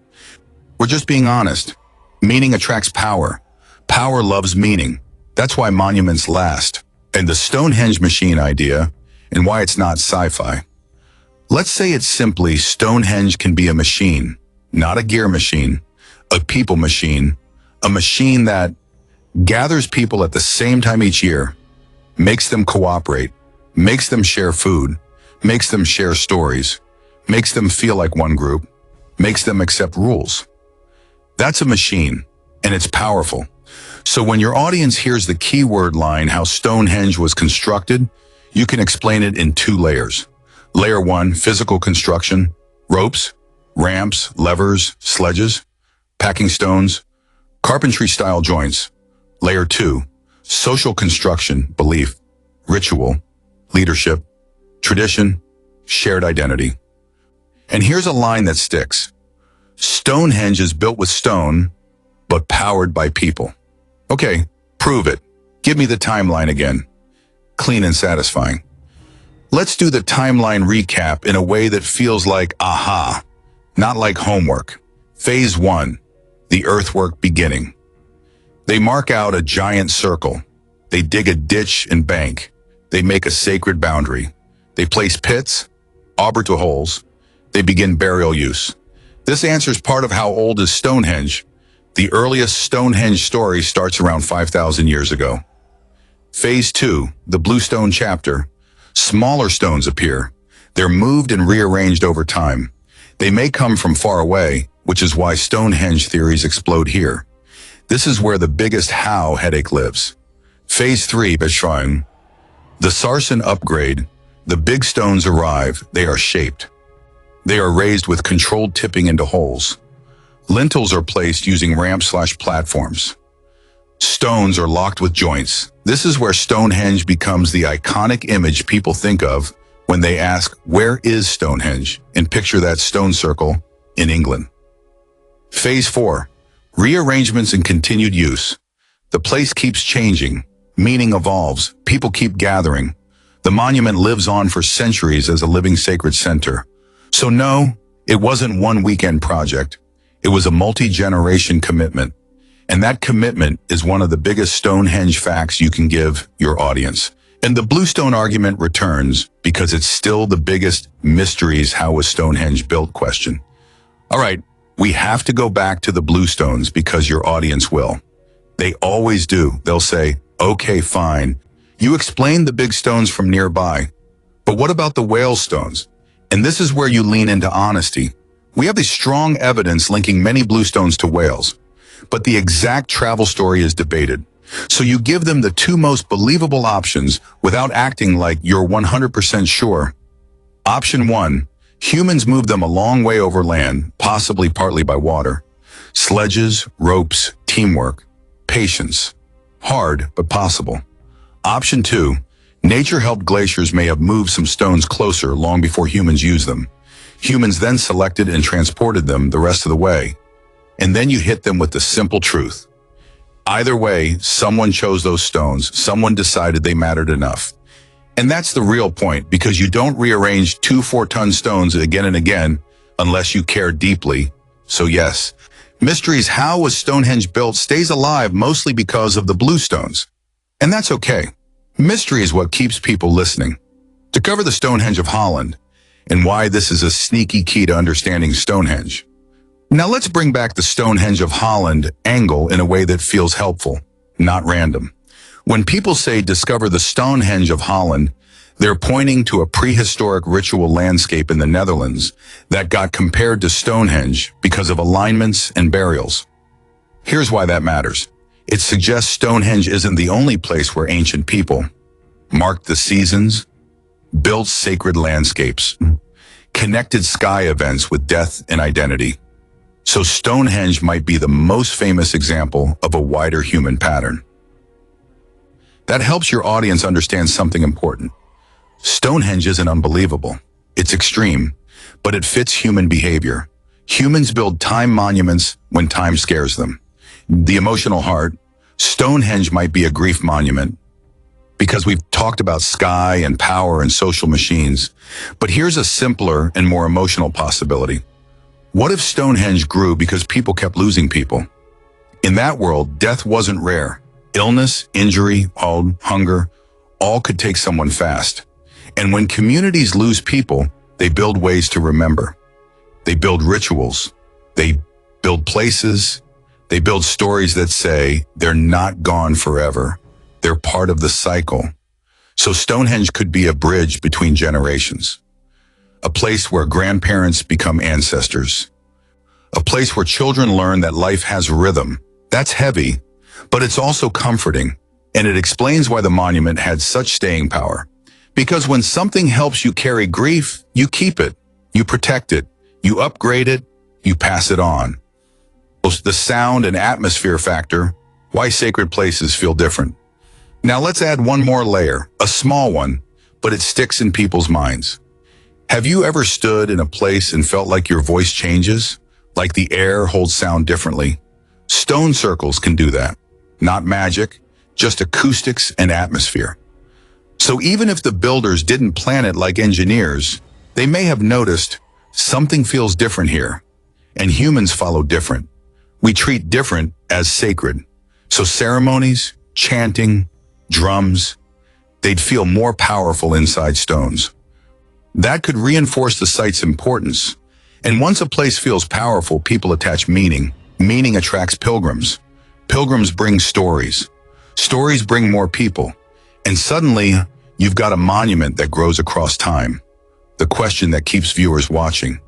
We're just being honest. Meaning attracts power. Power loves meaning. That's why monuments last. And the Stonehenge machine idea, and why it's not sci-fi. Let's say it's simply Stonehenge can be a machine, not a gear machine, a people machine, a machine that gathers people at the same time each year, makes them cooperate, makes them share food, makes them share stories, makes them feel like one group, makes them accept rules. That's a machine, and it's powerful. So when your audience hears the keyword line, how Stonehenge was constructed, you can explain it in 2 layers. Layer 1, physical construction, ropes, ramps, levers, sledges, packing stones, carpentry-style joints. Layer 2, social construction, belief, ritual, leadership, tradition, shared identity. And here's a line that sticks. Stonehenge is built with stone, but powered by people. Okay, prove it. Give me the timeline again. Clean and satisfying. Let's do the timeline recap in a way that feels like aha, not like homework. Phase 1, the earthwork beginning. They mark out a giant circle. They dig a ditch and bank. They make a sacred boundary. They place pits, auger to holes. They begin burial use. This answers part of how old is Stonehenge. The earliest Stonehenge story starts around 5,000 years ago. Phase 2, the Bluestone chapter. Smaller stones appear. They're moved and rearranged over time. They may come from far away, which is why Stonehenge theories explode here. This is where the biggest how headache lives. Phase 3, Beschreibung. The Sarsen upgrade. The big stones arrive. They are shaped. They are raised with controlled tipping into holes. Lintels are placed using ramps/platforms. Stones are locked with joints. This is where Stonehenge becomes the iconic image people think of when they ask, where is Stonehenge? And picture that stone circle in England. Phase 4, rearrangements and continued use. The place keeps changing, meaning evolves, people keep gathering. The monument lives on for centuries as a living sacred center. So no, it wasn't one weekend project. It was a multi-generation commitment. And that commitment is one of the biggest Stonehenge facts you can give your audience. And the Bluestone argument returns because it's still the biggest mysteries how was Stonehenge built question. All right, we have to go back to the Bluestones because your audience will. They always do. They'll say, okay, fine. You explained the big stones from nearby, but what about the whale stones? And this is where you lean into honesty. We have the strong evidence linking many Bluestones to whales, but the exact travel story is debated. So you give them the two most believable options without acting like you're 100% sure. Option 1, humans moved them a long way over land, possibly partly by water. Sledges, ropes, teamwork, patience. Hard, but possible. Option 2, nature helped glaciers may have moved some stones closer long before humans used them. Humans then selected and transported them the rest of the way. And then you hit them with the simple truth. Either way, someone chose those stones, someone decided they mattered enough. And that's the real point, because you don't rearrange 2 4-ton stones again and again unless you care deeply. So yes, mysteries how was Stonehenge built stays alive mostly because of the Bluestones. And that's okay. Mystery is what keeps people listening. To cover the Stonehenge of Holland and why this is a sneaky key to understanding Stonehenge. Now let's bring back the Stonehenge of Holland angle in a way that feels helpful, not random. When people say discover the Stonehenge of Holland, they're pointing to a prehistoric ritual landscape in the Netherlands that got compared to Stonehenge because of alignments and burials. Here's why that matters. It suggests Stonehenge isn't the only place where ancient people marked the seasons, built sacred landscapes, connected sky events with death and identity. So Stonehenge might be the most famous example of a wider human pattern. That helps your audience understand something important. Stonehenge isn't unbelievable. It's extreme, but it fits human behavior. Humans build time monuments when time scares them. The emotional heart, Stonehenge might be a grief monument because we've talked about sky and power and social machines. But here's a simpler and more emotional possibility. What if Stonehenge grew because people kept losing people? In that world, death wasn't rare. Illness, injury, hunger, all could take someone fast. And when communities lose people, they build ways to remember. They build rituals. They build places. They build stories that say they're not gone forever. They're part of the cycle. So Stonehenge could be a bridge between generations. A place where grandparents become ancestors. A place where children learn that life has rhythm. That's heavy, but it's also comforting, and it explains why the monument had such staying power. Because when something helps you carry grief, you keep it, you protect it, you upgrade it, you pass it on. The sound and atmosphere factor, why sacred places feel different. Now let's add one more layer, a small one, but it sticks in people's minds. Have you ever stood in a place and felt like your voice changes? Like the air holds sound differently? Stone circles can do that. Not magic, just acoustics and atmosphere. So even if the builders didn't plan it like engineers, they may have noticed something feels different here. And humans follow different. We treat different as sacred. So ceremonies, chanting, drums, they'd feel more powerful inside stones. That could reinforce the site's importance. And once a place feels powerful, people attach meaning. Meaning attracts pilgrims. Pilgrims bring stories. Stories bring more people. And suddenly, you've got a monument that grows across time. The question that keeps viewers watching.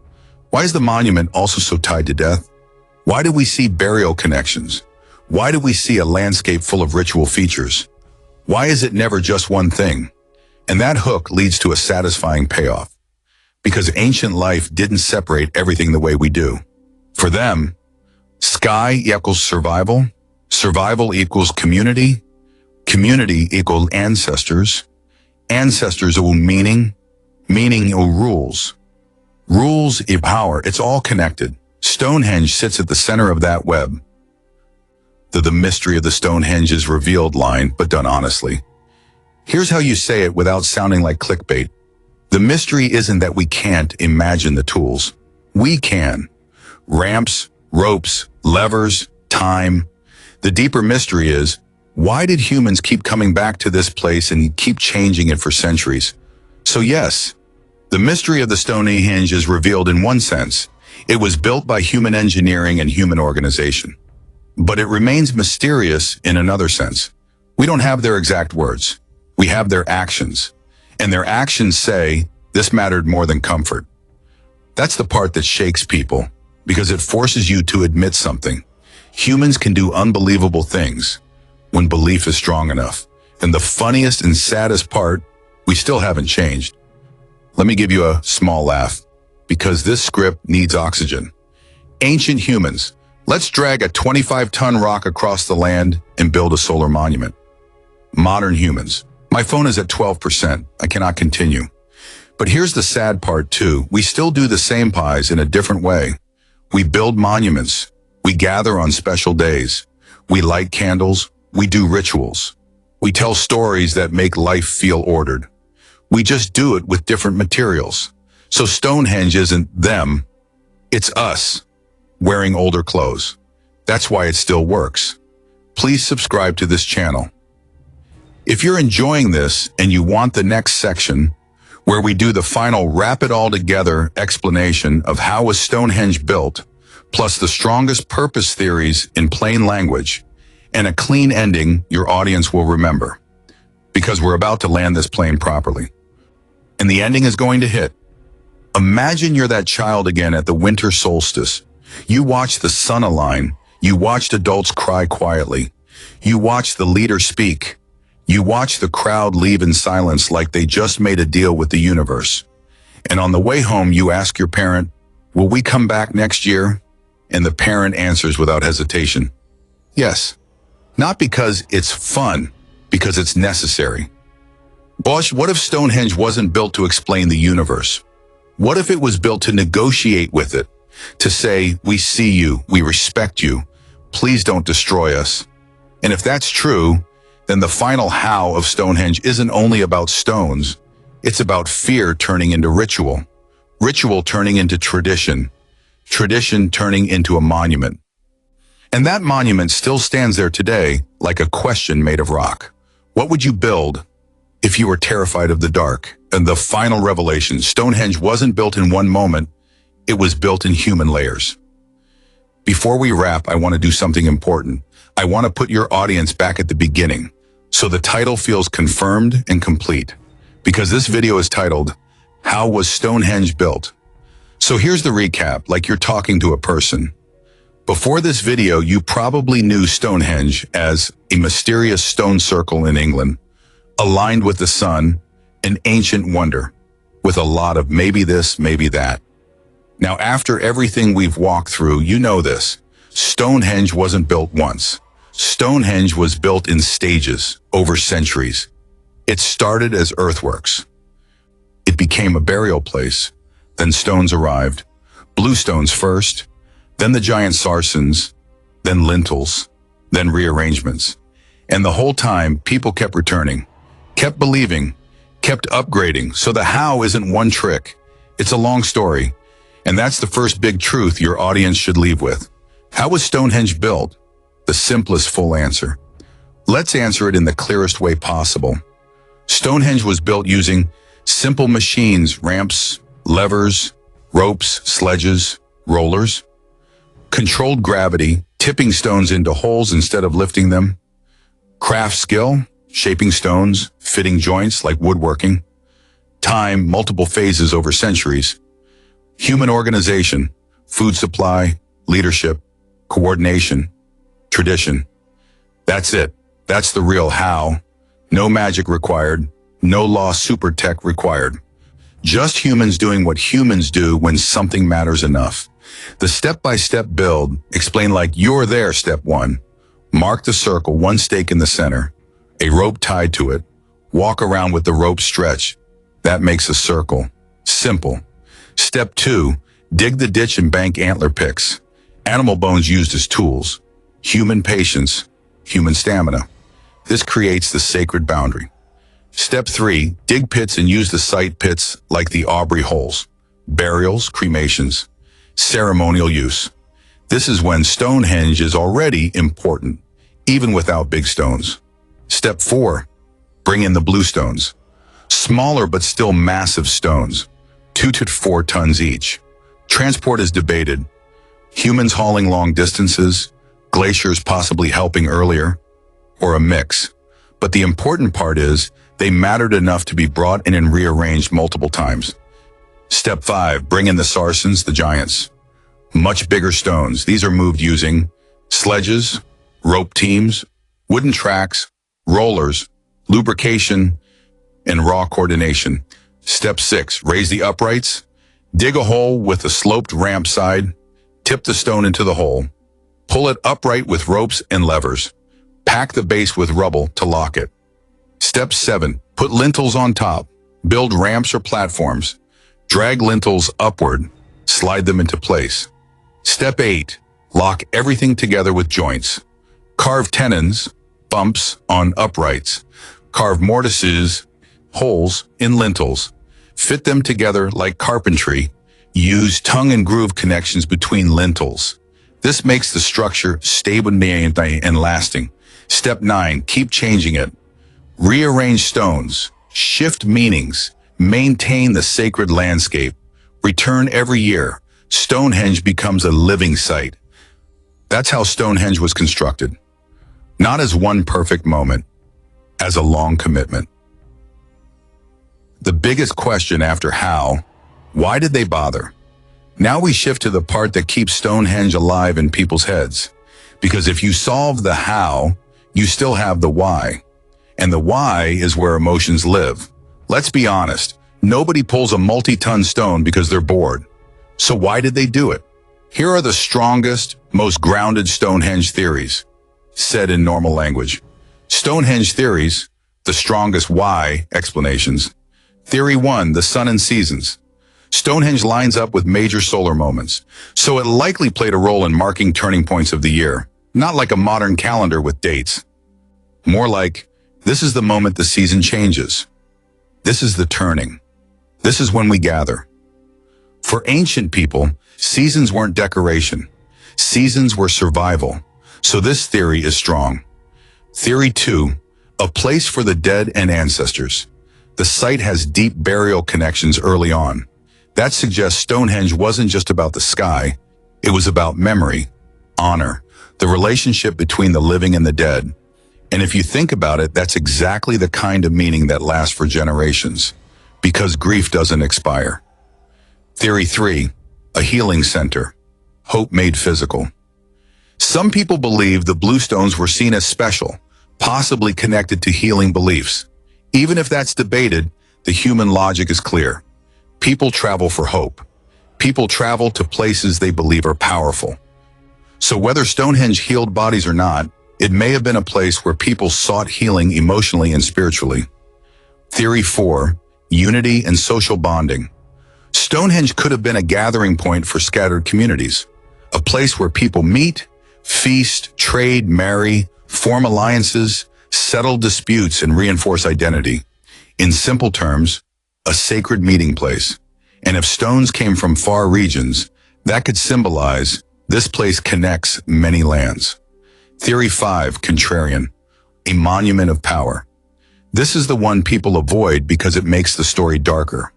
Why is the monument also so tied to death? Why do we see burial connections? Why do we see a landscape full of ritual features? Why is it never just one thing? And that hook leads to a satisfying payoff. Because ancient life didn't separate everything the way we do. For them, sky equals survival, survival equals community, community equals ancestors, ancestors equal meaning, meaning rules. Rules, power, it's all connected. Stonehenge sits at the center of that web. The mystery of the Stonehenge is revealed line, but done honestly. Here's how you say it without sounding like clickbait. The mystery isn't that we can't imagine the tools. We can. Ramps, ropes, levers, time. The deeper mystery is, why did humans keep coming back to this place and keep changing it for centuries? So yes, the mystery of the Stonehenge is revealed in one sense. It was built by human engineering and human organization. But it remains mysterious in another sense. We don't have their exact words. We have their actions. And their actions say, this mattered more than comfort. That's the part that shakes people, because it forces you to admit something. Humans can do unbelievable things when belief is strong enough. And the funniest and saddest part, we still haven't changed. Let me give you a small laugh, because this script needs oxygen. Ancient humans, let's drag a 25-ton rock across the land and build a solar monument. Modern humans, my phone is at 12%. I cannot continue. But here's the sad part too. We still do the same pies in a different way. We build monuments. We gather on special days. We light candles. We do rituals. We tell stories that make life feel ordered. We just do it with different materials. So Stonehenge isn't them. It's us, wearing older clothes. That's why it still works. Please subscribe to this channel. If you're enjoying this and you want the next section, where we do the final wrap it all together explanation of how was Stonehenge built, plus the strongest purpose theories in plain language, and a clean ending your audience will remember. Because we're about to land this plane properly. And the ending is going to hit. Imagine you're that child again at the winter solstice. You watch the sun align. You watched adults cry quietly. You watch the leader speak. You watch the crowd leave in silence like they just made a deal with the universe. And on the way home, you ask your parent, will we come back next year? And the parent answers without hesitation, yes. Not because it's fun, because it's necessary. Boss, what if Stonehenge wasn't built to explain the universe? What if it was built to negotiate with it? To say, we see you, we respect you, please don't destroy us. And if that's true, then the final how of Stonehenge isn't only about stones, it's about fear turning into ritual, ritual turning into tradition, tradition turning into a monument. And that monument still stands there today like a question made of rock. What would you build if you were terrified of the dark? And the final revelation, Stonehenge wasn't built in one moment, it was built in human layers. Before we wrap, I want to do something important. I want to put your audience back at the beginning, so the title feels confirmed and complete. Because this video is titled, How Was Stonehenge Built? So here's the recap, like you're talking to a person. Before this video, you probably knew Stonehenge as a mysterious stone circle in England, aligned with the sun, an ancient wonder, with a lot of maybe this, maybe that. Now, after everything we've walked through, you know this. Stonehenge wasn't built once. Stonehenge was built in stages, over centuries. It started as earthworks. It became a burial place. Then stones arrived. Bluestones first, then the giant Sarsens, then lintels, then rearrangements. And the whole time, people kept returning, kept believing, kept upgrading. So the how isn't one trick. It's a long story. And that's the first big truth your audience should leave with. How was Stonehenge built? The simplest full answer. Let's answer it in the clearest way possible. Stonehenge was built using simple machines, ramps, levers, ropes, sledges, rollers. Controlled gravity, tipping stones into holes instead of lifting them. Craft skill, shaping stones, fitting joints like woodworking. Time, multiple phases over centuries. Human organization, food supply, leadership, coordination, tradition. That's it. That's the real how. No magic required. No law super tech required. Just humans doing what humans do when something matters enough. The step-by-step build, explain like you're there, step 1. Mark the circle, one stake in the center, a rope tied to it. Walk around with the rope stretched. That makes a circle. Simple. Step 2, dig the ditch and bank antler picks. Animal bones used as tools. Human patience, human stamina. This creates the sacred boundary. Step 3, dig pits and use the site pits like the Aubrey holes. Burials, cremations, ceremonial use. This is when Stonehenge is already important, even without big stones. Step 4, bring in the Bluestones. Smaller but still massive stones, 2 to 4 tons each. Transport is debated. Humans hauling long distances, glaciers possibly helping earlier, or a mix. But the important part is they mattered enough to be brought in and rearranged multiple times. Step 5, bring in the Sarsens, the giants. Much bigger stones. These are moved using sledges, rope teams, wooden tracks, rollers, lubrication, and raw coordination. Step 6, raise the uprights. Dig a hole with a sloped ramp side. Tip the stone into the hole. Pull it upright with ropes and levers. Pack the base with rubble to lock it. Step 7, put lintels on top. Build ramps or platforms. Drag lintels upward. Slide them into place. Step 8, lock everything together with joints. Carve tenons, bumps on uprights. Carve mortises, holes in lintels. Fit them together like carpentry. Use tongue and groove connections between lintels. This makes the structure stable and lasting. Step 9, keep changing it. Rearrange stones, shift meanings, maintain the sacred landscape. Return every year. Stonehenge becomes a living site. That's how Stonehenge was constructed. Not as one perfect moment, as a long commitment. The biggest question after how, why did they bother? Now we shift to the part that keeps Stonehenge alive in people's heads. Because if you solve the how, you still have the why. And the why is where emotions live. Let's be honest, nobody pulls a multi-ton stone because they're bored. So why did they do it? Here are the strongest, most grounded Stonehenge theories, said in normal language. Stonehenge theories, the strongest why explanations. Theory 1, the sun and seasons. Stonehenge lines up with major solar moments, so it likely played a role in marking turning points of the year, not like a modern calendar with dates. More like, this is the moment the season changes. This is the turning. This is when we gather. For ancient people, seasons weren't decoration. Seasons were survival. So this theory is strong. Theory 2, a place for the dead and ancestors. The site has deep burial connections early on. That suggests Stonehenge wasn't just about the sky. It was about memory, honor, the relationship between the living and the dead. And if you think about it, that's exactly the kind of meaning that lasts for generations, because grief doesn't expire. Theory 3, a healing center, hope made physical. Some people believe the Bluestones were seen as special, possibly connected to healing beliefs. Even if that's debated, the human logic is clear. People travel for hope. People travel to places they believe are powerful. So whether Stonehenge healed bodies or not, it may have been a place where people sought healing emotionally and spiritually. Theory 4, unity and social bonding. Stonehenge could have been a gathering point for scattered communities, a place where people meet, feast, trade, marry, form alliances, settle disputes, and reinforce identity. In simple terms, a sacred meeting place. And if stones came from far regions, that could symbolize this place connects many lands. Theory 5, contrarian, a monument of power. This is the one people avoid because it makes the story darker.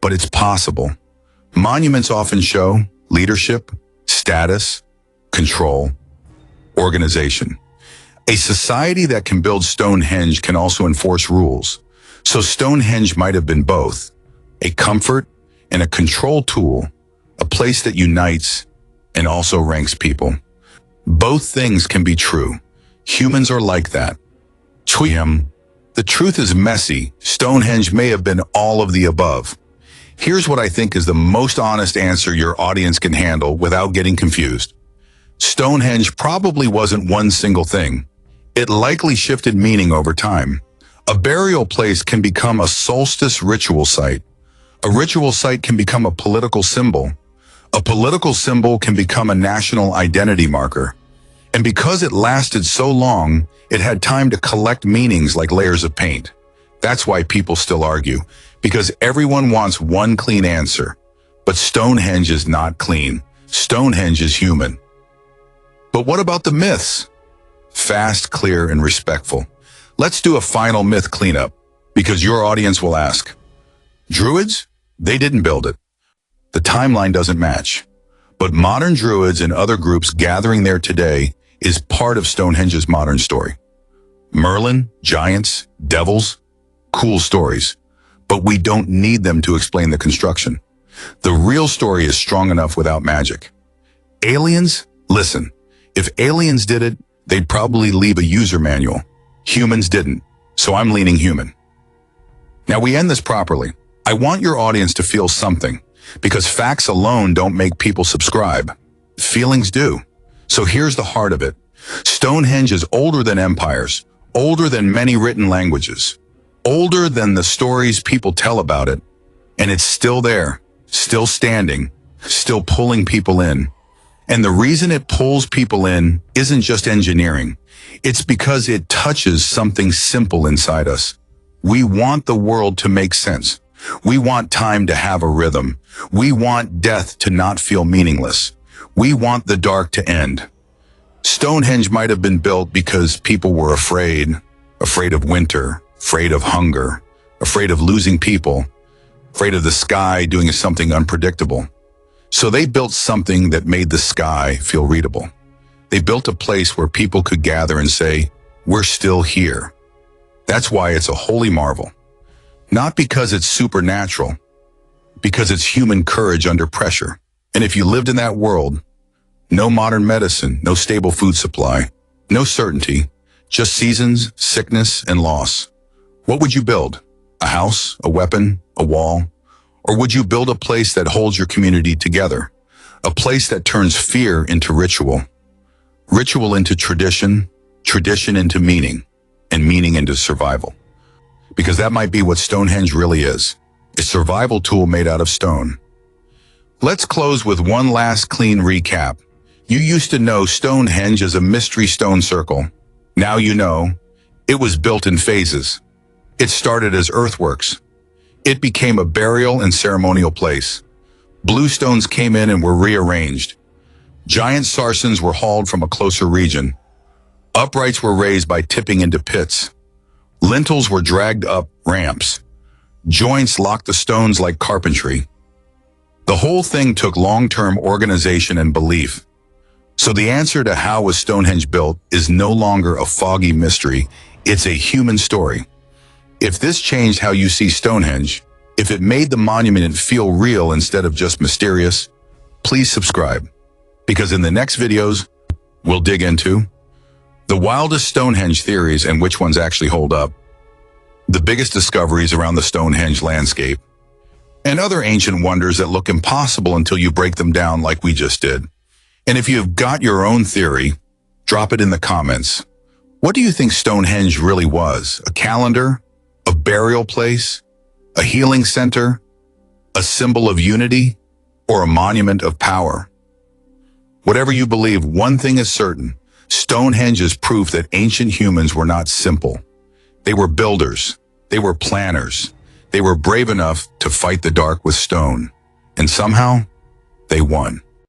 But it's possible. Monuments often show leadership, status, control, organization. A society that can build Stonehenge can also enforce rules. So Stonehenge might have been both, a comfort and a control tool, a place that unites and also ranks people. Both things can be true. Humans are like that. The truth is messy. Stonehenge may have been all of the above. Here's what I think is the most honest answer your audience can handle without getting confused. Stonehenge probably wasn't one single thing. It likely shifted meaning over time. A burial place can become a solstice ritual site. A ritual site can become a political symbol. A political symbol can become a national identity marker. And because it lasted so long, it had time to collect meanings like layers of paint. That's why people still argue, because everyone wants one clean answer. But Stonehenge is not clean. Stonehenge is human. But what about the myths? Fast, clear, and respectful. Let's do a final myth cleanup, because your audience will ask. Druids? They didn't build it. The timeline doesn't match. But modern Druids and other groups gathering there today is part of Stonehenge's modern story. Merlin, giants, devils, cool stories. But we don't need them to explain the construction. The real story is strong enough without magic. Aliens? Listen, if aliens did it, they'd probably leave a user manual. Humans didn't, so I'm leaning human. Now we end this properly. I want your audience to feel something, because facts alone don't make people subscribe. Feelings do. So here's the heart of it. Stonehenge is older than empires, older than many written languages, older than the stories people tell about it, and it's still there, still standing, still pulling people in. And the reason it pulls people in isn't just engineering. It's because it touches something simple inside us. We want the world to make sense. We want time to have a rhythm. We want death to not feel meaningless. We want the dark to end. Stonehenge might have been built because people were afraid of winter, afraid of hunger, afraid of losing people, afraid of the sky doing something unpredictable. So they built something that made the sky feel readable. They built a place where people could gather and say, we're still here. That's why it's a holy marvel. Not because it's supernatural, because it's human courage under pressure. And if you lived in that world, no modern medicine, no stable food supply, no certainty, just seasons, sickness, and loss. What would you build? A house, a weapon, a wall? Or would you build a place that holds your community together? A place that turns fear into ritual, ritual into tradition, tradition into meaning, and meaning into survival. Because that might be what Stonehenge really is, a survival tool made out of stone. Let's close with one last clean recap. You used to know Stonehenge as a mystery stone circle. Now you know, it was built in phases. It started as earthworks. It became a burial and ceremonial place. Bluestones came in and were rearranged. Giant Sarsens were hauled from a closer region. Uprights were raised by tipping into pits. Lintels were dragged up ramps. Joints locked the stones like carpentry. The whole thing took long-term organization and belief. So the answer to how was Stonehenge built is no longer a foggy mystery, it's a human story. If this changed how you see Stonehenge, if it made the monument feel real instead of just mysterious, please subscribe. Because in the next videos, we'll dig into the wildest Stonehenge theories and which ones actually hold up, the biggest discoveries around the Stonehenge landscape, and other ancient wonders that look impossible until you break them down like we just did. And if you've got your own theory, drop it in the comments. What do you think Stonehenge really was? A calendar? A burial place? A healing center? A symbol of unity? Or a monument of power? Whatever you believe, one thing is certain. Stonehenge is proof that ancient humans were not simple. They were builders. They were planners. They were brave enough to fight the dark with stone. And somehow, they won.